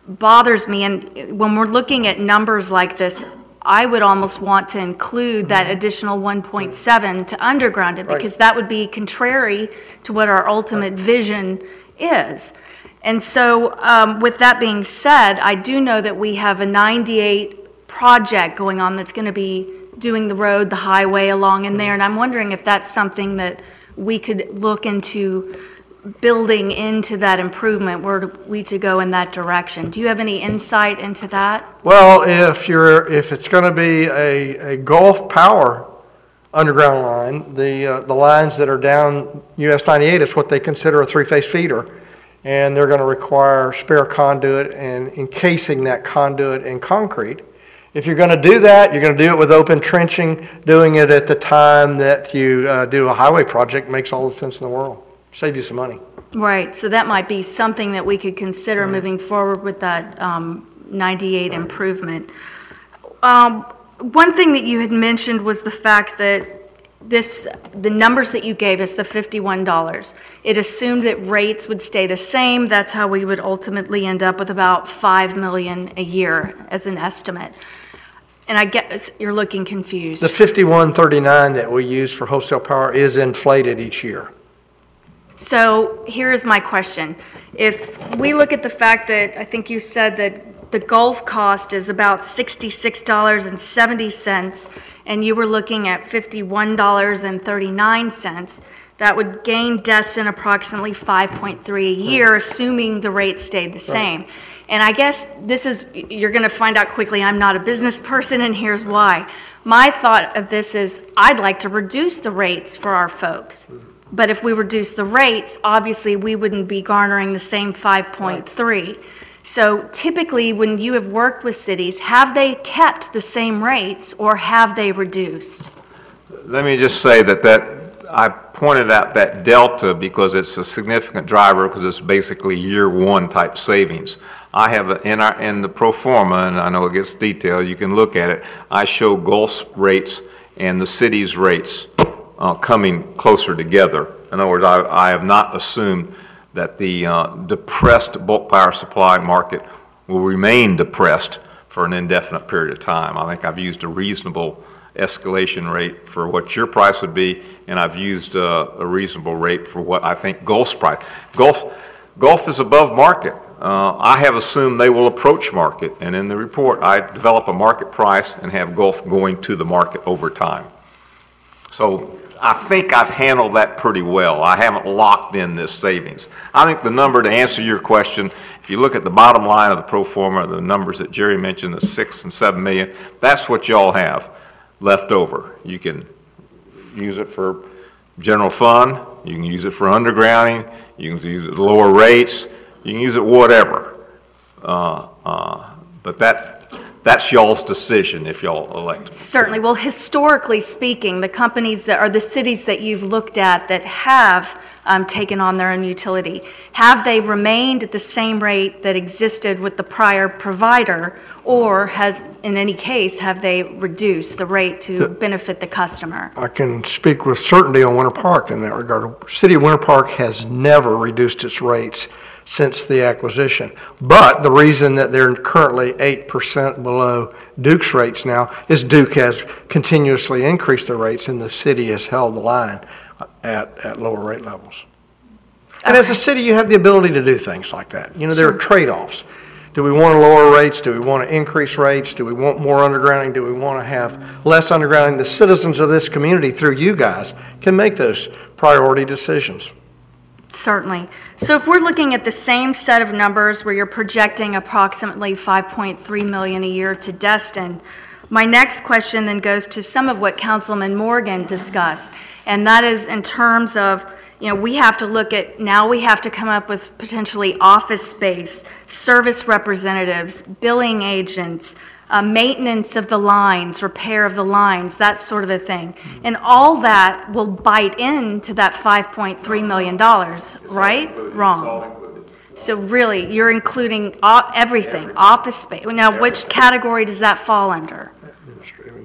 bothers me. And when we're looking at numbers like this, I would almost want to include that additional 1.7 to underground it, because that would be contrary to what our ultimate vision is. And so with that being said, I do know that we have a 98 project going on that's going to be doing the road, the highway along in there, and I'm wondering if that's something that we could look into building into that improvement, were we to go in that direction. Do you have any insight into that? Well, if it's going to be a Gulf Power underground line, the lines that are down US 98 is what they consider a three-phase feeder, and they're going to require spare conduit and encasing that conduit in concrete. If you're going to do that, you're going to do it with open trenching. Doing it at the time that you do a highway project makes all the sense in the world. Save you some money. Right, so that might be something that we could consider moving forward with that 98 improvement. One thing that you had mentioned was the fact that the numbers that you gave us, the $51, it assumed that rates would stay the same. That's how we would ultimately end up with about $5 million a year as an estimate. And I guess you're looking confused. The 5139 that we use for wholesale power is inflated each year. So here is my question. If we look at the fact that I think you said that the Gulf cost is about $66.70, and you were looking at $51.39, that would gain Destin approximately 5.3 a year, assuming the rate stayed the same. And I guess you're going to find out quickly, I'm not a business person, and here's why. My thought of this is I'd like to reduce the rates for our folks. But if we reduce the rates, obviously we wouldn't be garnering the same 5.3. So typically when you have worked with cities, have they kept the same rates or have they reduced? Let me just say that I pointed out that delta because it's a significant driver, because it's basically year one type savings. I have in the pro forma, and I know it gets detailed, you can look at it, I show Gulf's rates and the city's rates coming closer together. In other words, I have not assumed that the depressed bulk power supply market will remain depressed for an indefinite period of time. I think I've used a reasonable escalation rate for what your price would be, and I've used a reasonable rate for what I think Gulf's price. Gulf is above market. I have assumed they will approach market, and in the report I develop a market price and have Gulf going to the market over time. So I think I've handled that pretty well. I haven't locked in this savings. I think the number, to answer your question, if you look at the bottom line of the pro forma, the numbers that Jerry mentioned, the 6 and 7 million, that's what y'all have left over. You can use it for general fund, you can use it for undergrounding, you can use it at lower rates, you can use it whatever. But that's y'all's decision if y'all elect. Certainly. Well, historically speaking, the companies that are the cities that you've looked at that have taken on their own utility, have they remained at the same rate that existed with the prior provider, or in any case, have they reduced the rate to benefit the customer? I can speak with certainty on Winter Park in that regard. City of Winter Park has never reduced its rates since the acquisition. But the reason that they're currently 8% below Duke's rates now is Duke has continuously increased their rates, and the city has held the line at lower rate levels. And as a city, you have the ability to do things like that. You know, there are trade-offs. Do we want to lower rates? Do we want to increase rates? Do we want more undergrounding? Do we want to have less undergrounding? The citizens of this community, through you guys, can make those priority decisions. Certainly. So if we're looking at the same set of numbers where you're projecting approximately $5.3 million a year to Destin, My next question then goes to some of what Councilman Morgan discussed, and that is in terms of, we have to look at, now we have to come up with potentially office space, service representatives, billing agents, maintenance of the lines, repair of the lines, that sort of a thing. And all that will bite into that $5.3 million, right? Wrong. So really, you're including everything, office space. Now, which category does that fall under?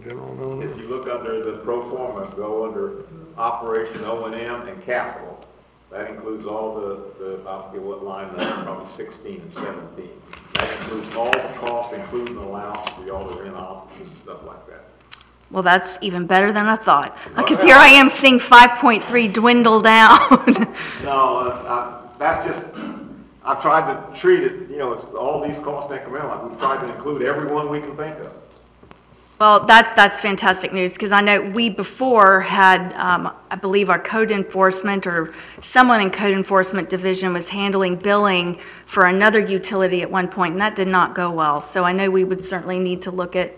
If you look under the pro forma, go under operation O&M and capital. That includes all I forget what line that's probably 16 and 17. That includes all the costs, including allowance for y'all to rent offices and stuff like that. Well, that's even better than I thought. Because here I am seeing 5.3 dwindle down. No, that's just, I tried to treat it, it's all these costs that come in, like we've tried to include everyone we can think of. Well, that's fantastic news, because I know we before had, I believe our code enforcement or someone in code enforcement division was handling billing for another utility at one point, and that did not go well. So I know we would certainly need to look at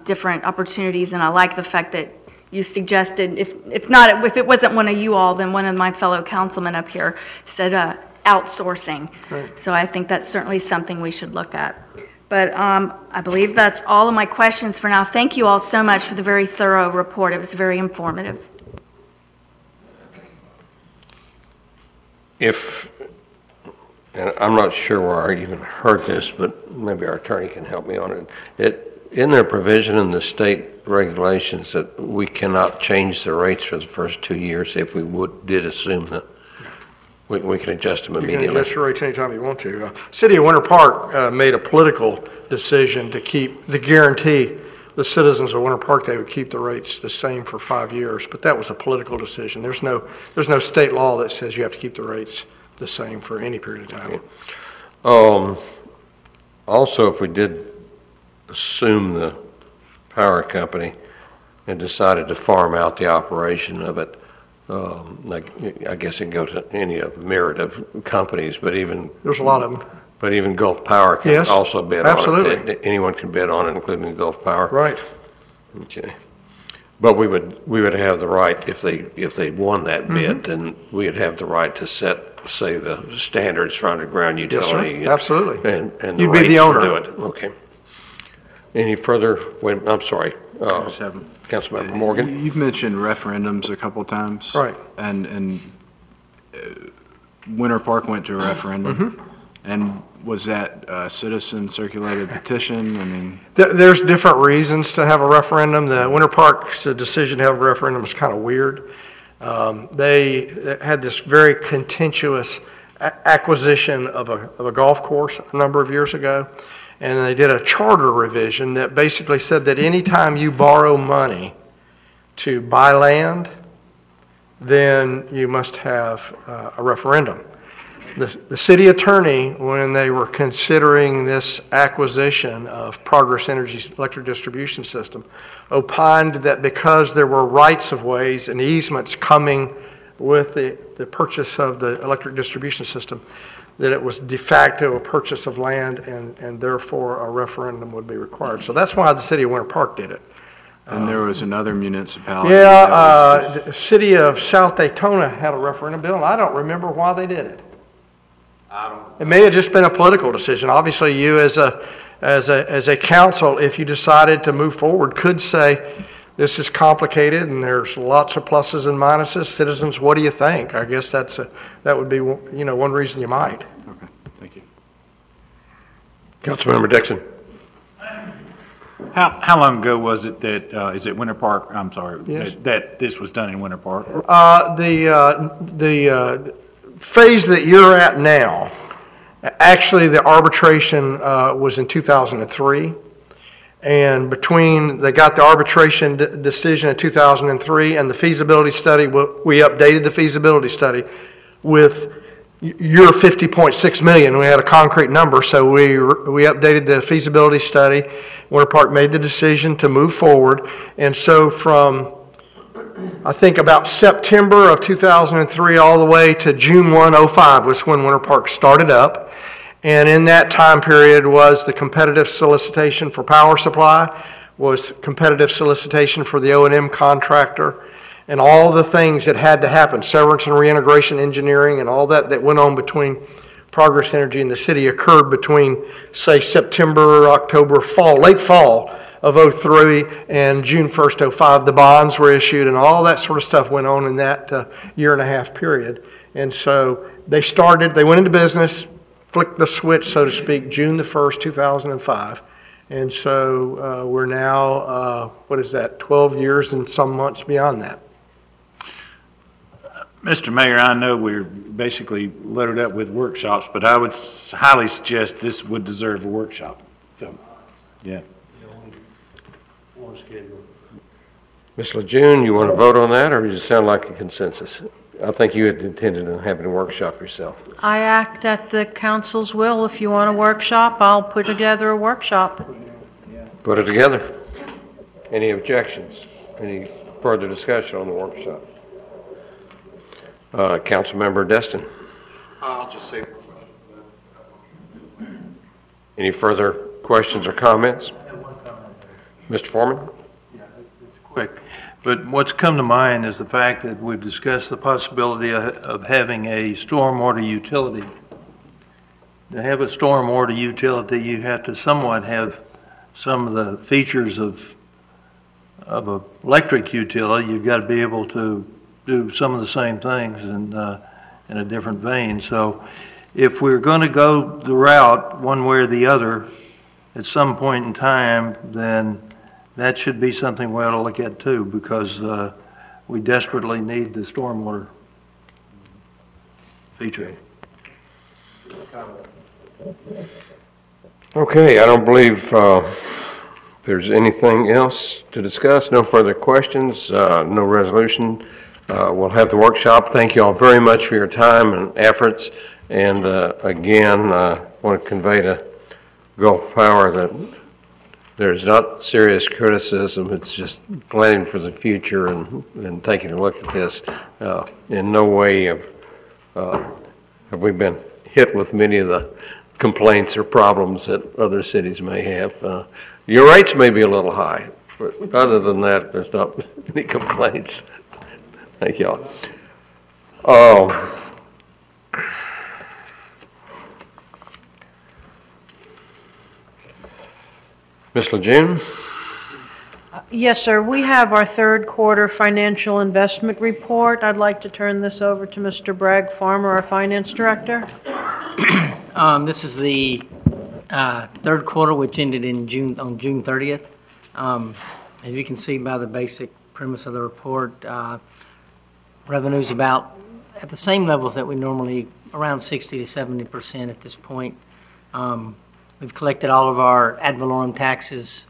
different opportunities, and I like the fact that you suggested, if it wasn't one of you all, then one of my fellow councilmen up here said outsourcing. Right. So I think that's certainly something we should look at. But I believe that's all of my questions for now. Thank you all so much for the very thorough report. It was very informative. And I'm not sure where I even heard this, but maybe our attorney can help me on it. Isn't there a provision in the state regulations that we cannot change the rates for the first 2 years if we did assume that? We can adjust them immediately. You can adjust your rates anytime you want to. City of Winter Park made a political decision to guarantee the citizens of Winter Park they would keep the rates the same for 5 years, but that was a political decision. There's no state law that says you have to keep the rates the same for any period of time. Also, if we did assume the power company and decided to farm out the operation of it, I guess it can go to any of a myriad of companies, but even there's a lot of them. But even Gulf Power can also bid absolutely. on it. Anyone can bid on it, including Gulf Power. Right. Okay. But we would have the right, if they won that bid, then we'd have the right to set, say, the standards for underground utility. Yes, sir. Absolutely. And you'd be the owner. Do it. Okay. Any further? Wait, I'm sorry. Councilmember Morgan. You've mentioned referendums a couple times. Right. And Winter Park went to a referendum. Mm-hmm. And was that a citizen circulated petition? I mean, there's different reasons to have a referendum. The Winter Park's decision to have a referendum is kind of weird. They had this very contentious acquisition of a golf course a number of years ago. And they did a charter revision that basically said that anytime you borrow money to buy land, then you must have a referendum. The city attorney, when they were considering this acquisition of Progress Energy's electric distribution system, opined that because there were rights of ways and easements coming with the purchase of the electric distribution system, that it was de facto a purchase of land and therefore a referendum would be required. So that's why the city of Winter Park did it. And there was another municipality. Yeah, the city of South Daytona had a referendum bill, and I don't remember why they did it. It may have just been a political decision. Obviously, you as a council, if you decided to move forward, could say, this is complicated and there's lots of pluses and minuses. Citizens, what do you think? I guess that would be one reason you might. Okay, thank you. Councilmember Dixon. How long ago was it that is it Winter Park? I'm sorry, yes. that this was done in Winter Park? The phase that you're at now, actually the arbitration was in 2003. And between they got the arbitration decision in 2003 and the feasibility study, we updated the feasibility study with your 50.6 million. We had a concrete number, so we updated the feasibility study. Winter Park made the decision to move forward, and so from I think about September of 2003 all the way to June 1, 05 was when Winter Park started up. And in that time period was the competitive solicitation for power supply, was competitive solicitation for the O&M contractor, and all the things that had to happen, severance and reintegration engineering and all that went on between Progress Energy and the city occurred between, say, September, October, late fall of '03 and June 1st, '05. The bonds were issued and all that sort of stuff went on in that year and a half period. And so they went into business, flicked the switch, so to speak, June the 1st, 2005. And so we're now, 12 years and some months beyond that. Mr. Mayor, I know we're basically loaded up with workshops, but I would highly suggest this would deserve a workshop. So, yeah. Ms. Lejeune, you want to vote on that, or does it sound like a consensus? I think you had intended on having a workshop yourself. I act at the council's will. If you want a workshop, I'll put together a workshop. Put it together. Any objections? Any further discussion on the workshop? Councilmember Destin. I'll just say. Any further questions or comments? Mr. Foreman? Quick. But what's come to mind is the fact that we've discussed the possibility of having a stormwater utility. To have a stormwater utility, you have to somewhat have some of the features of an electric utility. You've got to be able to do some of the same things in a different vein. So if we're going to go the route one way or the other at some point in time, then that should be something we ought to look at too, because we desperately need the stormwater feature. Okay, I don't believe there's anything else to discuss. No further questions, no resolution. We'll have the workshop. Thank you all very much for your time and efforts. And again, I want to convey to Gulf Power that there's not serious criticism. It's just planning for the future and taking a look at this. In no way have we been hit with many of the complaints or problems that other cities may have. Your rates may be a little high, but other than that, there's not any complaints. Thank y'all. Ms. Lejeune? Yes, sir. We have our third quarter financial investment report. I'd like to turn this over to Mr. Bragg Farmer, our finance director. This is the third quarter, which ended on June 30th. As you can see by the basic premise of the report, revenue's about at the same levels that we normally, around 60 to 70% at this point. We've collected all of our ad valorem taxes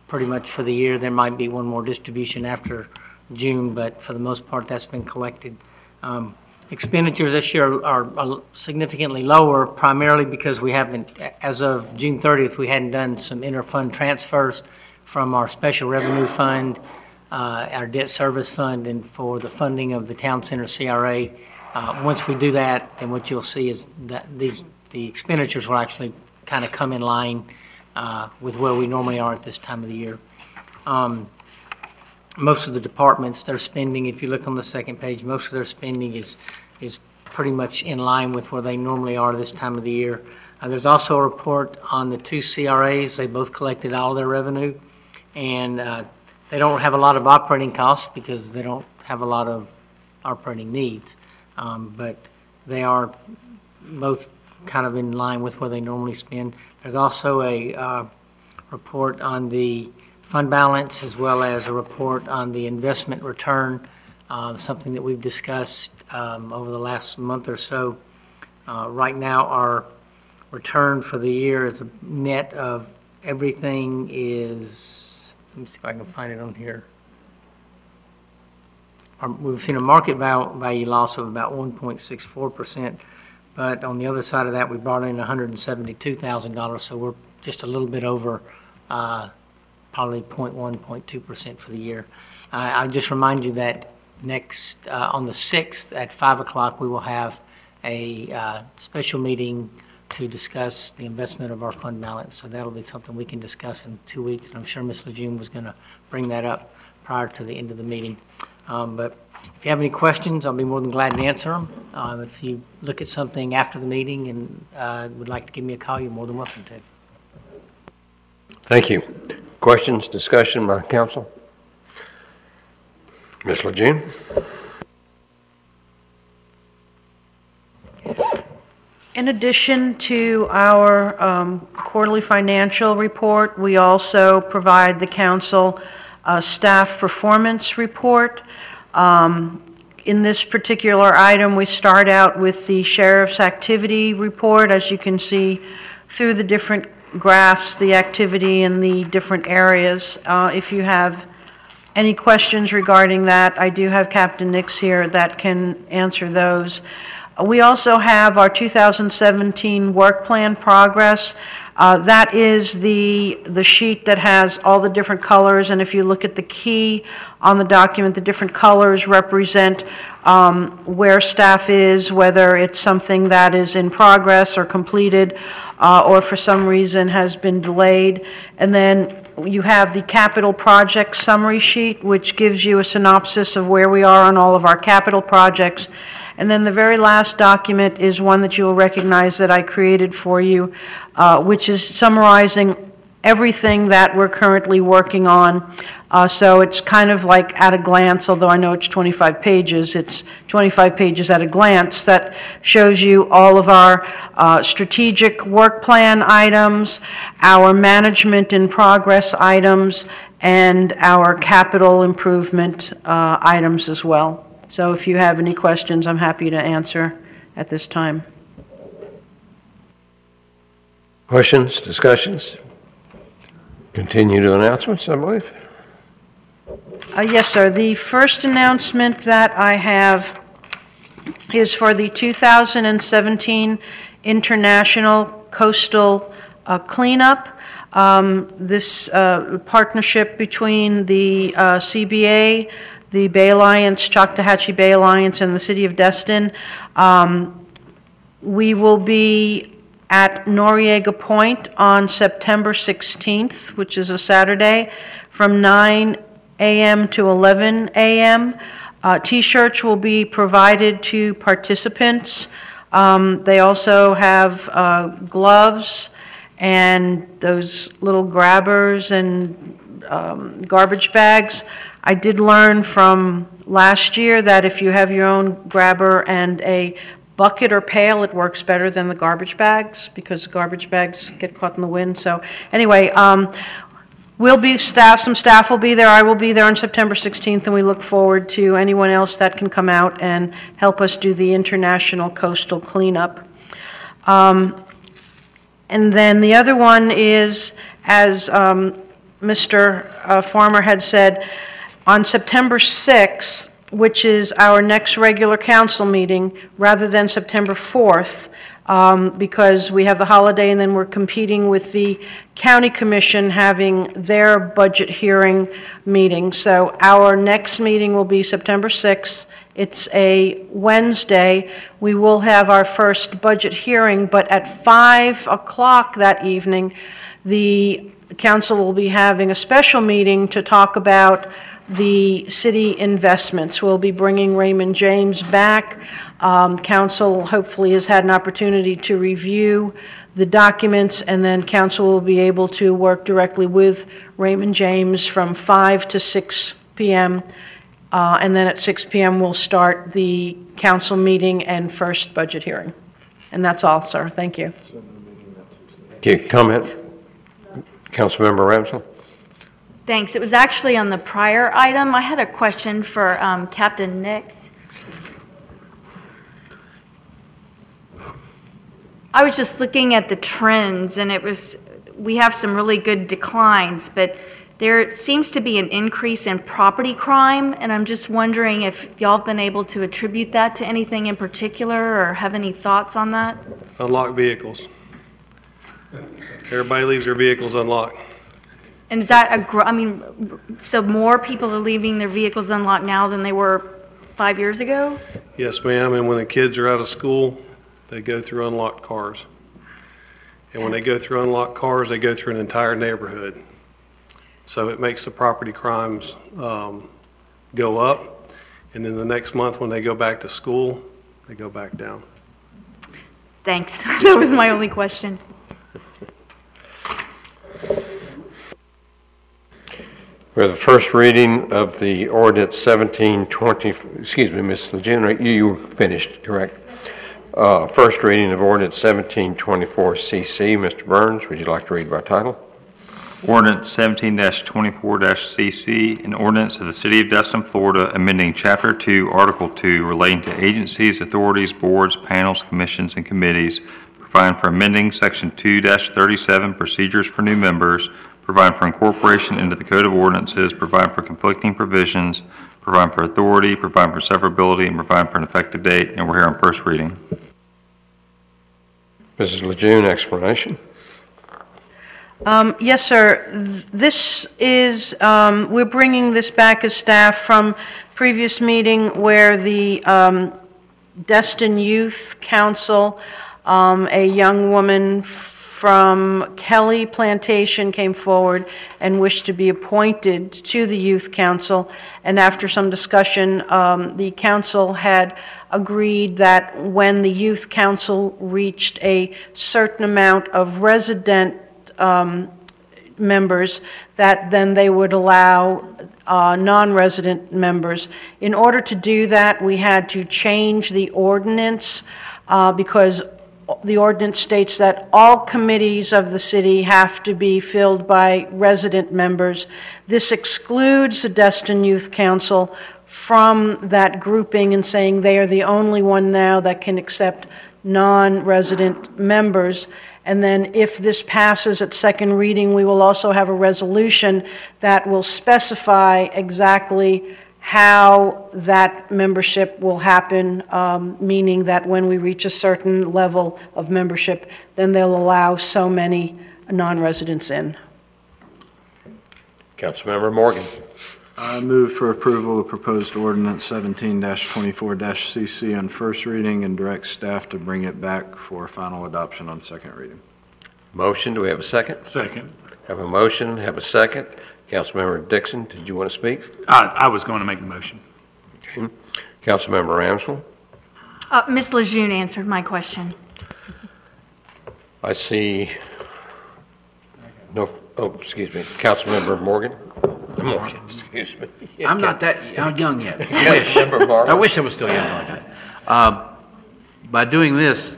pretty much for the year. There might be one more distribution after June, but for the most part, that's been collected. Expenditures this year are significantly lower, primarily because we haven't, as of June 30th, we hadn't done some inter-fund transfers from our special revenue fund, our debt service fund, and for the funding of the town center CRA. Once we do that, then what you'll see is that the expenditures will actually kind of come in line with where we normally are at this time of the year. Most of the departments, their spending, if you look on the second page, most of their spending is pretty much in line with where they normally are this time of the year. There's also a report on the two CRAs. They both collected all their revenue, and they don't have a lot of operating costs because they don't have a lot of operating needs, but they are both kind of in line with where they normally spend. There's also a report on the fund balance, as well as a report on the investment return, something that we've discussed over the last month or so. Right now, our return for the year is a net of everything is, let me see if I can find it on here. We've seen a market value loss of about 1.64%. But on the other side of that, we brought in $172,000, so we're just a little bit over probably 0.1%, 0.2% for the year. I'll just remind you that next, on the 6th at 5 o'clock, we will have a special meeting to discuss the investment of our fund balance. So that'll be something we can discuss in 2 weeks, and I'm sure Ms. Lejeune was going to bring that up prior to the end of the meeting. But if you have any questions, I'll be more than glad to answer them. If you look at something after the meeting and would like to give me a call, you're more than welcome to. Thank you. Questions, discussion by council? Ms. Lejeune? In addition to our quarterly financial report, we also provide the council a staff performance report. In this particular item, we start out with the sheriff's activity report. As you can see through the different graphs, the activity in the different areas. If you have any questions regarding that, I do have Captain Nix here that can answer those. We also have our 2017 work plan progress. That is the sheet that has all the different colors, and if you look at the key on the document, the different colors represent where staff is, whether it's something that is in progress or completed, or for some reason has been delayed. And then you have the capital project summary sheet, which gives you a synopsis of where we are on all of our capital projects. And then the very last document is one that you will recognize that I created for you, which is summarizing everything that we're currently working on. So it's kind of like at a glance, although I know it's 25 pages, it's 25 pages at a glance that shows you all of our strategic work plan items, our management in progress items, and our capital improvement items as well. So if you have any questions, I'm happy to answer at this time. Questions, discussions? Continue to announcements, I believe. Yes, sir. The first announcement that I have is for the 2017 International Coastal Cleanup. This partnership between the CBA, the Bay Alliance, Choctawhatchee Bay Alliance, and the City of Destin. We will be at Noriega Point on September 16th, which is a Saturday, from 9 a.m. to 11 a.m. T-shirts will be provided to participants. They also have gloves and those little grabbers and garbage bags. I did learn from last year that if you have your own grabber and a bucket or pail, it works better than the garbage bags because garbage bags get caught in the wind. So anyway, we'll be some staff will be there. I will be there on September 16th, and we look forward to anyone else that can come out and help us do the International Coastal Cleanup. And then the other one is, as Mr. Farmer had said, on September 6th, which is our next regular council meeting, rather than September 4th, because we have the holiday and then we're competing with the county commission having their budget hearing meeting. So our next meeting will be September 6th. It's a Wednesday. We will have our first budget hearing, but at 5 o'clock that evening, the council will be having a special meeting to talk about the city investments. We'll be bringing Raymond James back. Council hopefully has had an opportunity to review the documents, and then council will be able to work directly with Raymond James from 5 to 6 p.m. And then at 6 p.m. we'll start the council meeting and first budget hearing. And that's all, sir. Thank you. Thank you. Comment? Councilmember Ramsell? Thanks. It was actually on the prior item. I had a question for Captain Nix. I was just looking at the trends, and we have some really good declines, but there seems to be an increase in property crime, and I'm just wondering if y'all have been able to attribute that to anything in particular or have any thoughts on that? Unlocked vehicles. Everybody leaves their vehicles unlocked. And is that so more people are leaving their vehicles unlocked now than they were 5 years ago? Yes, ma'am, and when the kids are out of school, they go through unlocked cars. And when they go through unlocked cars, they go through an entire neighborhood. So it makes the property crimes go up. And then the next month, when they go back to school, they go back down. Thanks. That was my only question. We have the first reading of the ordinance 1720, excuse me, Ms. Lejeune, you finished, correct? First reading of ordinance 1724CC. Mr. Burns, would you like to read by title? Ordinance 17-24-CC, an ordinance of the City of Destin, Florida, amending Chapter 2, Article 2, relating to agencies, authorities, boards, panels, commissions, and committees, providing for amending Section 2-37, procedures for new members, providing for incorporation into the Code of Ordinances, providing for conflicting provisions, providing for authority, providing for severability, and providing for an effective date, and we're here on first reading. Mrs. Lejeune, explanation. Yes, sir. This is, we're bringing this back as staff from previous meeting where the Destin Youth Council, a young woman from Kelly Plantation came forward and wished to be appointed to the Youth Council. And after some discussion, the council had agreed that when the Youth Council reached a certain amount of resident members, that then they would allow non-resident members. In order to do that, we had to change the ordinance because the ordinance states that all committees of the city have to be filled by resident members. This excludes the Destin Youth Council from that grouping and saying they are the only one now that can accept non-resident members. And then if this passes at second reading, we will also have a resolution that will specify exactly how that membership will happen, meaning that when we reach a certain level of membership, then they'll allow so many non-residents in. Councilmember Morgan. I move for approval of proposed ordinance 17-24-CC on first reading and direct staff to bring it back for final adoption on second reading. Motion, do we have a second? Second. Have a motion, have a second. Councilmember Dixon, did you want to speak? I was going to make the motion. Okay. Councilmember Ramswell. Ms. Lejeune answered my question. I see no, oh, excuse me, Councilmember Morgan. Morgan, excuse me. I'm not that young yet. I wish I was still young like that. By doing this,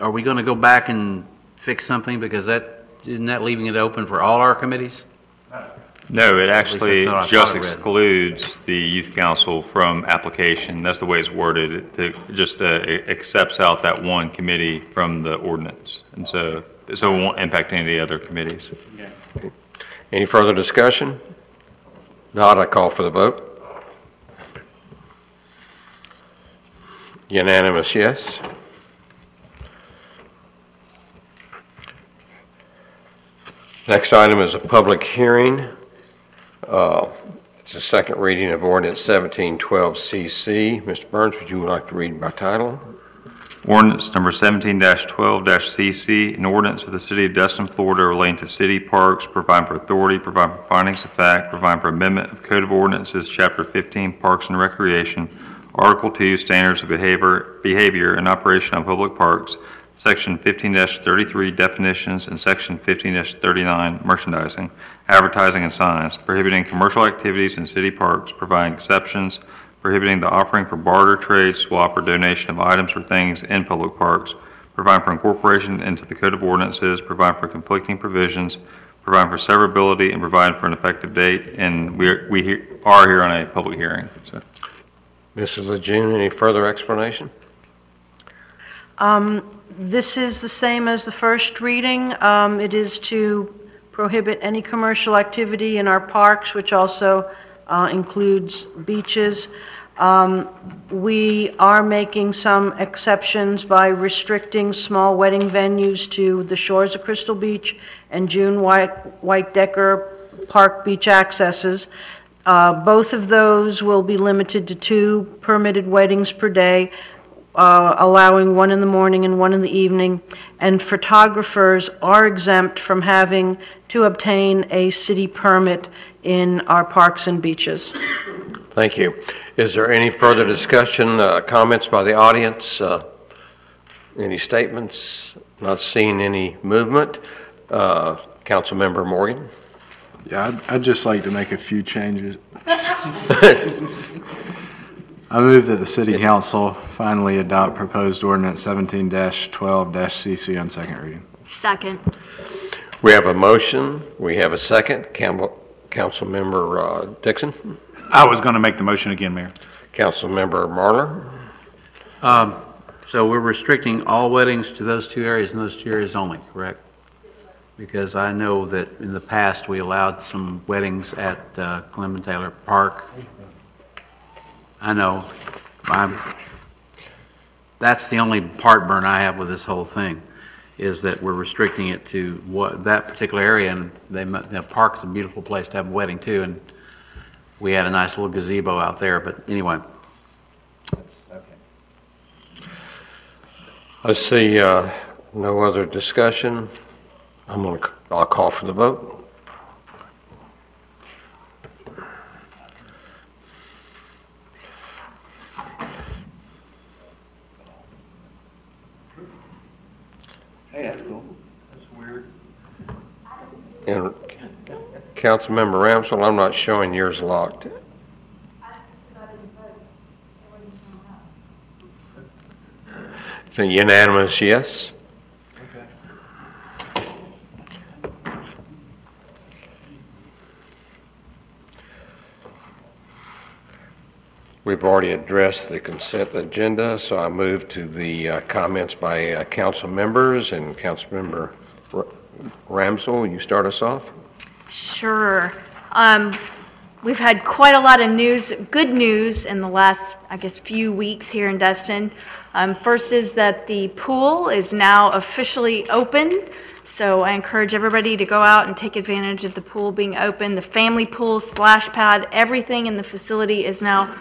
are we going to go back and fix something? Because isn't that leaving it open for all our committees? No, it actually that's just what I thought I read. excludes the youth council from application. That's the way it's worded. It just accepts out that one committee from the ordinance. And so it won't impact any of the other committees. Okay. Any further discussion? Not, I call for the vote. Unanimous, yes. Next item is a public hearing. It's a second reading of ordinance 1712CC. Mr. Burns, would you like to read by title? Ordinance number 17-12-CC, an ordinance of the City of Destin, Florida relating to city parks, providing for authority, providing for findings of fact, providing for amendment of Code of Ordinances, Chapter 15, Parks and Recreation, Article 2, Standards of Behavior and Operation on Public Parks, Section 15-33, Definitions, and Section 15-39, Merchandising, Advertising, and Signs, prohibiting commercial activities in city parks, providing exceptions, prohibiting the offering for barter, trade, swap, or donation of items or things in public parks, providing for incorporation into the Code of Ordinances, providing for conflicting provisions, providing for severability, and providing for an effective date. And we are here on a public hearing. So. Mrs. Lejeune, any further explanation? This is the same as the first reading. It is to prohibit any commercial activity in our parks, which also includes beaches. We are making some exceptions by restricting small wedding venues to the shores of Crystal Beach and June White Decker Park beach accesses. Both of those will be limited to 2 permitted weddings per day. allowing one in the morning and one in the evening, and photographers are exempt from having to obtain a city permit in our parks and beaches. Thank you. Is there any further discussion, comments by the audience? Any statements? Not seeing any movement. Councilmember Morgan? Yeah, I'd just like to make a few changes. I move that the City Council finally adopt proposed ordinance 17-12-CC on second reading. Second. We have a motion. We have a second. Councilmember Dixon? I was going to make the motion again, Mayor. Councilmember Marler? So we're restricting all weddings to those two areas and those two areas only, correct? Because I know that in the past, we allowed some weddings at Clem and Taylor Park. I know. That's the only heartburn I have with this whole thing, is that we're restricting it to that particular area, and the park's a beautiful place to have a wedding too, and we had a nice little gazebo out there, but anyway. I see no other discussion. I'll call for the vote. Hey, that's cool. That's weird. And Councilmember Ramsell, I'm not showing yours locked. It's a unanimous yes. We've already addressed the consent agenda, so I move to the comments by council members. And Councilmember Ramsell, will you start us off? Sure. We've had quite a lot of news, good news in the last, I guess, few weeks here in Destin. First is that the pool is now officially open. So I encourage everybody to go out and take advantage of the pool being open. The family pool, splash pad, everything in the facility is now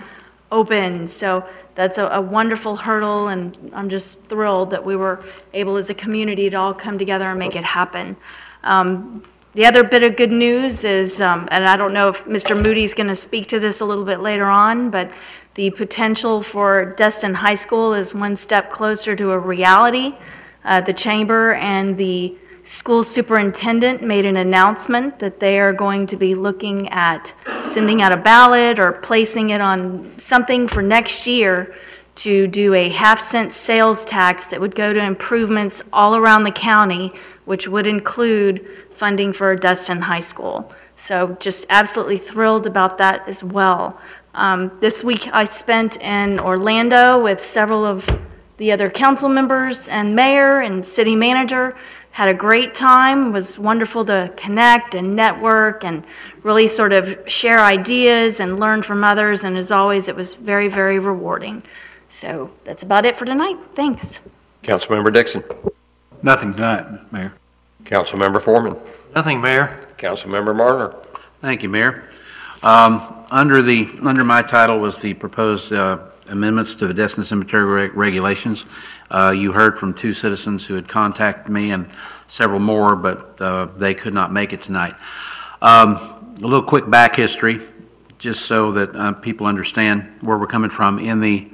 open. So that's a wonderful hurdle, and I'm just thrilled that we were able as a community to all come together and make it happen. The other bit of good news is, and I don't know if Mr. Moody's going to speak to this a little bit later on, but the potential for Destin High School is one step closer to a reality. The chamber and the school superintendent made an announcement that they are going to be looking at sending out a ballot or placing it on something for next year to do a half-cent sales tax that would go to improvements all around the county, which would include funding for Destin High School. So just absolutely thrilled about that as well. This week I spent in Orlando with several of the other council members and mayor and city manager. Had a great time. It was wonderful to connect and network and really sort of share ideas and learn from others. And as always, it was very, very rewarding. So that's about it for tonight. Thanks. Councilmember Dixon. Nothing tonight, Mayor. Councilmember Foreman. Nothing, Mayor. Councilmember Marler. Thank you, Mayor. Under my title was the proposed amendments to the Destin Cemetery regulations. You heard from two citizens who had contacted me and several more, but they could not make it tonight. A little quick back history, just so that people understand where we're coming from. In the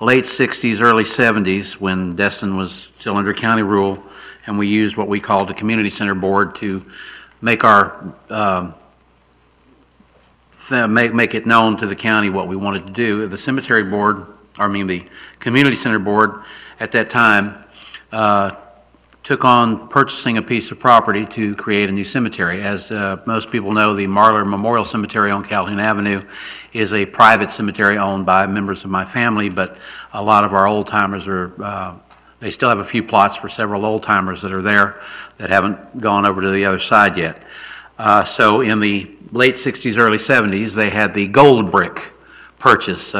late 60s, early 70s, when Destin was still under county rule, and we used what we called the Community Center Board to make our make it known to the county what we wanted to do. The cemetery board, the community center board at that time took on purchasing a piece of property to create a new cemetery. As most people know, the Marler Memorial Cemetery on Calhoun Avenue is a private cemetery owned by members of my family, but a lot of our old timers are, they still have a few plots for several old timers that are there that haven't gone over to the other side yet. So in the late 60s, early 70s, they had the gold brick purchase,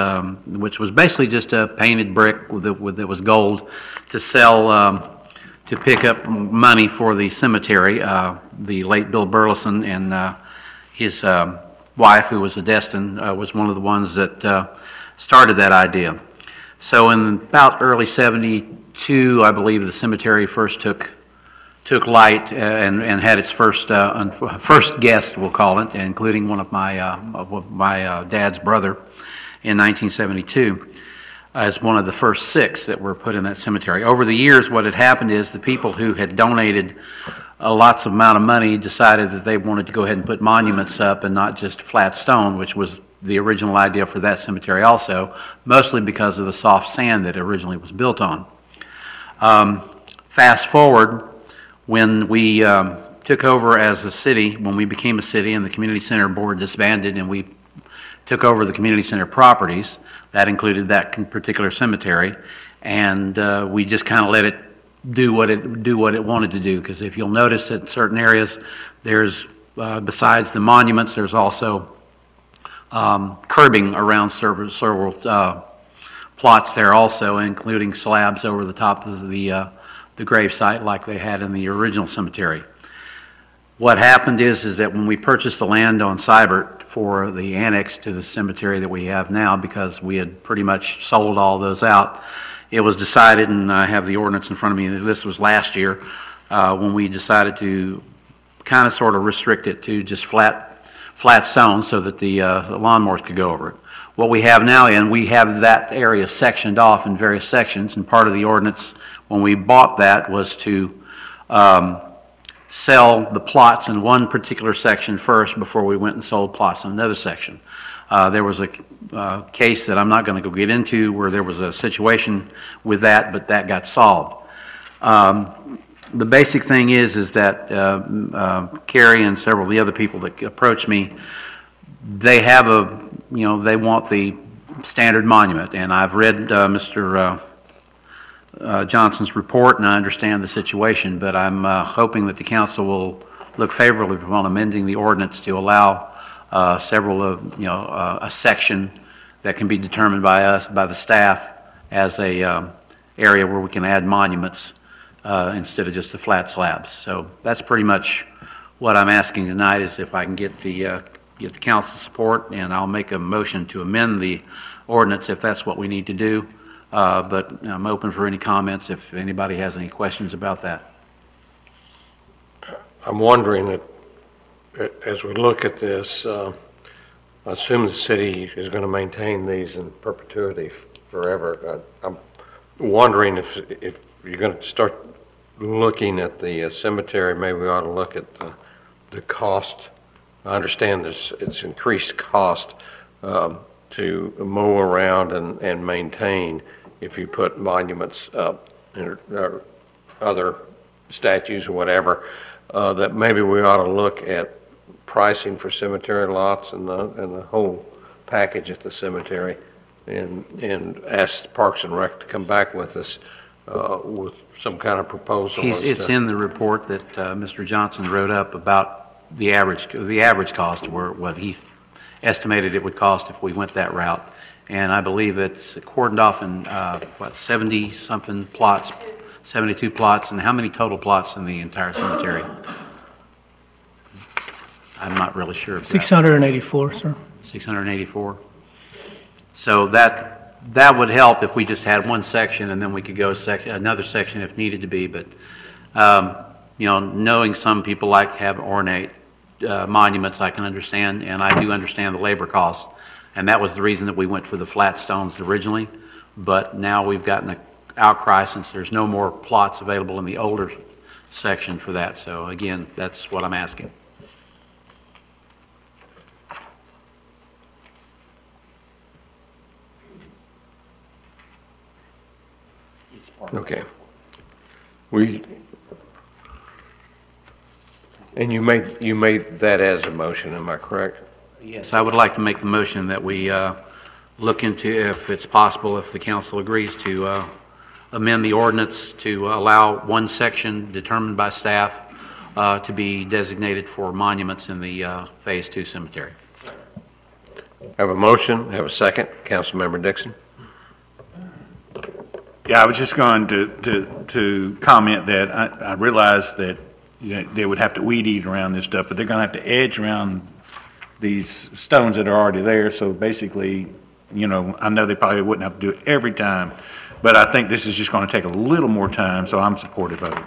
which was basically just a painted brick that was gold to sell, to pick up money for the cemetery. The late Bill Burleson and his wife, who was a Destin, was one of the ones that started that idea. So in about early 72, I believe the cemetery first took light and had its first guest, we'll call it, including one of my dad's brother in 1972 as one of the first 6 that were put in that cemetery. Over the years, what had happened is the people who had donated lots of amount of money decided that they wanted to go ahead and put monuments up and not just flat stone, which was the original idea for that cemetery also, mostly because of the soft sand that it originally was built on. Fast forward, when we took over as a city, when we became a city and the community center board disbanded and we took over the community center properties, that included that particular cemetery, and we just kind of let it do what it wanted to do. Because if you'll notice that certain areas, there's besides the monuments, there's also curbing around several plots there also, including slabs over the top of the grave site like they had in the original cemetery. What happened is that when we purchased the land on Seibert for the annex to the cemetery that we have now, because we had pretty much sold all those out, it was decided, and I have the ordinance in front of me, this was last year, when we decided to kind of sort of restrict it to just flat stone so that the lawnmowers could go over it. What we have now, and we have that area sectioned off in various sections, and part of the ordinance when we bought that was to sell the plots in one particular section first before we went and sold plots in another section. There was a case that I'm not going to go get into where there was a situation with that, but that got solved. The basic thing is that Carrie and several of the other people that approached me, they have they want the standard monument, and I've read Mr. Johnson's report, and I understand the situation, but I'm hoping that the council will look favorably upon amending the ordinance to allow several of, a section that can be determined by us, by the staff, as a area where we can add monuments instead of just the flat slabs. So that's pretty much what I'm asking tonight, is if I can get the council support, and I'll make a motion to amend the ordinance if that's what we need to do. But I'm open for any comments if anybody has any questions about that. I'm wondering that as we look at this, I assume the city is going to maintain these in perpetuity forever. I'm wondering if you're going to start looking at the cemetery, maybe we ought to look at the cost. I understand it's increased cost to mow around and maintain if you put monuments up or other statues or whatever, that maybe we ought to look at pricing for cemetery lots and the whole package at the cemetery, and ask Parks and Rec to come back with us with some kind of proposal. It's in the report that Mr. Johnson wrote up about the average cost, or what he estimated it would cost if we went that route. And I believe it's cordoned off in, 70-something plots, 72 plots, and how many total plots in the entire cemetery? I'm not really sure of that. 684, sir. 684. So that would help if we just had one section, and then we could go another section if needed to be. But, knowing some people like to have ornate monuments, I can understand, and I do understand the labor costs. And that was the reason that we went for the flat stones originally. But now we've gotten an outcry since there's no more plots available in the older section for that. So again, that's what I'm asking. Okay. And you made that as a motion, am I correct? Yes, I would like to make the motion that we look into, if it's possible, if the council agrees, to amend the ordinance to allow one section determined by staff to be designated for monuments in the Phase 2 cemetery. Have a motion, have a second. Councilmember Dixon. Yeah, I was just going to comment that I realize that they would have to weed eat around this stuff, but they're going to have to edge around these stones that are already there. So basically, I know they probably wouldn't have to do it every time, but I think this is just going to take a little more time, so I'm supportive of it.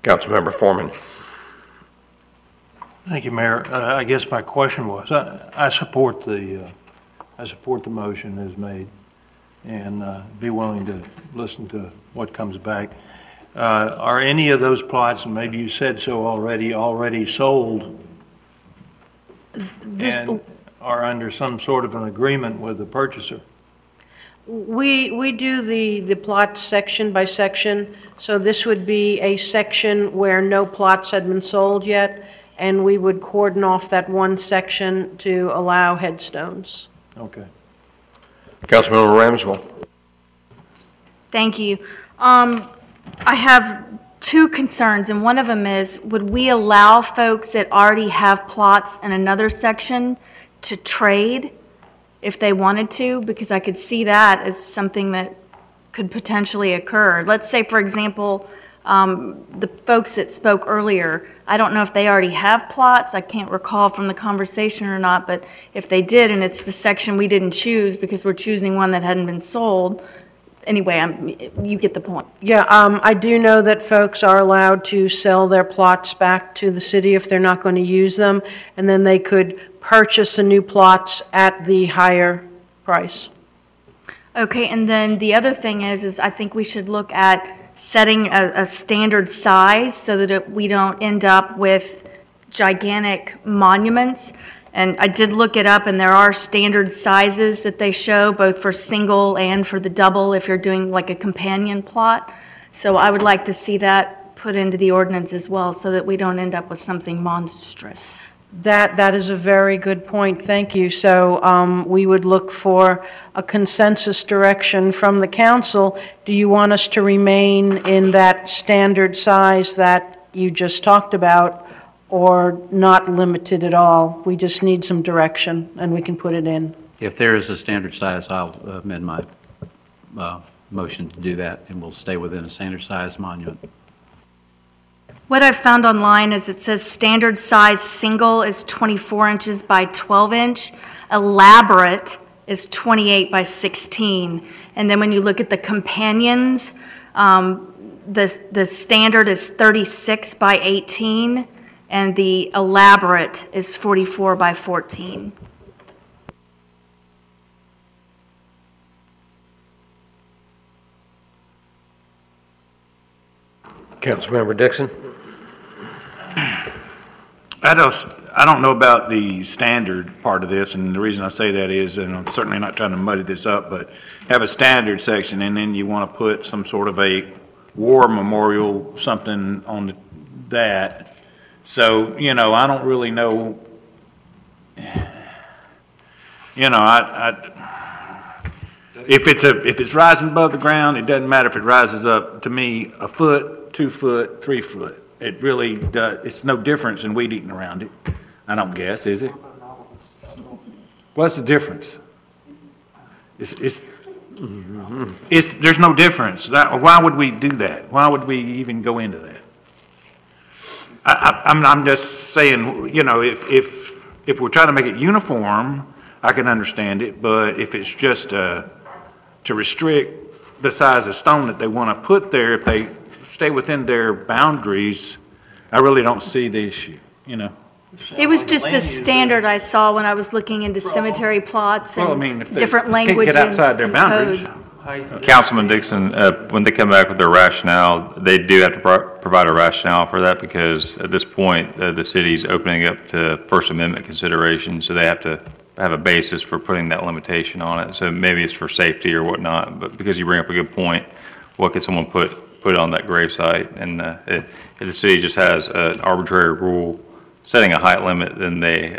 Councilmember Foreman. Thank you, Mayor. I guess my question was, I support the motion as made, and be willing to listen to what comes back. Are any of those plots, and maybe you said so already sold and are under some sort of an agreement with the purchaser? We do the plots section by section, so this would be a section where no plots had been sold yet, and we would cordon off that one section to allow headstones. Okay. Councilmember Ramswell. Thank you. I have two concerns, and one of them is, would we allow folks that already have plots in another section to trade if they wanted to? Because I could see that as something that could potentially occur. Let's say, for example, the folks that spoke earlier, I don't know if they already have plots. I can't recall from the conversation or not, but if they did, and it's the section we didn't choose because we're choosing one that hadn't been sold, anyway, you get the point. Yeah, I do know that folks are allowed to sell their plots back to the city if they're not going to use them, and then they could purchase the new plots at the higher price. Okay, and then the other thing is I think we should look at setting a standard size so that we don't end up with gigantic monuments. And I did look it up, and there are standard sizes that they show, both for single and for the double, if you're doing like a companion plot. So I would like to see that put into the ordinance as well, so that we don't end up with something monstrous. That is a very good point. Thank you. So we would look for a consensus direction from the council. Do you want us to remain in that standard size that you just talked about, or not limited at all? We just need some direction, and we can put it in. If there is a standard size, I'll amend my motion to do that, and we'll stay within a standard size monument. What I've found online is it says standard size single is 24 inches by 12 inch, elaborate is 28 by 16. And then when you look at the companions, the standard is 36 by 18, and the elaborate is 44 by 14. Councilmember Dixon. I don't know about the standard part of this, and the reason I say that is, and I'm certainly not trying to muddy this up, but have a standard section, and then you want to put some sort of a war memorial, something on that. So, I don't really know, if it's rising above the ground, it doesn't matter if it rises up, to me, a foot, 2 foot, 3 foot. It really does, it's no difference in weed eating around it, I don't guess, is it? What's the difference? There's no difference. Why would we do that? Why would we even go into that? I'm just saying, if we're trying to make it uniform, I can understand it, but if it's just to restrict the size of stone that they want to put there, if they stay within their boundaries, I really don't see the issue, It was just a standard I saw when I was looking into cemetery plots and different languages. Can't get outside their boundaries. Councilman Dixon, when they come back with their rationale, they do have to provide a rationale for that, because at this point, the city's opening up to First Amendment consideration, so they have to have a basis for putting that limitation on it. So maybe it's for safety or whatnot, but because you bring up a good point, what could someone put on that gravesite? And if the city just has an arbitrary rule setting a height limit, then they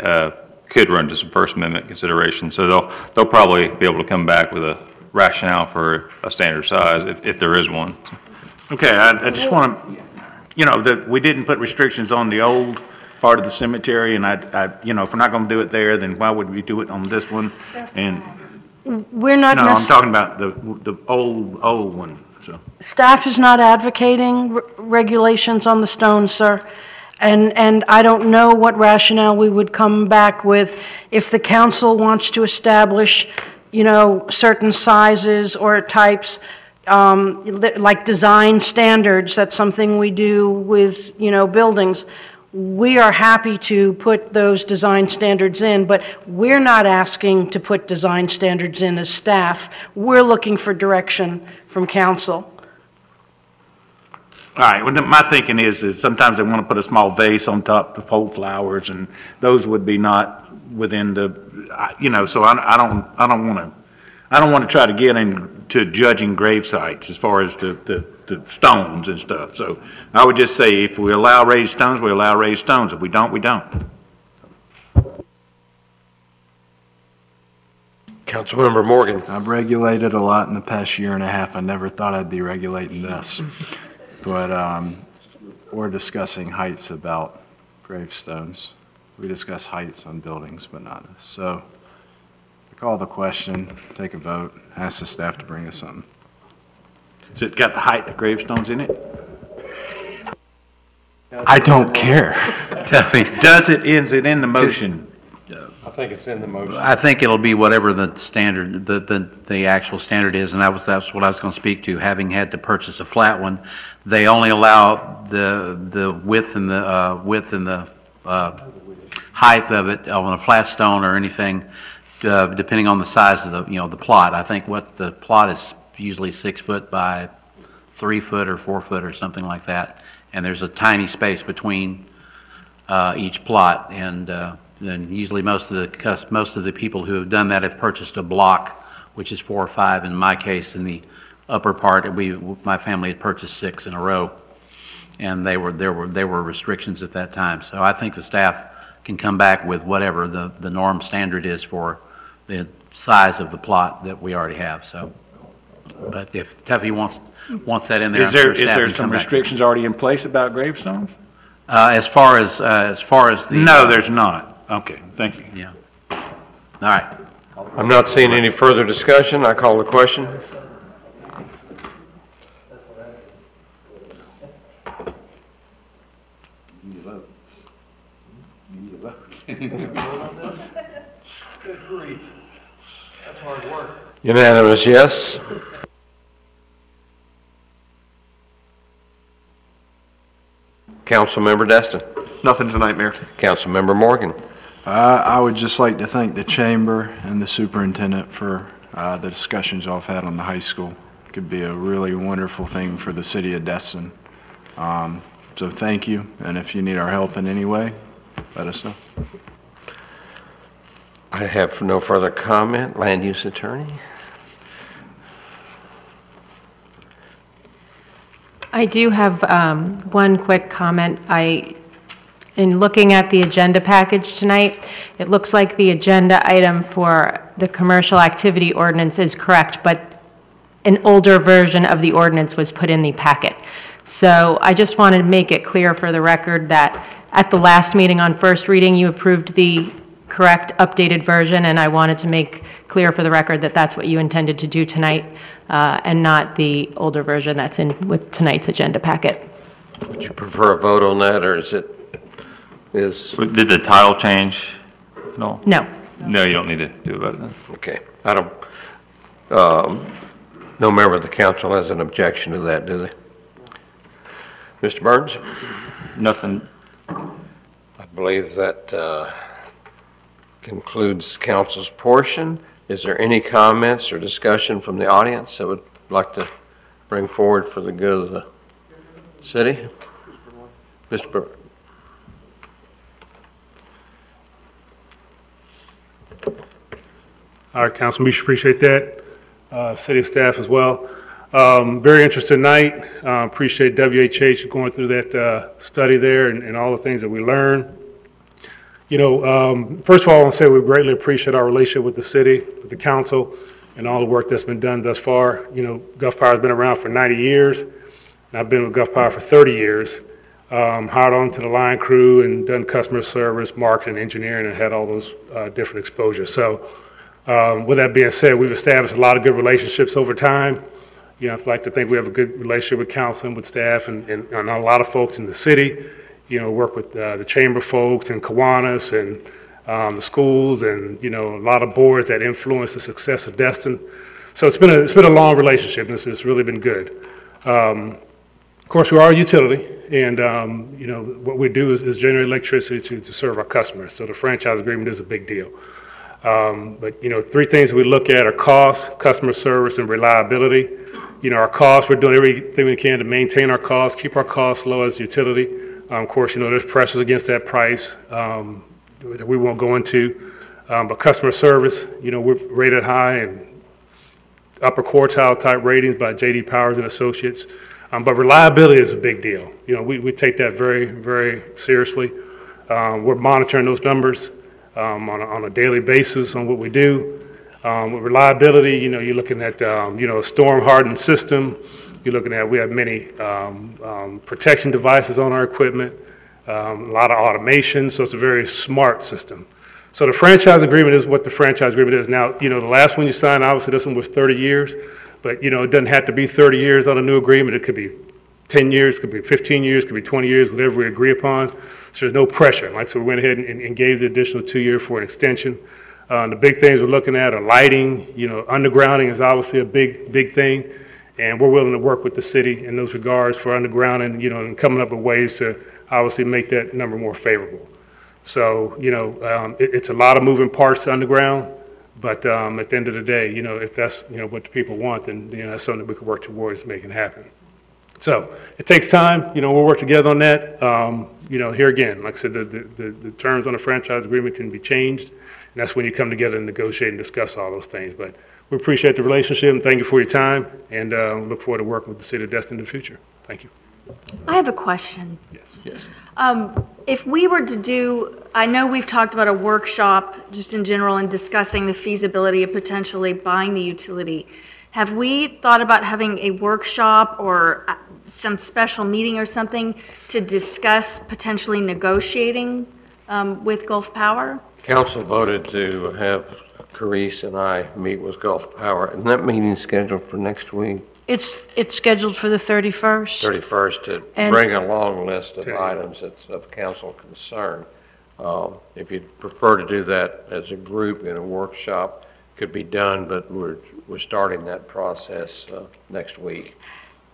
could run into some First Amendment consideration. So they'll probably be able to come back with a rationale for a standard size if there is one. Okay, I just want to, that we didn't put restrictions on the old part of the cemetery, and if we're not going to do it there, then why would we do it on this one? And we're not. No, I'm talking about the old one. So staff is not advocating regulations on the stones, sir. And I don't know what rationale we would come back with if the council wants to establish, you know, certain sizes or types, like design standards. That's something we do with, you know, buildings. We are happy to put those design standards in, but we're not asking to put design standards in as staff. We're looking for direction from council. All right, well, my thinking is sometimes they want to put a small vase on top to hold flowers, and those would be not within the, you know, so I don't want to try to get into judging grave sites as far as the stones and stuff. So I would just say if we allow raised stones, we allow raised stones. If we don't, we don't. Councilmember Morgan. I've regulated a lot in the past year and a half. I never thought I'd be regulating this. But we're discussing heights about gravestones. We discuss heights on buildings, but not this. So I call the question, take a vote, ask the staff to bring us something. Has it got the height of gravestones in it? I don't care. Is it in the motion? I think it's in the motion. I think it'll be whatever the standard, the actual standard is, and that's what I was going to speak to. Having had to purchase a flat one, they only allow the width and the height of it on a flat stone or anything, depending on the size of the plot. I think what the plot is usually 6 foot by 3 foot or 4 foot or something like that, and there's a tiny space between each plot, and usually most of the people who have done that have purchased a block, which is 4 or 5. In my case, in the upper part, my family had purchased 6 in a row, and there were restrictions at that time. So I think the staff can come back with whatever the norm standard is for the size of the plot that we already have. So, but if Tuffy wants that in there, is there some restrictions already in place about gravestones? As far as the no, there's not. Okay, thank you. Yeah. All right. I'm not seeing any further discussion. I call the question. Unanimous, yes. Councilmember Destin. Nothing tonight, Mayor. Councilmember Morgan. I would just like to thank the chamber and the superintendent for the discussions y'all have had on the high school. It could be a really wonderful thing for the city of Destin. So thank you, and if you need our help in any way, let us know. I have no further comment. Land use attorney. I do have one quick comment. In looking at the agenda package tonight, it looks like the agenda item for the commercial activity ordinance is correct, but an older version of the ordinance was put in the packet. So I just wanted to make it clear for the record that at the last meeting on first reading, you approved the correct updated version, and I wanted to make clear for the record that that's what you intended to do tonight, and not the older version that's in with tonight's agenda packet. Would you prefer a vote on that, or is it? Did the title change? No? No. No, you don't need to do about that. Okay. I don't, no member of the council has an objection to that, do they? Mr. Burns? Nothing. I believe that concludes council's portion. Is there any comments or discussion from the audience that would like to bring forward for the good of the city? Mr. Burns? All right, Councilman, we appreciate that. City staff as well. Very interested night. Appreciate WHH going through that study there and all the things that we learned. You know, first of all, I want to say we greatly appreciate our relationship with the city, with the council, and all the work that's been done thus far. You know, Gulf Power has been around for 90 years, and I've been with Gulf Power for 30 years. Hired on to the line crew and done customer service, marketing, engineering, and had all those different exposures. So with that being said, we've established a lot of good relationships over time. You know, I'd like to think we have a good relationship with council and with staff and a lot of folks in the city. work with the chamber folks and Kiwanis and the schools and, a lot of boards that influence the success of Destin. So it's been a long relationship, and it's really been good. Of course, we are a utility, and, what we do is generate electricity to serve our customers. So the franchise agreement is a big deal. But, three things we look at are cost, customer service, and reliability. Our costs, we're doing everything we can to maintain our costs, keep our costs low as a utility. Of course, there's pressures against that price that we won't go into. But customer service, we're rated high and upper quartile type ratings by J.D. Powers and Associates. But reliability is a big deal. We take that very, very seriously. We're monitoring those numbers on a daily basis on what we do. With reliability, you're looking at, a storm-hardened system. You're looking at, we have many protection devices on our equipment, a lot of automation, so it's a very smart system. So the franchise agreement is what the franchise agreement is. Now, the last one you signed, obviously this one was 30 years, but, it doesn't have to be 30 years on a new agreement. It could be 10 years, could be 15 years, could be 20 years, whatever we agree upon. So there's no pressure. So we went ahead and gave the additional 2 year for an extension. The big things we're looking at are lighting, undergrounding is obviously a big thing. And we're willing to work with the city in those regards for undergrounding, and coming up with ways to obviously make that number more favorable. So, it's a lot of moving parts to underground, but at the end of the day, if that's, what the people want, then, that's something that we can work towards making happen. So it takes time, we'll work together on that. Here again, like I said, the terms on the franchise agreement can be changed, and that's when you come together and negotiate and discuss all those things. But we appreciate the relationship, and thank you for your time, and look forward to working with the city of Destin in the future. Thank you. I have a question. Yes. If we were to do, I know we've talked about a workshop just in general and discussing the feasibility of potentially buying the utility. Have we thought about having a workshop or some special meeting or something to discuss potentially negotiating with Gulf Power? Council voted to have Carice and I meet with Gulf Power, and that meeting's scheduled for next week. It's scheduled for the 31st. 31st, to bring a long list of items that's of council concern. If you'd prefer to do that as a group in a workshop, could be done, but we're starting that process next week,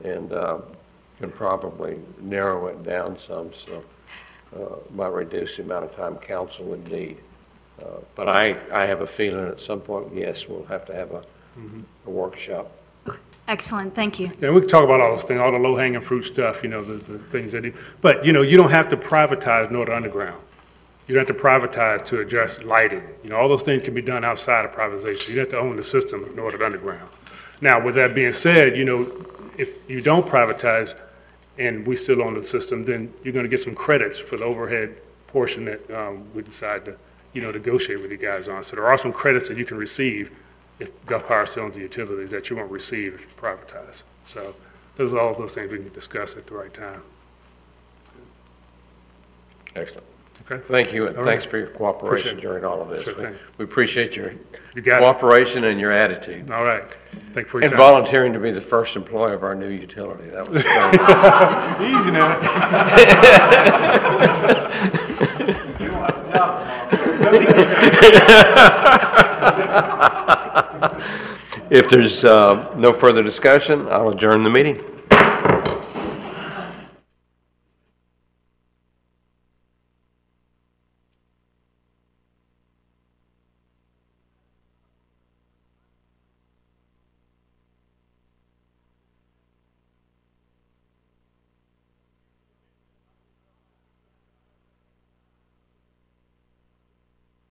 and can probably narrow it down some, so might reduce the amount of time council would need. But I have a feeling at some point, yes, we'll have to have a workshop. Excellent, thank you. And we can talk about all those things, all the low-hanging fruit stuff, the things that but, you don't have to privatize Northern Underground. You don't have to privatize to address lighting. All those things can be done outside of privatization. You have to own the system of Northern Underground. Now, with that being said, if you don't privatize and we still own the system, then you're going to get some credits for the overhead portion that we decide to, negotiate with you guys on. So there are some credits that you can receive if Gulf Power still owns the utilities that you won't receive if you privatize. So those are all those things we can discuss at the right time. Excellent. Okay. Thank you, and All thanks right. for your cooperation Appreciate it. during all of this. Sure thing. We appreciate your You got it. cooperation and your attitude. All right. Thank you for your And time. volunteering to be the first employee of our new utility. That was great. Easy now. If there's no further discussion, I'll adjourn the meeting.